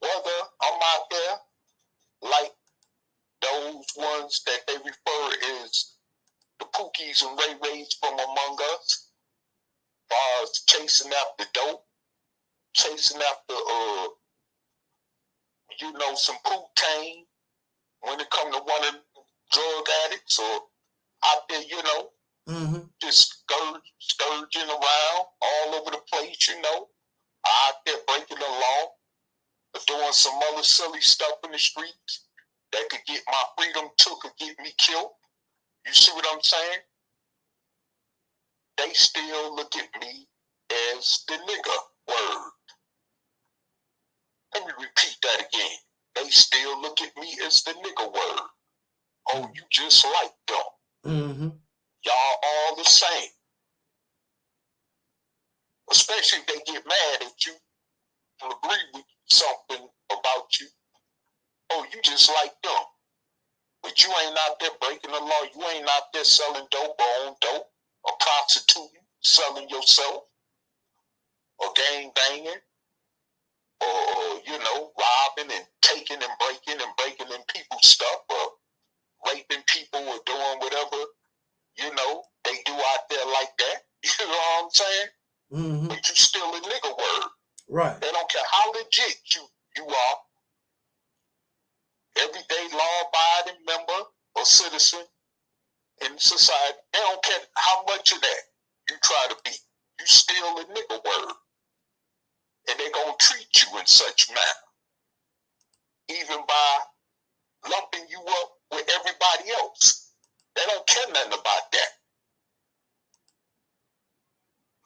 whether I'm out there like those ones that they refer as the Pookies and Ray Rays from among us, as far as chasing after dope, chasing after, you know, some Putain when it comes to one of the drug addicts or out there, you know, mm-hmm. just scourging around all over the place, you know, out there breaking the law, or doing some other silly stuff in the streets that could get my freedom took or get me killed. You see what I'm saying? They still look at me as the nigga word. Let me repeat that again. They still look at me as the nigga word. Oh, you just like them. Mm-hmm. Y'all all the same. Especially if they get mad at you agree with something about you, oh, you just like them. But you ain't out there breaking the law. You ain't out there selling dope or on dope or prostituting, selling yourself or gang banging or, you know, robbing and taking and breaking in people's stuff or raping people or doing whatever, you know, they do out there like that. You know what I'm saying? Mm-hmm. But you still a nigga word. Right. They don't care how legit you are. Everyday law-abiding member or citizen in society. They don't care how much of that you try to be. You still a nigga word. And they're going to treat you in such manner. Even by lumping you up with everybody else. They don't care nothing about that.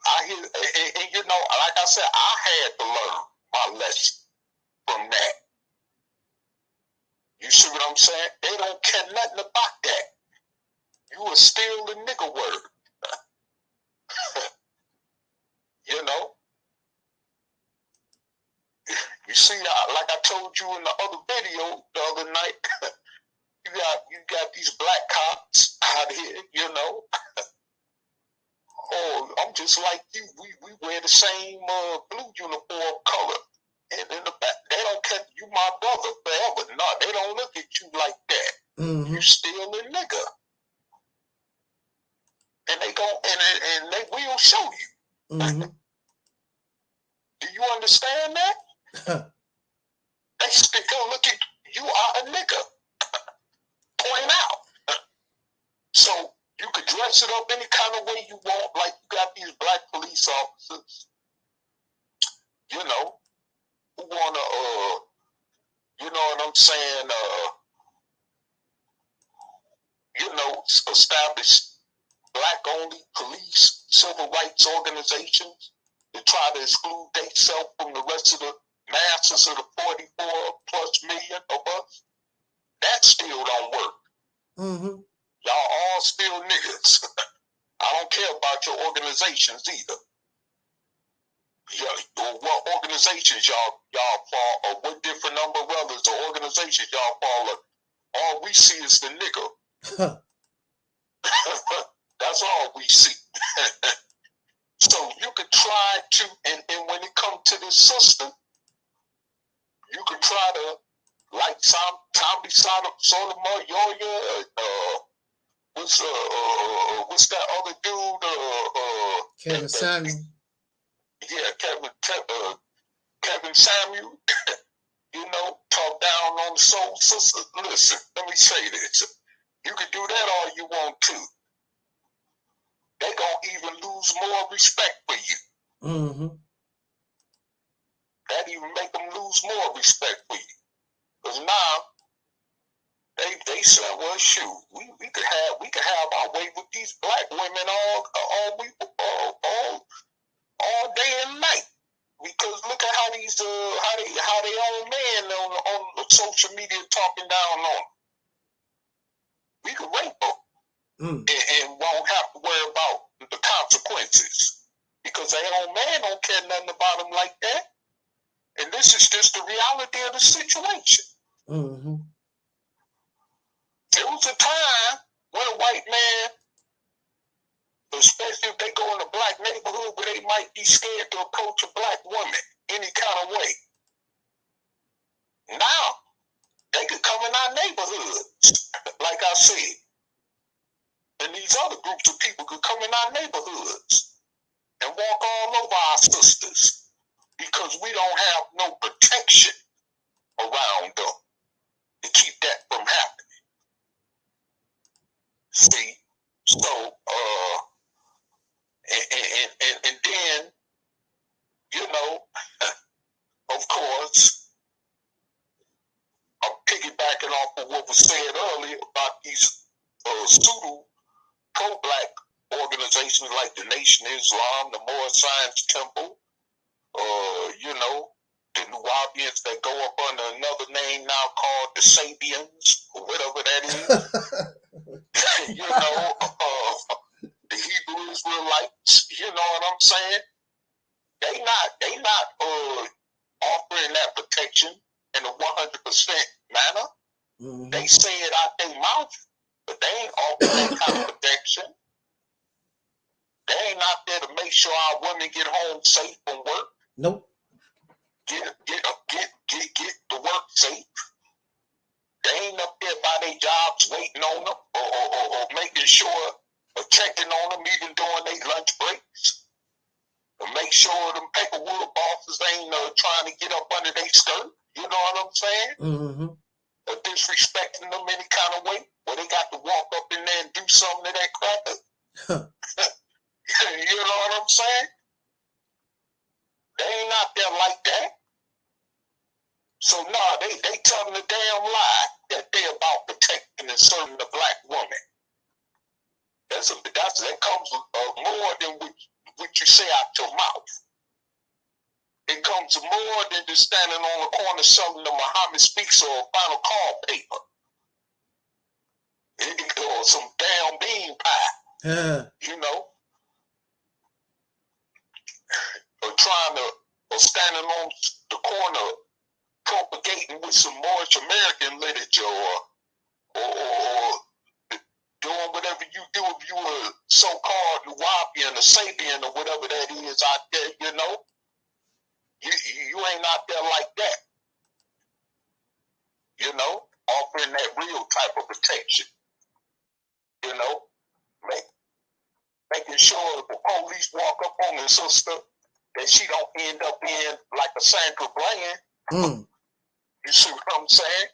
I hear, and you know, like I said, I had to learn my lesson from that. You see what I'm saying? They don't care nothing about that. You are still the nigga word. You know? You see, like I told you in the other video the other night, you got these black cops out here, you know? Oh, I'm just like you. We wear the same blue uniform color. And in the back, they don't care. You my brother forever. No, they don't look at you like that. Mm-hmm. You still a nigga. And they go and they will show you. Mm-hmm. Do you understand that? They still look at you are a nigga. Point out. So you could dress it up any kind of way you want, like you got these black police officers, you know, who wanna you know what I'm saying, you know, establish black-only police, civil rights organizations to try to exclude themselves from the rest of the masses of the 44 plus million of us. That still don't work. Mm-hmm. Y'all all still niggas. I don't care about your organizations either. Or what organizations y'all fall, or what different umbrellas or organizations y'all fall under. All we see is the nigga. That's all we see. So you could try to, and when it comes to this system, you could try to, like Sotomayor, what's that other dude? Kevin Samuel. Yeah, Kevin Samuel. You know, talk down on the soul sisters. Listen, let me say this. You can do that all you want to. They gonna even lose more respect for you. Mm-hmm. That even make them lose more respect for you. Because now they say, well, shoot, we could have our way with these black women all day and night. Because look at how these how they own men on social media talking down on them. We could rape them and won't have to worry about the consequences because their own man don't care nothing about them like that. And this is just the reality of the situation. Mm-hmm. There was a time when a white man, especially if they go in a black neighborhood where they might be scared to approach a black woman any kind of way. Now, they could come in our neighborhoods, like I said. And these other groups of people could come in our neighborhoods and walk all over our sisters because we don't have no protection around them to keep that from happening. See? So, and then, you know, of course, I'm piggybacking off of what was said earlier about these pseudo pro-black organizations like the Nation of Islam, the Moorish Science Temple, you know, the Nubians that go up under another name now called the Sabians, or whatever that is. You know, the Hebrew Israelites, you know what I'm saying? They not offering that protection in a 100% manner. They say it out their mouth, but they ain't offering that kind of protection. They ain't out there to make sure our women get home safe from work. Nope. Get the work safe. They ain't up there by their jobs waiting on them or making sure or checking on them even during their lunch breaks. To make sure them paperwork bosses ain't trying to get up under their skirt. You know what I'm saying? Or disrespecting them any kind of way. Where they got to walk up in there and do something to that cracker. You know what I'm saying? They ain't out there like that. So no, they telling the damn lie that they about protecting and serving the black woman. That comes more than what you say out your mouth. It comes more than just standing on the corner selling the Muhammad Speaks or a Final Call paper. Or some damn bean pie. You know? Or standing on the corner propagating with some Moorish American literature or doing whatever you do if you were so-called Nuwapian or Sabian or whatever that is out there, you know? You ain't out there like that. You know? Offering that real type of protection. You know? Making sure if the police walk up on the sister that she don't end up being like a Sandra Bland. You see what I'm saying?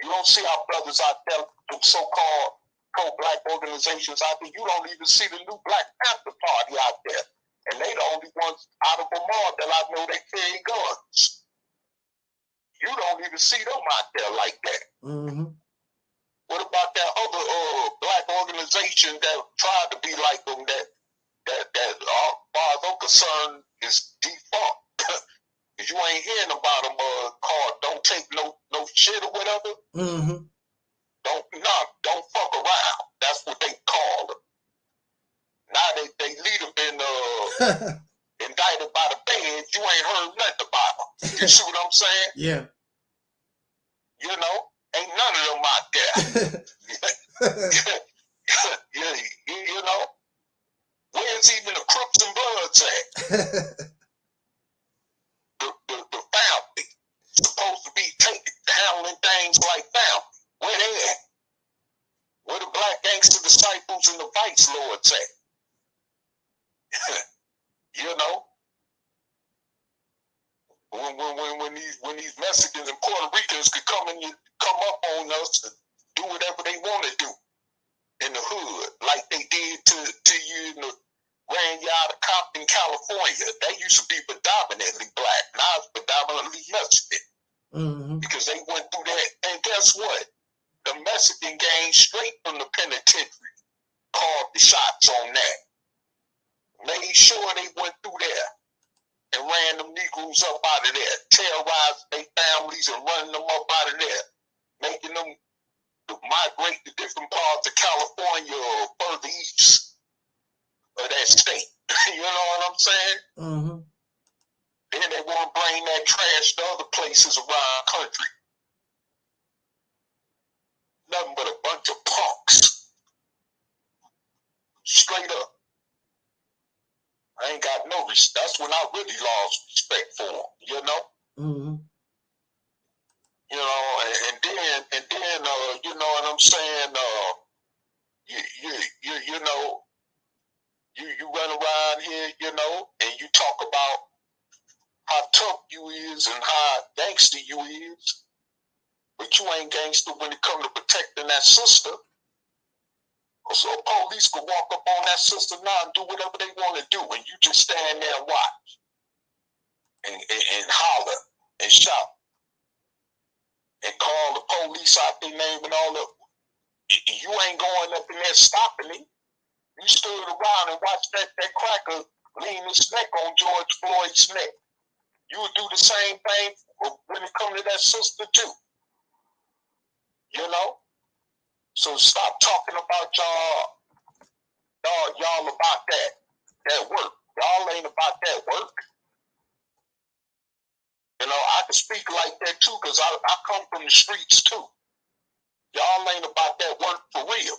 You don't see our brothers out there, the so-called pro-black organizations out there. You don't even see the new Black Panther Party out there. And they the only ones out of them all that I know that carry guns. You don't even see them out there like that. What about that other black organization that tried to be like them that as far as I'm concerned is defunct? You ain't hearing about them called Don't Take No Shit or whatever. Don't fuck around. That's what they call them. Now they leader been indicted by the feds. You ain't heard nothing about them. You see what I'm saying? Yeah. You know, ain't none of them out there. You know, where's even the Crips and Bloods at? The family supposed to be handling things like family. Where they at? Where the black gangster disciples and the vice lords at? You know, when these Mexicans and Puerto Ricans could come up on us and do whatever they want to do in the hood, like they did to you in the ran you out of Compton, California. They used to be predominantly black. Now it's predominantly Mexican. Because they went through that. And guess what? The Mexican gang straight from the penitentiary called the shots on that. Made sure they went through there and ran them Negroes up out of there, terrorized their families and running them up out of there, making them migrate to different parts of California or further east of that state. You know what I'm saying? Then they want to bring that trash to other places around the country. Nothing but a bunch of punks. Straight up. I ain't got no respect. That's when I really lost respect for them, you know? You know, and then you know what I'm saying? You know, you run around here, you know, and you talk about how tough you is and how gangster you is, but you ain't gangster when it comes to protecting that sister. So police could walk up on that sister now and do whatever they want to do, and you just stand there and watch and holler and shout and call the police out their name and all that. You ain't going up in there stopping it. You stood around and watched that cracker lean his neck on George Floyd's neck. You would do the same thing when it comes to that sister too. You know? So stop talking about y'all about that work. Y'all ain't about that work. You know, I can speak like that too, because I come from the streets too. Y'all ain't about that work for real.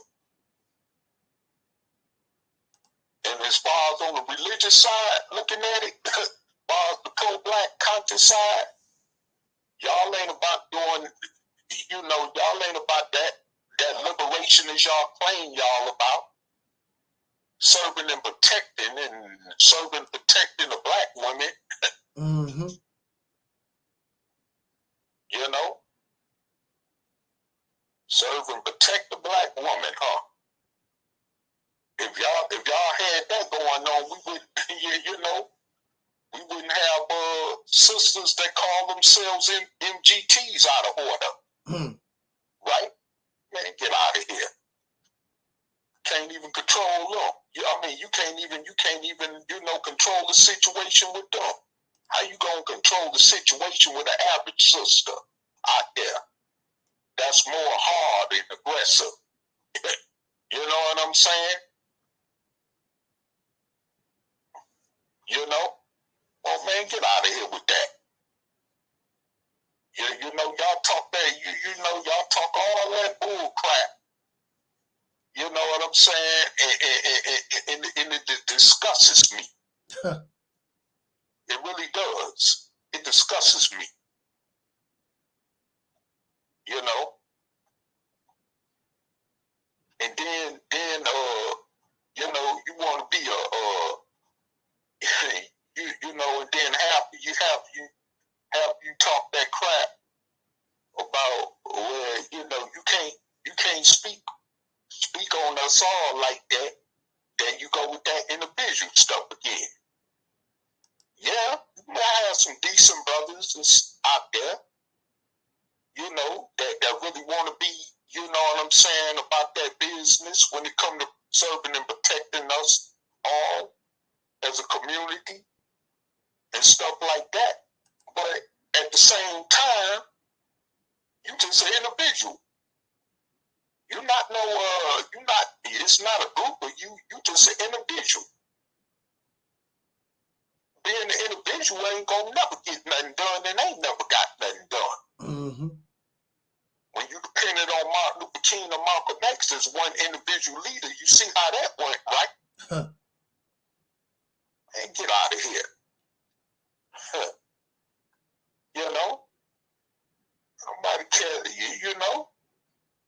And as far as on the religious side, looking at it, as far as the pro-black conscious side, y'all ain't about doing, y'all ain't about that liberation as y'all claim y'all about. Serving and protecting the black women. Mm-hmm. Serve and protect the black woman, huh? If y'all had that going on, we would, we wouldn't have sisters that call themselves MGTs out of order. Right? Man, get out of here. Can't even control them. You can't even, control the situation with them. How you gonna control the situation with an average sister out there that's more hard and aggressive? You know what I'm saying? Oh man, get out of here with that. Y'all talk that, y'all talk all that bull crap. You know what I'm saying? And it disgusts me. It really does. It disgusts me. And then you want to be and then have you talk that crap about where you can't speak on us all like that. Then you go with that individual stuff again. Yeah, you might have some decent brothers out there, that really want to be, you know what I'm saying, about that business when it comes to serving and protecting us all as a community and stuff like that. But at the same time, you just an individual. It's not a group of you just an individual. Being an individual ain't gonna never get nothing done and ain't never got nothing done. Mm-hmm. When you depended on Martin Luther King or Malcolm X as one individual leader, you see how that went, right? Huh. And get out of here. Nobody cares,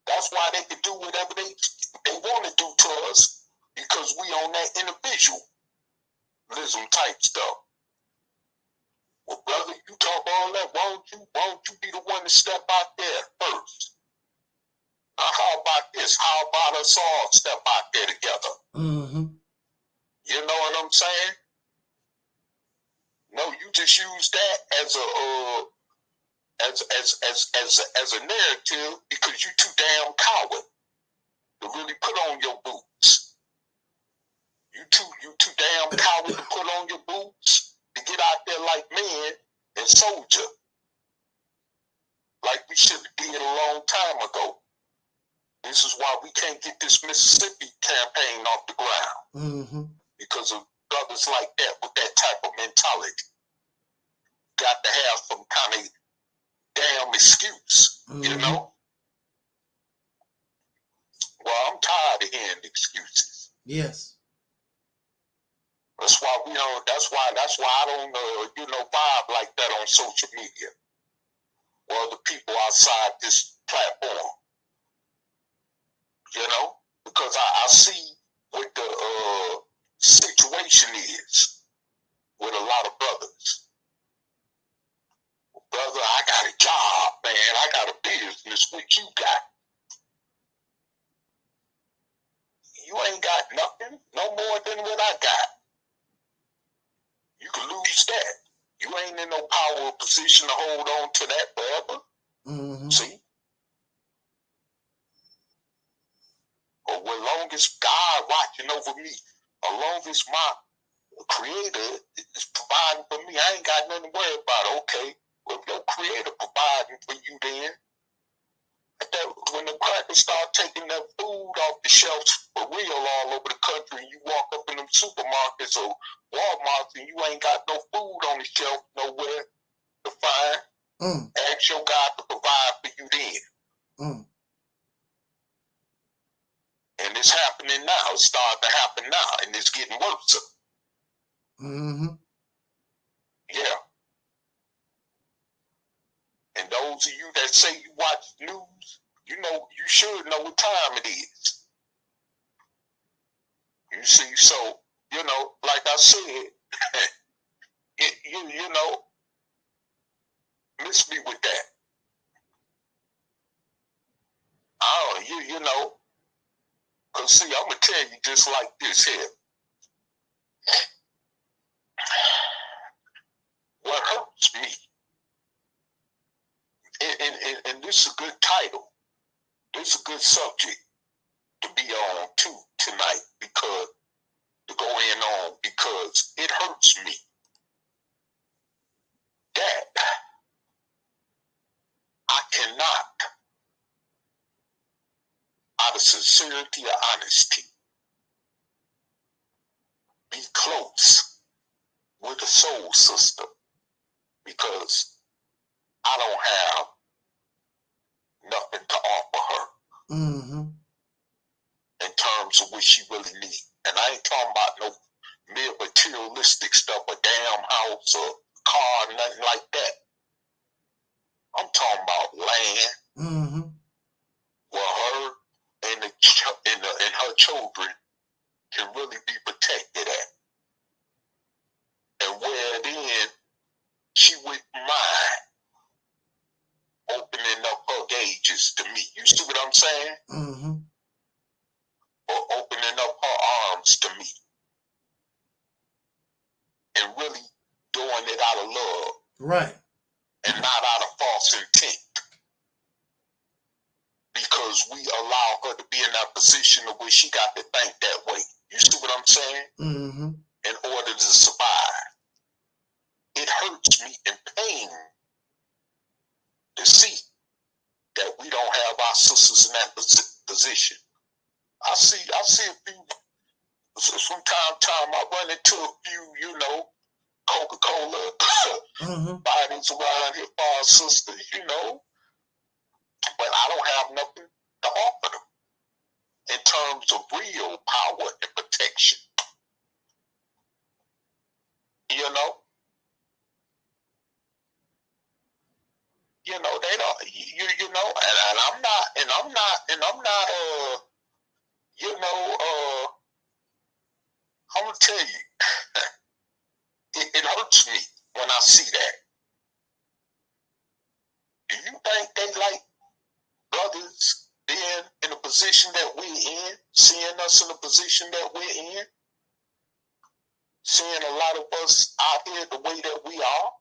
That's why they can do whatever they want to do to us, because we on that individualism type stuff. Well, brother, you talk all that. Why don't you be the one to step out there first? How about this? How about us all step out there together? Mm-hmm. You know what I'm saying? No, you just use that as a narrative because you too damn coward to really put on your boots. You too damn coward to put on your boots to get out there like men and soldier, like we should have did a long time ago. This is why we can't get this Mississippi campaign off the ground. Mm-hmm. Because of brothers like that with that type of mentality. Got to have some kind of damn excuse, Well, I'm tired of hearing excuses. Yes. That's why I don't vibe like that on social media. Or the people outside this platform. Because I see what the situation is with a lot of brothers. Brother, I got a job, man. I got a business. What you got? You ain't got nothing, no more than what I got. You can lose that. You ain't in no power position to hold on to that forever. Mm-hmm. See? Or as long as God watching over me, as long as my creator is providing for me, I ain't got nothing to worry about. Okay, well, if your creator providing for you, then when the crackers start taking that food off the shelves for real all over the country, and you walk up in them supermarkets or Walmarts and you ain't got no food on the shelf nowhere to find, Ask your God to provide for you then. And it's happening now. It's starting to happen now, and it's getting worse. Yeah. And those of you that say you watch news, you know, you should know what time it is. You see, so, you know, like I said, you know, miss me with that. You know, because see, I'm going to tell you just like this here. What hurts me, and this is a good title, this is a good subject to be on too tonight, because to go in on, because it hurts me that I cannot, out of sincerity or honesty, be close with a soul sister, because I don't have nothing to offer her in terms of what she really needs. And I ain't talking about no mere materialistic stuff, a damn house or car, nothing like that. I'm talking about land where her and her children can really be protected at. And where then she wouldn't mind opening up her gauges to me. You see what I'm saying? Or opening up her arms to me. And really doing it out of love. Right. And not out of false intent. Because we allow her to be in that position of where she got to think that way. You see what I'm saying? In order to survive. It hurts me and pain to see that we don't have our sisters in that position. I see a few, from time to time, I run into a few, you know, Coca-Cola bodies around here for our sisters, you know, but I don't have nothing to offer them in terms of real power and protection. You know? You know, they don't, you know, and I'm not, you know, I'm gonna tell you, it hurts me when I see that. Do you think they like brothers being in a position that we're in, seeing us in a position that we're in, seeing a lot of us out here the way that we are?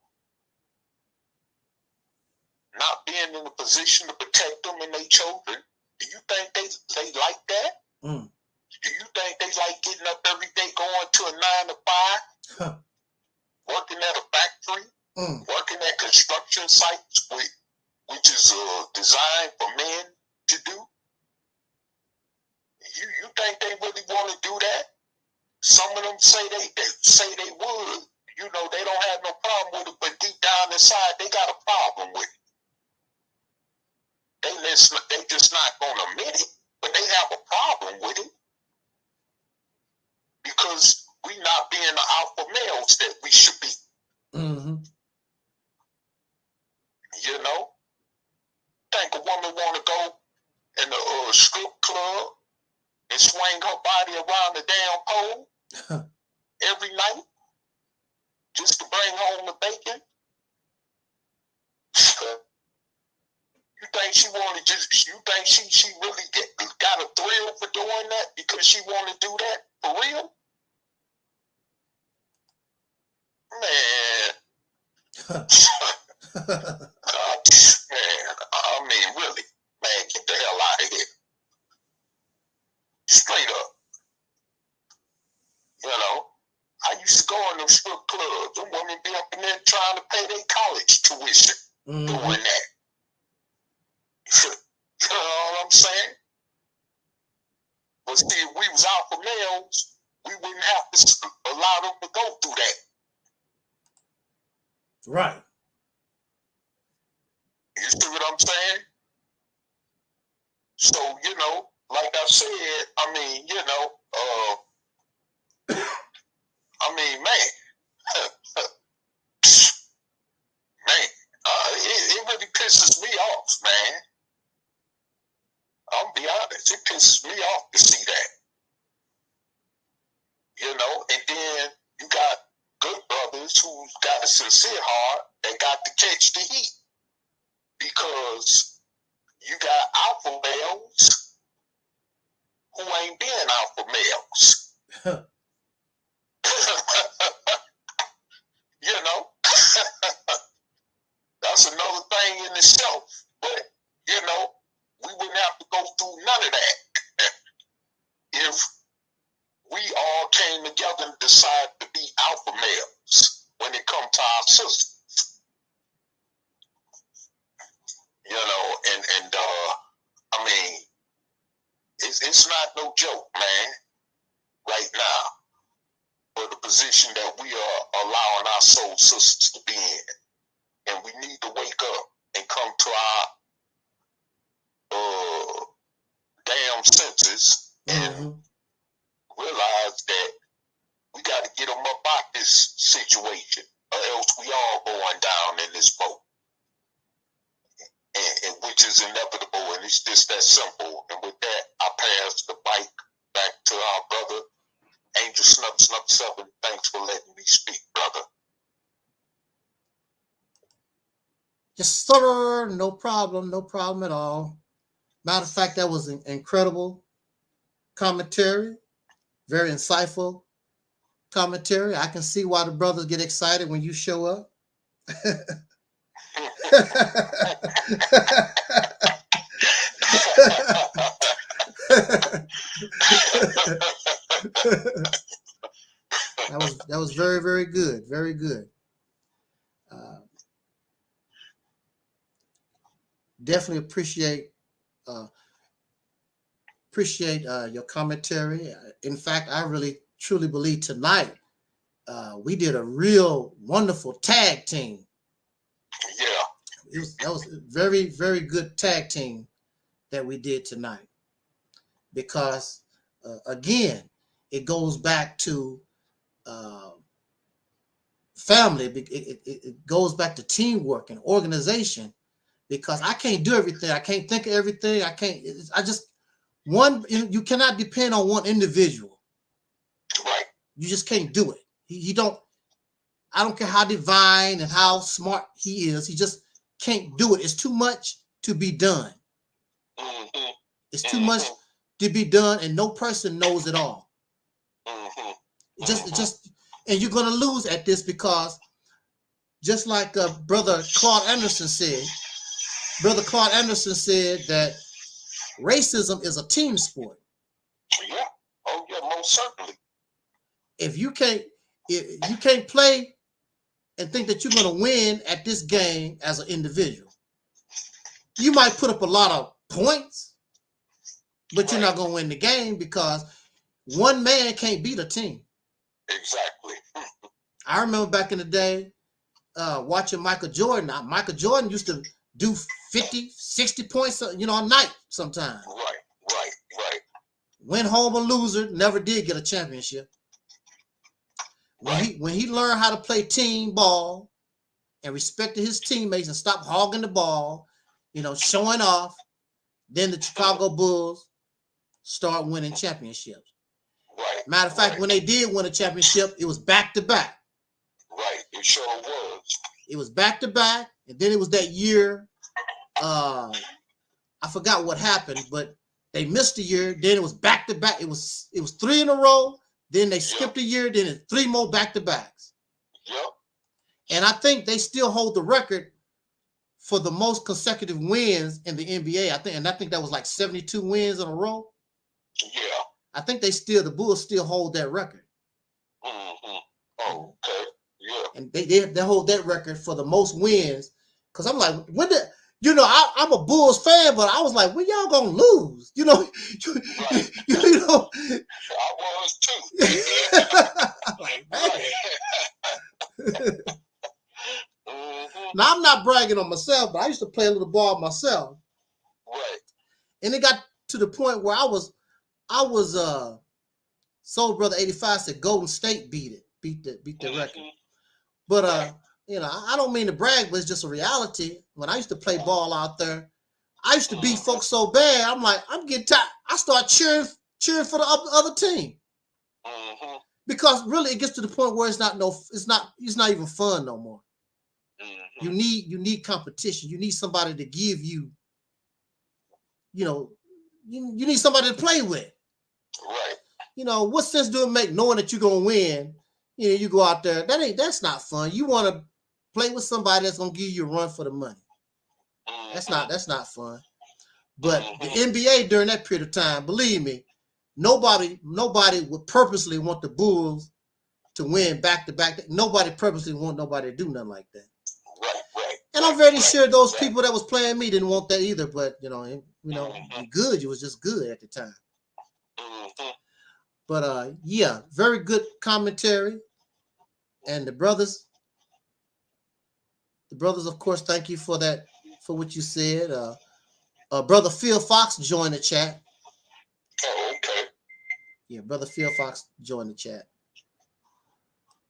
Not being in a position to protect them and their children. Do you think they like that? Do you think they like getting up every day, going to a 9 to 5, working at a factory, working at construction sites, which is designed for men to do? You think they really want to do that? Some of them say they would. You know, they don't have no problem with it, but deep down inside, they got a problem with it. They just not gonna admit it, but they have a problem with it because we not being the alpha males that we should be. You know, think a woman want to go in a strip club and swing her body around the damn pole every night just to bring home the bacon? You think she wanted you think she really got a thrill for doing that because she want to do that for real? Man. Man, I mean, really, man, get the hell out of here. Straight up. You know, I used to go in them strip clubs. Them women be up in there trying to pay their college tuition doing that. You know what I'm saying? But see, if we was alpha males, we wouldn't have to allow them to go through that. Right. I'm saying? So, you know, like I said, I mean, you know, man, it really pisses me off, man. I'll be honest, it pisses me off to see that. You know, and then you got good brothers who's got a sincere heart that got to catch the heat. Because you got alpha males who ain't being alpha males. You know? That's another thing in itself. But, you know, we wouldn't have to go through none of that if we all came together and decided to be alpha males when it comes to our sisters. You know, and I mean, it's not no joke, man, right now, for the position that we are allowing our soul sisters to be in. And we need to wake up and come to our damn senses and realize that we got to get them up out this situation, or else we all going down in this boat. And which is inevitable, and it's just that simple. And with that, I pass the mic back to our brother, Angel Snub 7. Thanks for letting me speak, brother. Yes, sir. No problem at all. Matter of fact, that was an incredible commentary, very insightful commentary. I can see why the brothers get excited when you show up. That was very, very good. Very good. Definitely appreciate your commentary. In fact, I really truly believe tonight we did a real wonderful tag team. Yeah, that was a very, very good tag team that we did tonight, because again, it goes back to family. It goes back to teamwork and organization, because I can't do everything. I can't think of everything. You cannot depend on one individual. Right. You just can't do it. I don't care how divine and how smart he is. He just can't do it. It's too much to be done. It's too much to be done, and no person knows it all. And you're going to lose at this, because just like Brother Claude Anderson said, that racism is a team sport. Yeah. Oh yeah, most certainly. If you can't play and think that you're going to win at this game as an individual, you might put up a lot of points, but you're not going to win the game, because one man can't beat a team. Exactly. I remember back in the day watching Michael Jordan. Now, Michael Jordan used to do 50, 60 points, a night sometimes. Right. Win home a loser, never did get a championship. When he learned how to play team ball and respected his teammates and stopped hogging the ball, showing off, then the Chicago Bulls start winning championships. Right. Matter of fact, when they did win a championship, it was back to back. Right. It sure was. It was back to back, and then it was that year. I forgot what happened, but they missed a year. Then it was back to back. It was 3 in a row. Then they skipped a year. Then it's 3 more back to backs. Yep. And I think they still hold the record for the most consecutive wins in the NBA. I think that was like 72 wins in a row. Yeah. I think the Bulls still hold that record. Mm-hmm. Oh, okay. Yeah. And they hold that record for the most wins. Because I'm like, I'm a Bulls fan, but I was like, when y'all gonna lose? I was too. Like, man. Now I'm not bragging on myself, but I used to play a little ball myself. Right. And it got to the point where I was Soul Brother 85 said Golden State beat the record. But you know, I don't mean to brag, but it's just a reality. When I used to play ball out there, I used to beat folks so bad. I'm like, I'm getting tired. I start cheering for the other team. Because really it gets to the point where it's not even fun no more. You need competition. You need somebody to give you, you know, you need somebody to play with. Right. You know, what sense do it make knowing that you're gonna win? You know, you go out there. That's not fun. You want to play with somebody that's gonna give you a run for the money. That's not fun. But the NBA during that period of time, believe me, nobody would purposely want the Bulls to win back to back. Nobody purposely want nobody to do nothing like that. Right. And I'm very sure those people that was playing me didn't want that either. But you know, good. It was just good at the time. But yeah, very good commentary. And the brothers, of course, thank you for that, for what you said. Brother Phil Fox joined the chat. Oh, okay. Yeah, Brother Phil Fox joined the chat.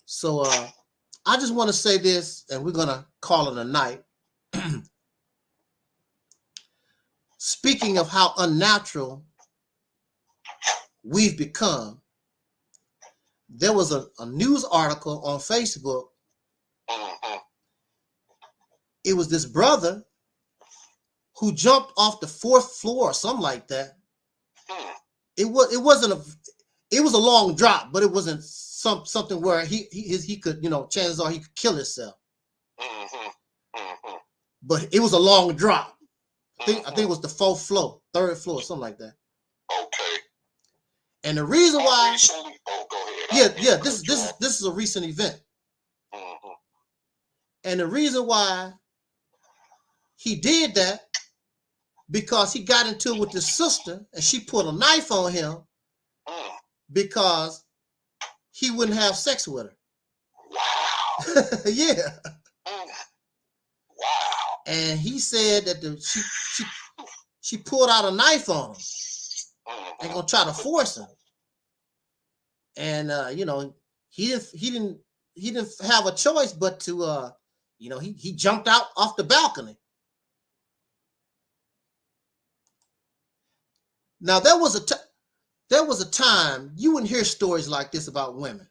So I just want to say this, and we're gonna call it a night. Speaking of how unnatural we've become, there was a news article on Facebook. It was this brother who jumped off the 4th floor or something like that. It was a long drop, but it wasn't something where he could, you know, chances are he could kill himself. But it was a long drop. I think it was the 4th floor, 3rd floor, something like that. Okay. And the reason why, go ahead. Yeah, this is a recent event. And the reason why he did that, because he got into it with his sister and she put a knife on him because he wouldn't have sex with her. Wow. Yeah. Wow. And he said that she pulled out a knife on him and gonna try to force him. And you know, he didn't have a choice but to you know, he jumped out off the balcony. Now there was a time you wouldn't hear stories like this about women,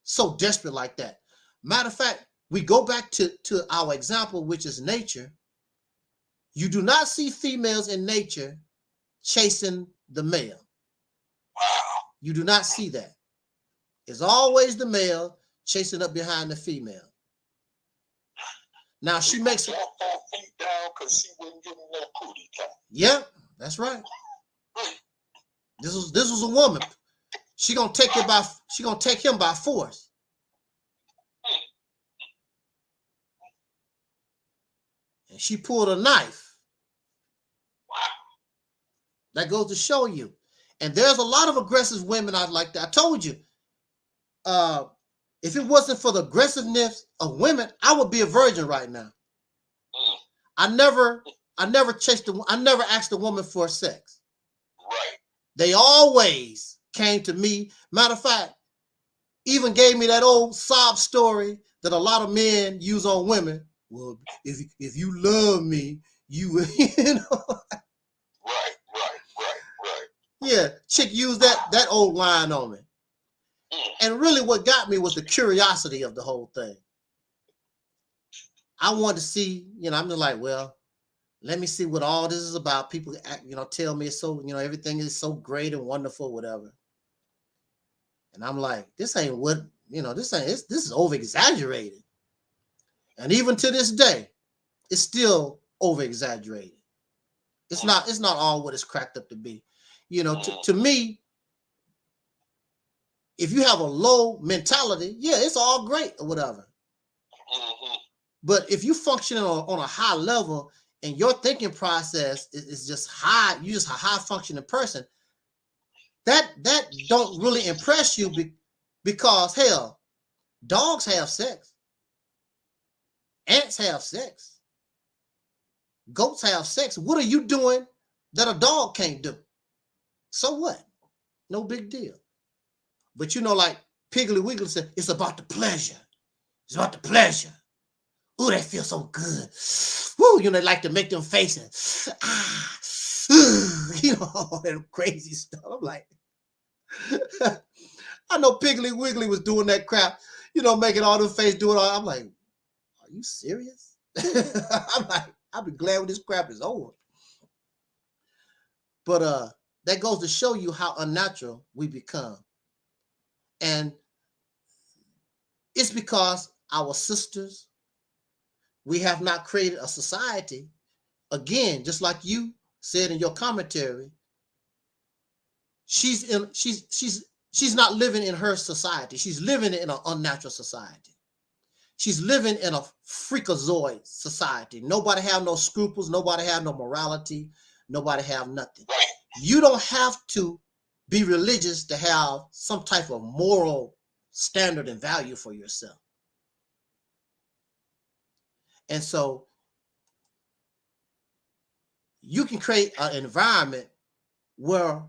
so desperate like that. Matter of fact, we go back to our example, which is nature. You do not see females in nature chasing the male. You do not see that. It's always the male chasing up behind the female. Now she makes her feet down because she wouldn't give him no cootie time. Yep, that's right. This was a woman. She gonna take him by force. And she pulled a knife. Wow. That goes to show you. And there's a lot of aggressive women out like that. I told you. If it wasn't for the aggressiveness of women, I would be a virgin right now. I never asked a woman for sex. Right. They always came to me. Matter of fact, even gave me that old sob story that a lot of men use on women. Well, if you love me, you know. Right. Yeah, chick used that old line on me. And really what got me was the curiosity of the whole thing. I wanted to see, you know, I'm just like, well, let me see what all this is about. People, you know, tell me it's so, you know, everything is so great and wonderful, whatever. And I'm like, this ain't what, you know, this is over exaggerated. And even to this day, it's still over exaggerated. It's not all what it's cracked up to be. You know, to me, if you have a low mentality, yeah, it's all great or whatever. But if you function on a high level and your thinking process is just high, you're just a high functioning person, that don't really impress you because hell, dogs have sex. Ants have sex. Goats have sex. What are you doing that a dog can't do? So what? No big deal. But you know, like Piggly Wiggly said, it's about the pleasure. It's about the pleasure. Ooh, that feels so good. Woo, you know, they like to make them faces. Ah, you know, all that crazy stuff. I'm like, I know Piggly Wiggly was doing that crap, you know, making all them faces, doing all. I'm like, are you serious? I'm like, I'll be glad when this crap is over. But that goes to show you how unnatural we become. And it's because our sisters, we have not created a society. Again, just like you said in your commentary, she's not living in her society. She's living in an unnatural society. She's living in a freakazoid society. Nobody have no scruples. Nobody have no morality. Nobody have nothing. You don't have to be religious to have some type of moral standard and value for yourself. And so you can create an environment where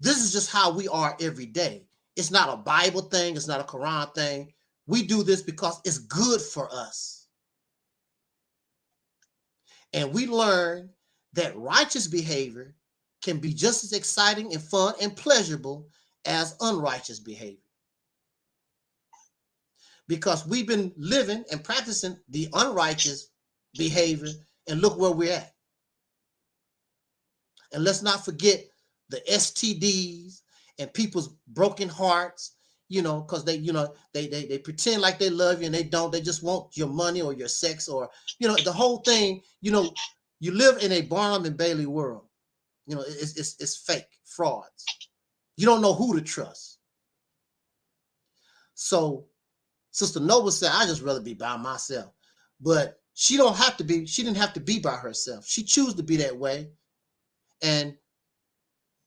this is just how we are every day. It's not a Bible thing. It's not a Quran thing. We do this because it's good for us. And we learn that righteous behavior can be just as exciting and fun and pleasurable as unrighteous behavior. Because we've been living and practicing the unrighteous behavior, and look where we're at. And let's not forget the STDs and people's broken hearts, you know, because they, you know, they pretend like they love you and they don't. They just want your money or your sex, or, you know, the whole thing. You know, you live in a Barnum and Bailey world. You know, it's fake, frauds. You don't know who to trust. So Sister Noble said, I just rather be by myself. But she don't have to be, she didn't have to be by herself. She chose to be that way. And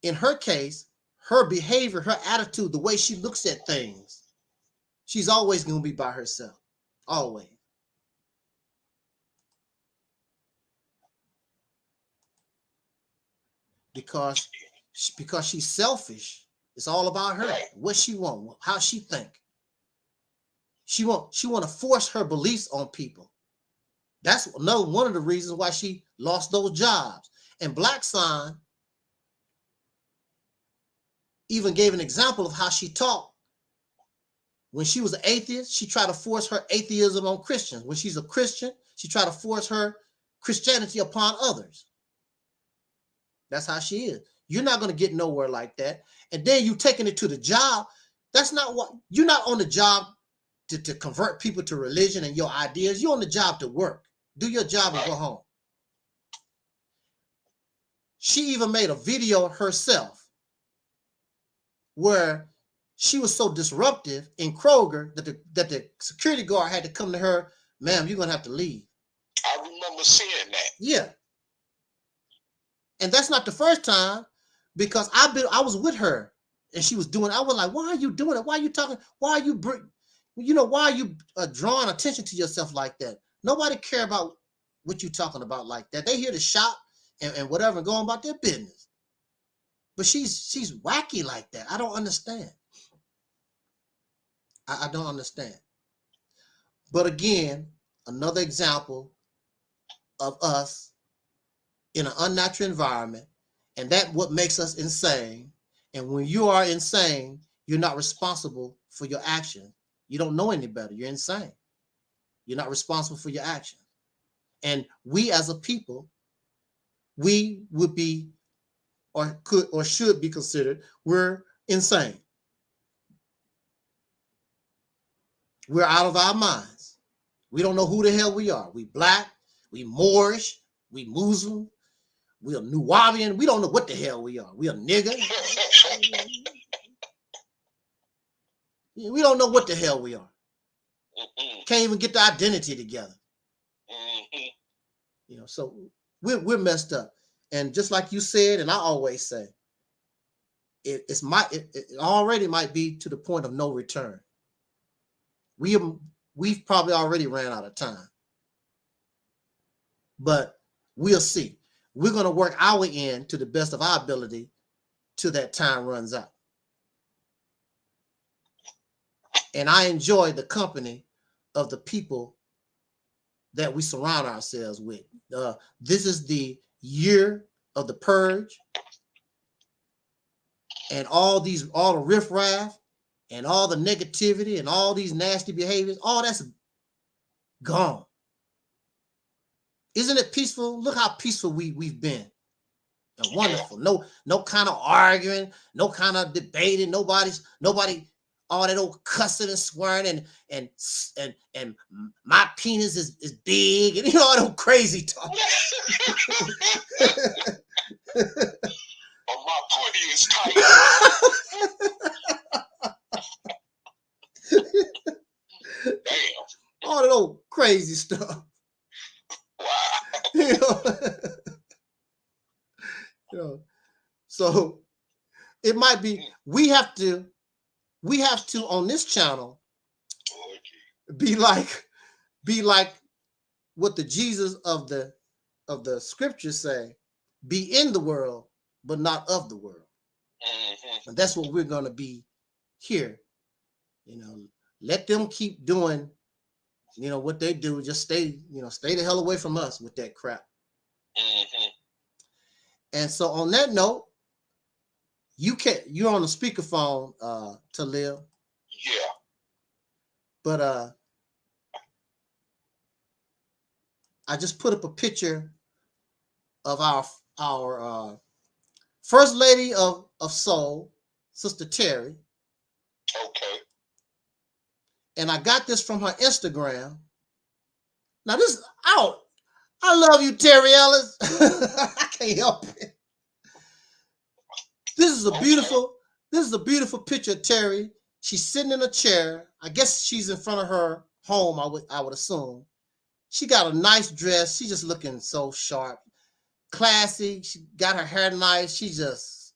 in her case, her behavior, her attitude, the way she looks at things, she's always going to be by herself. Always. Because she's selfish. It's all about her. What she want, how she think. She want to force her beliefs on people. That's one of the reasons why she lost those jobs. And Black Sign even gave an example of how she talked. When she was an atheist, she tried to force her atheism on Christians. When she's a Christian, she tried to force her Christianity upon others. That's how she is. You're not going to get nowhere like that. And then you taking it to the job. That's not what, you're not on the job to convert people to religion and your ideas. You're on the job to work. Do your job and go home. She even made a video herself where she was so disruptive in Kroger that the security guard had to come to her, ma'am, you're going to have to leave. I remember seeing that. Yeah. And that's not the first time, because I was with her and she was doing, I was like, why are you doing it? Why are you talking? Why are you, why are you drawing attention to yourself like that? Nobody care about what you're talking about like that. They here to shop and whatever and go about their business. But she's wacky like that. I don't understand. I don't understand. But again, another example of us in an unnatural environment, and that's what makes us insane. And when you are insane, you're not responsible for your actions. You don't know any better. You're insane. You're not responsible for your actions. And we as a people, we would be or could or should be considered, we're insane. We're out of our minds. We don't know who the hell we are. We Black, we Moorish, we Muslim, we are Nubian. We don't know what the hell we are. We are nigger. We don't know what the hell we are. Can't even get the identity together. You know, so we're messed up. And just like you said, and I always say, it already might be to the point of no return. We're we've probably already ran out of time. But we'll see. We're going to work our end to the best of our ability till that time runs out. And I enjoy the company of the people that we surround ourselves with. This is the year of the purge, and all the riffraff and all the negativity and all these nasty behaviors, all that's gone. Isn't it peaceful? Look how peaceful we've been. And wonderful. No kind of arguing, no kind of debating, nobody, all that old cussing and swearing and my penis is big and all that old crazy talk. Oh, my putty is tight. Damn. All that old crazy stuff. Wow. So it might be we have to on this channel be like what the Jesus of the scriptures say, be in the world but not of the world. And that's what we're going to be here. Let them keep doing what they do. Just stay the hell away from us with that crap. And so on that note, you're on the speakerphone, Taalik. Yeah. But I just put up a picture of our First Lady of Soul, Sister Terry. Okay. And I got this from her Instagram. Now this out. I love you, Terry Ellis. I can't help it. This is a beautiful picture of Terry. She's sitting in a chair. I guess she's in front of her home, I would assume. She got a nice dress. She's just looking so sharp. Classy. She got her hair nice. She just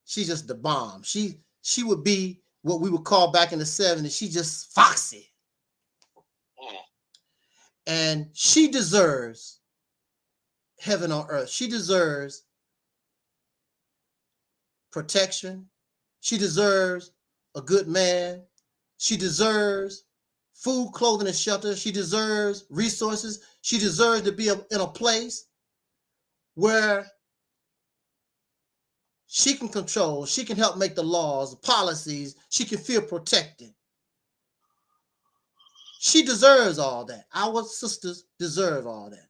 She's just the bomb. She would be what we would call back in the 70s. She just foxy. And she deserves heaven on earth. She deserves protection. She deserves a good man. She deserves food, clothing, and shelter. She deserves resources. She deserves to be in a place where she can control, she can help make the laws, the policies, she can feel protected. She deserves all that. Our sisters deserve all that.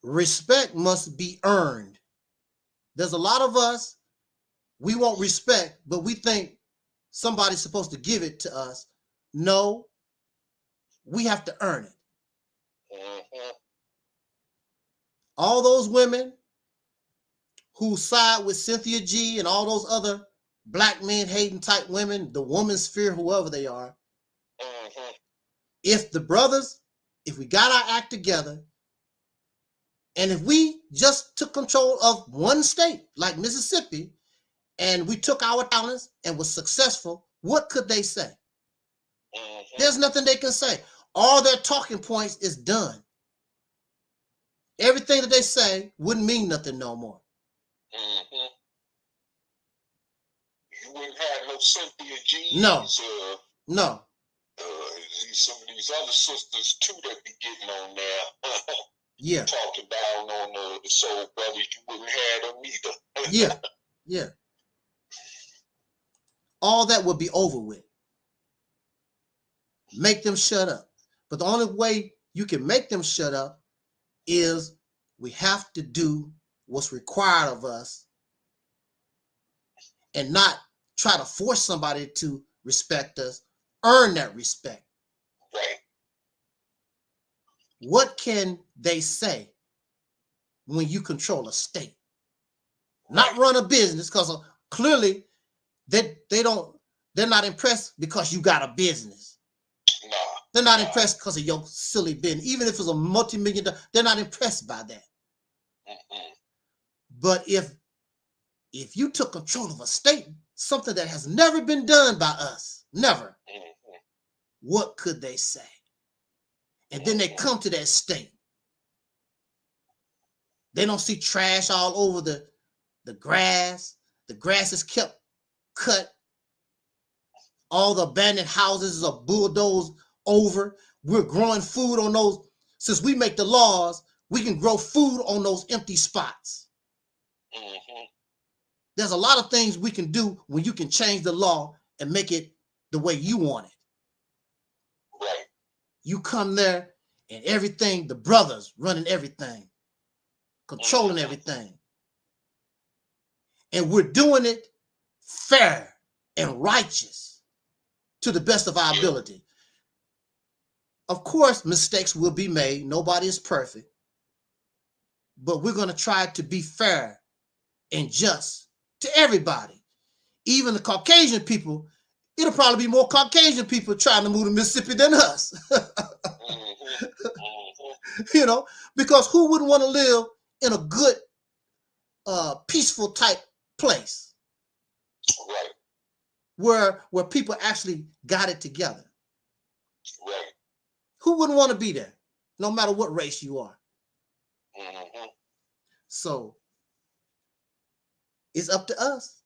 Respect must be earned. There's a lot of us, we want respect, but we think somebody's supposed to give it to us. No, we have to earn it. All those women who side with Cynthia G and all those other black men hating type women, the woman's fear, whoever they are. If we got our act together, and if we just took control of one state like Mississippi, and we took our talents and was successful, what could they say? There's nothing they can say. All their talking points is done. Everything that they say wouldn't mean nothing no more. You wouldn't have no Cynthia G. No. No. Some of these other sisters too that be getting on there. Yeah. Talking down on the soul brothers, you wouldn't have them either. Yeah. Yeah. All that would be over with. Make them shut up. But the only way you can make them shut up is we have to do what's required of us and not try to force somebody to respect us. Earn that respect. Right. What can they say when you control a state? Not run a business, because clearly they're not impressed because you got a business. Nah. They're not impressed because of your silly business. Even if it's a multi-million-dollar, they're not impressed by that. But if you took control of a state, something that has never been done by us, never, what could they say? And then they come to that state. They don't see trash all over the grass. The grass is kept cut. All the abandoned houses are bulldozed over. We're growing food on those. Since we make the laws, we can grow food on those empty spots. There's a lot of things we can do when you can change the law and make it the way you want it. Right. You come there and everything, the brothers running everything, controlling everything. And we're doing it fair and righteous to the best of our ability. Of course, mistakes will be made. Nobody is perfect. But we're going to try to be fair and just to everybody. Even the Caucasian people, it'll probably be more Caucasian people trying to move to Mississippi than us. You know, because who wouldn't want to live in a good, peaceful type place? Right. Where people actually got it together. Right. Who wouldn't want to be there, no matter what race you are? So it's up to us.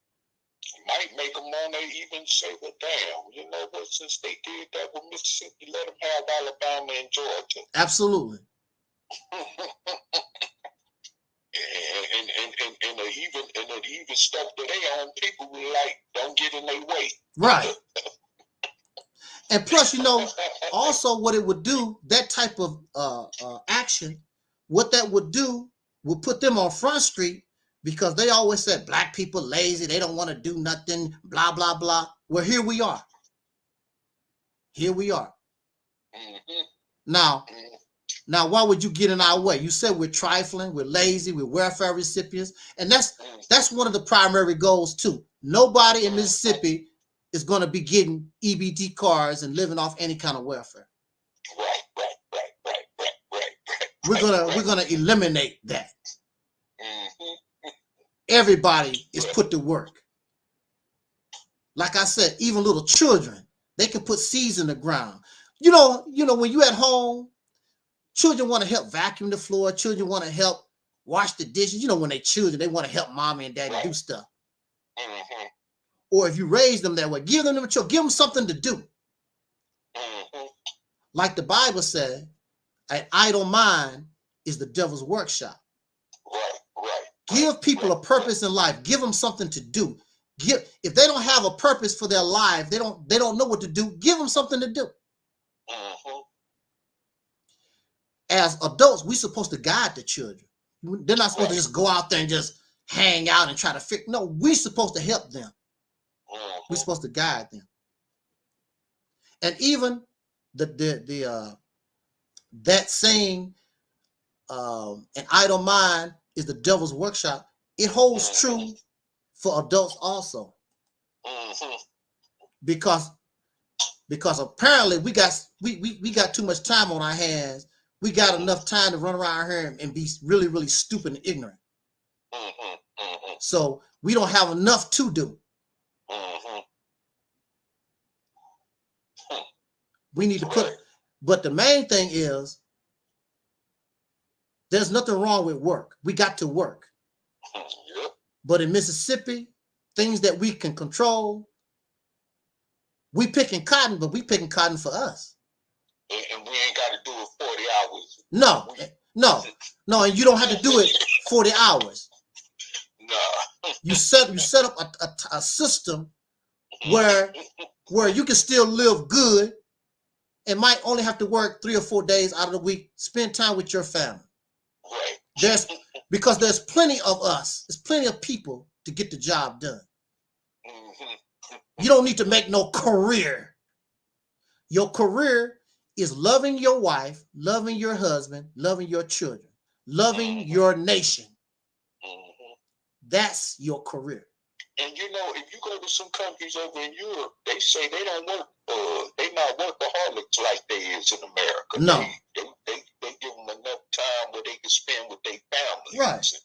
Might make them want to even say, well, damn, you know what, since they did that with Mississippi, let them have Alabama and Georgia. Absolutely. and even stuff that they own, people will like, don't get in their way. Right. And plus, you know, also what it would do, that type of action, what that would do would put them on Front Street, because they always said black people lazy, they don't want to do nothing, blah, blah, blah. Well, here we are. Here we are. Now, why would you get in our way? You said we're trifling, we're lazy, we're welfare recipients. And that's one of the primary goals too. Nobody in Mississippi is going to be getting EBT cards and living off any kind of welfare. We're gonna eliminate that. Everybody is put to work. Like I said, even little children, they can put seeds in the ground. You know, when you at home, children want to help vacuum the floor. Children want to help wash the dishes. You know, when they're children, they want to help mommy and daddy do stuff. Or if you raise them that way, give them something to do. Like the Bible said, an idle mind is the devil's workshop. Give people a purpose in life. Give them something to do. If they don't have a purpose for their life, they don't know what to do. Give them something to do. As adults, we're supposed to guide the children. They're not supposed to just go out there and just hang out and try to fix. No, we're supposed to help them. We're supposed to guide them. And even that saying, an idle mind is the devil's workshop, it holds true for adults also. Because apparently we got too much time on our hands. We got enough time to run around here and be really, really stupid and ignorant. So we don't have enough to do. We need to put, but the main thing is, there's nothing wrong with work. We got to work. But in Mississippi, things that we can control, we picking cotton, but we picking cotton for us. And we ain't got to do it 40 hours. No, and you don't have to do it 40 hours. No. You set up a system where you can still live good and might only have to work 3 or 4 days out of the week. Spend time with your family. Because there's plenty of us. There's plenty of people to get the job done. You don't need to make no career. Your career is loving your wife, loving your husband, loving your children, loving your nation. That's your career. And you know, if you go to some countries over in Europe, they say they don't work. They not workaholics like they is in America. No. They give them enough time where they can spend with their families. Right. And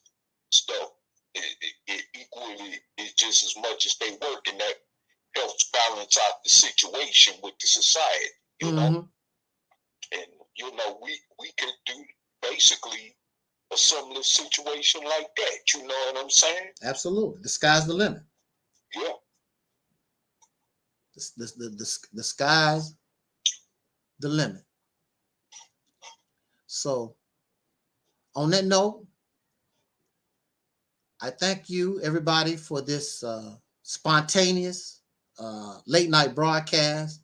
stuff. it equally is just as much as they work, and that helps balance out the situation with the society, you know. And you know, we could do basically a similar situation like that. You know what I'm saying? Absolutely. The sky's the limit. Yeah. The sky's the limit. So, on that note, I thank you, everybody, for this spontaneous late night broadcast.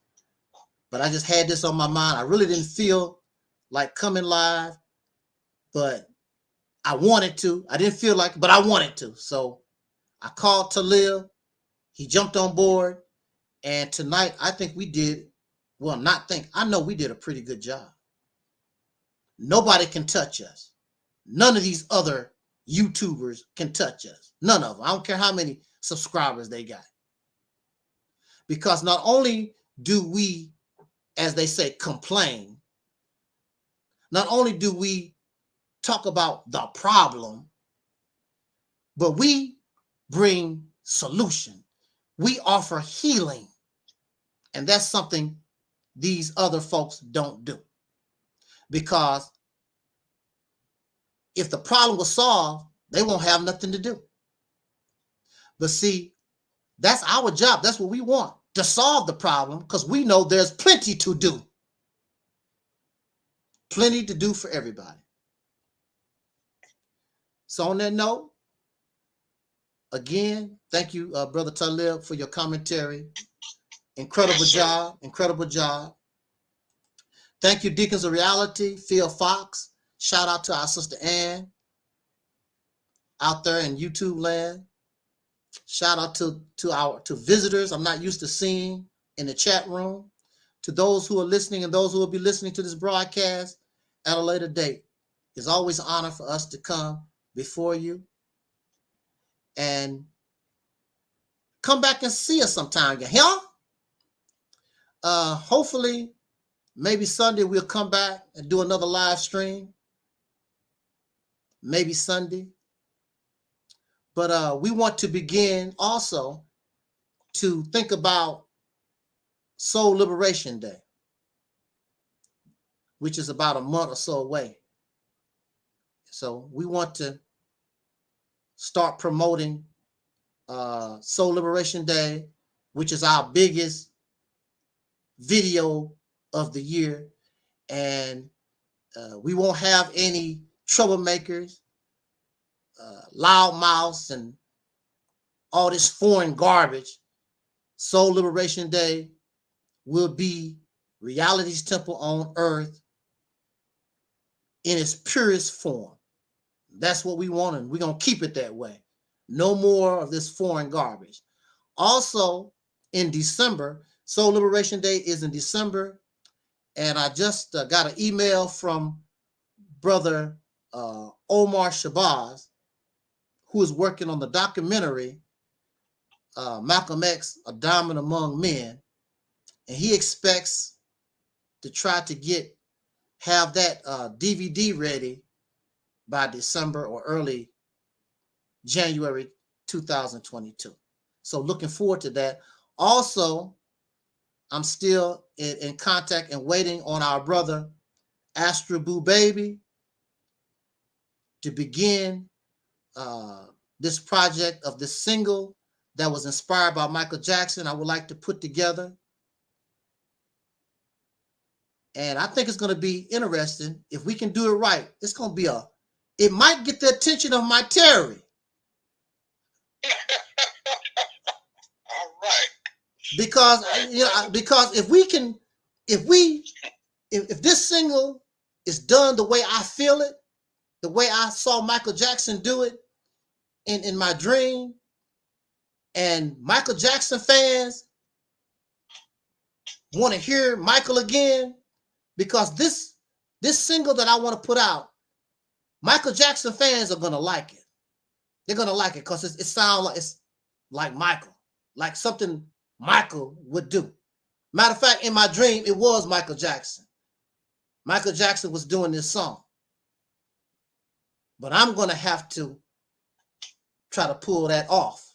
But I just had this on my mind. I really didn't feel like coming live, but I wanted to. I didn't feel like, but I wanted to. So I called Taalik. He jumped on board. And tonight, I think we did, well, not think, I know we did a pretty good job. Nobody can touch us. None of these other YouTubers can touch us. None of them. I don't care how many subscribers they got. Because not only do we, as they say, complain, not only do we talk about the problem, but we bring solution. We offer healing. And that's something these other folks don't do. Because if the problem was solved, they won't have nothing to do. But see, that's our job. That's what we want, to solve the problem, because we know there's plenty to do. Plenty to do for everybody. So on that note, again, thank you, Brother Taalik, for your commentary. Incredible job. Incredible job. Thank you, Deacons of Reality, Phil Fox. Shout out to our sister Ann out there in YouTube land. Shout out to visitors I'm not used to seeing in the chat room. To those who are listening and those who will be listening to this broadcast at a later date. It's always an honor for us to come before you and come back and see us sometime again. Hopefully, maybe Sunday we'll come back and do another live stream. Maybe Sunday. But we want to begin also to think about Soul Liberation Day, which is about a month or so away. So we want to start promoting Soul Liberation Day, which is our biggest video of the year. And we won't have any troublemakers, loud mouths, and all this foreign garbage. Soul Liberation Day will be reality's temple on earth in its purest form. That's what we want, and we're going to keep it that way. No more of this foreign garbage. Also, in December, Soul Liberation Day is in December, and I just got an email from Brother Omar Shabazz, who is working on the documentary Malcolm X, A Diamond Among Men, and he expects to try to have that DVD ready by December or early January 2022. So looking forward to that. Also, I'm still in contact and waiting on our brother Astro Boo Baby to begin this project of this single that was inspired by Michael Jackson. I would like to put together. And I think it's going to be interesting. If we can do it right, it's going to be it might get the attention of my Terry. All right. Because because if this single is done the way I feel it, the way I saw Michael Jackson do it in my dream, and Michael Jackson fans want to hear Michael again, because this single that I want to put out, Michael Jackson fans are going to like it. They're going to like it because it sounds like it's like Michael, like something Michael would do. Matter of fact, in my dream, it was Michael Jackson. Michael Jackson was doing this song. But I'm going to have to try to pull that off.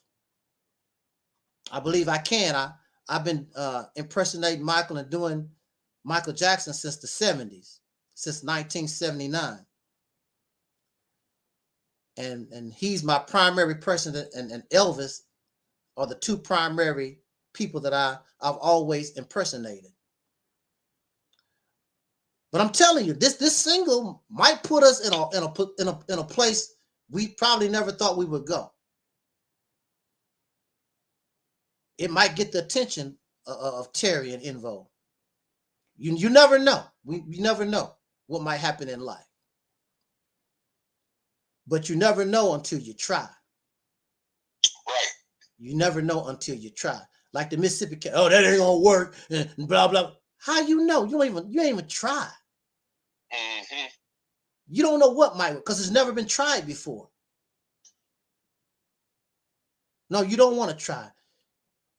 I believe I can. I've been impersonating Michael and doing Michael Jackson since the 70s, since 1979. And he's my primary person, and Elvis are the two primary people that I've always impersonated. But I'm telling you, this single might put us in a place we probably never thought we would go. It might get the attention of Terry and EnVogue. You never know. You never know what might happen in life. But you never know until you try. Right. You never know until you try. Like the Mississippi cat, oh, that ain't gonna work, and blah blah. How you know? You ain't even try. Mm-hmm. You don't know what might work because it's never been tried before. No, you don't want to try.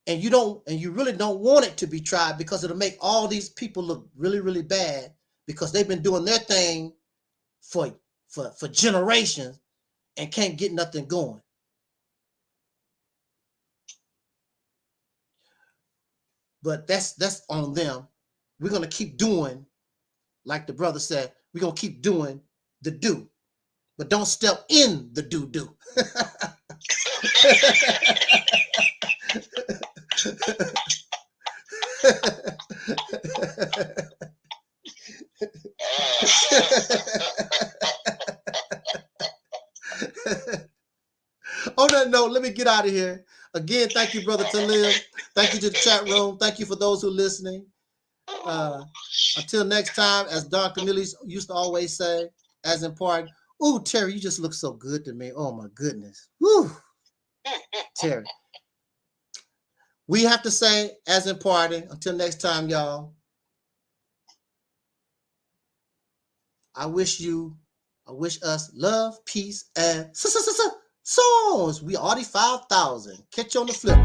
And you really don't want it to be tried because it'll make all these people look really, really bad because they've been doing their thing for generations and can't get nothing going. But that's on them. We're gonna keep doing, like the brother said, we're gonna keep doing the do, but don't step in the do. On that note, let me get out of here. Again, thank you, Brother Taalik. Thank you to the chat room. Thank you for those who are listening. Until next time, as Don Cornelius used to always say, as in part, ooh, Terry, you just look so good to me. Oh, my goodness. Woo. Terry. We have to say, as in party, until next time, y'all. I wish us love, peace, and songs. We already 5,000. Catch you on the flip.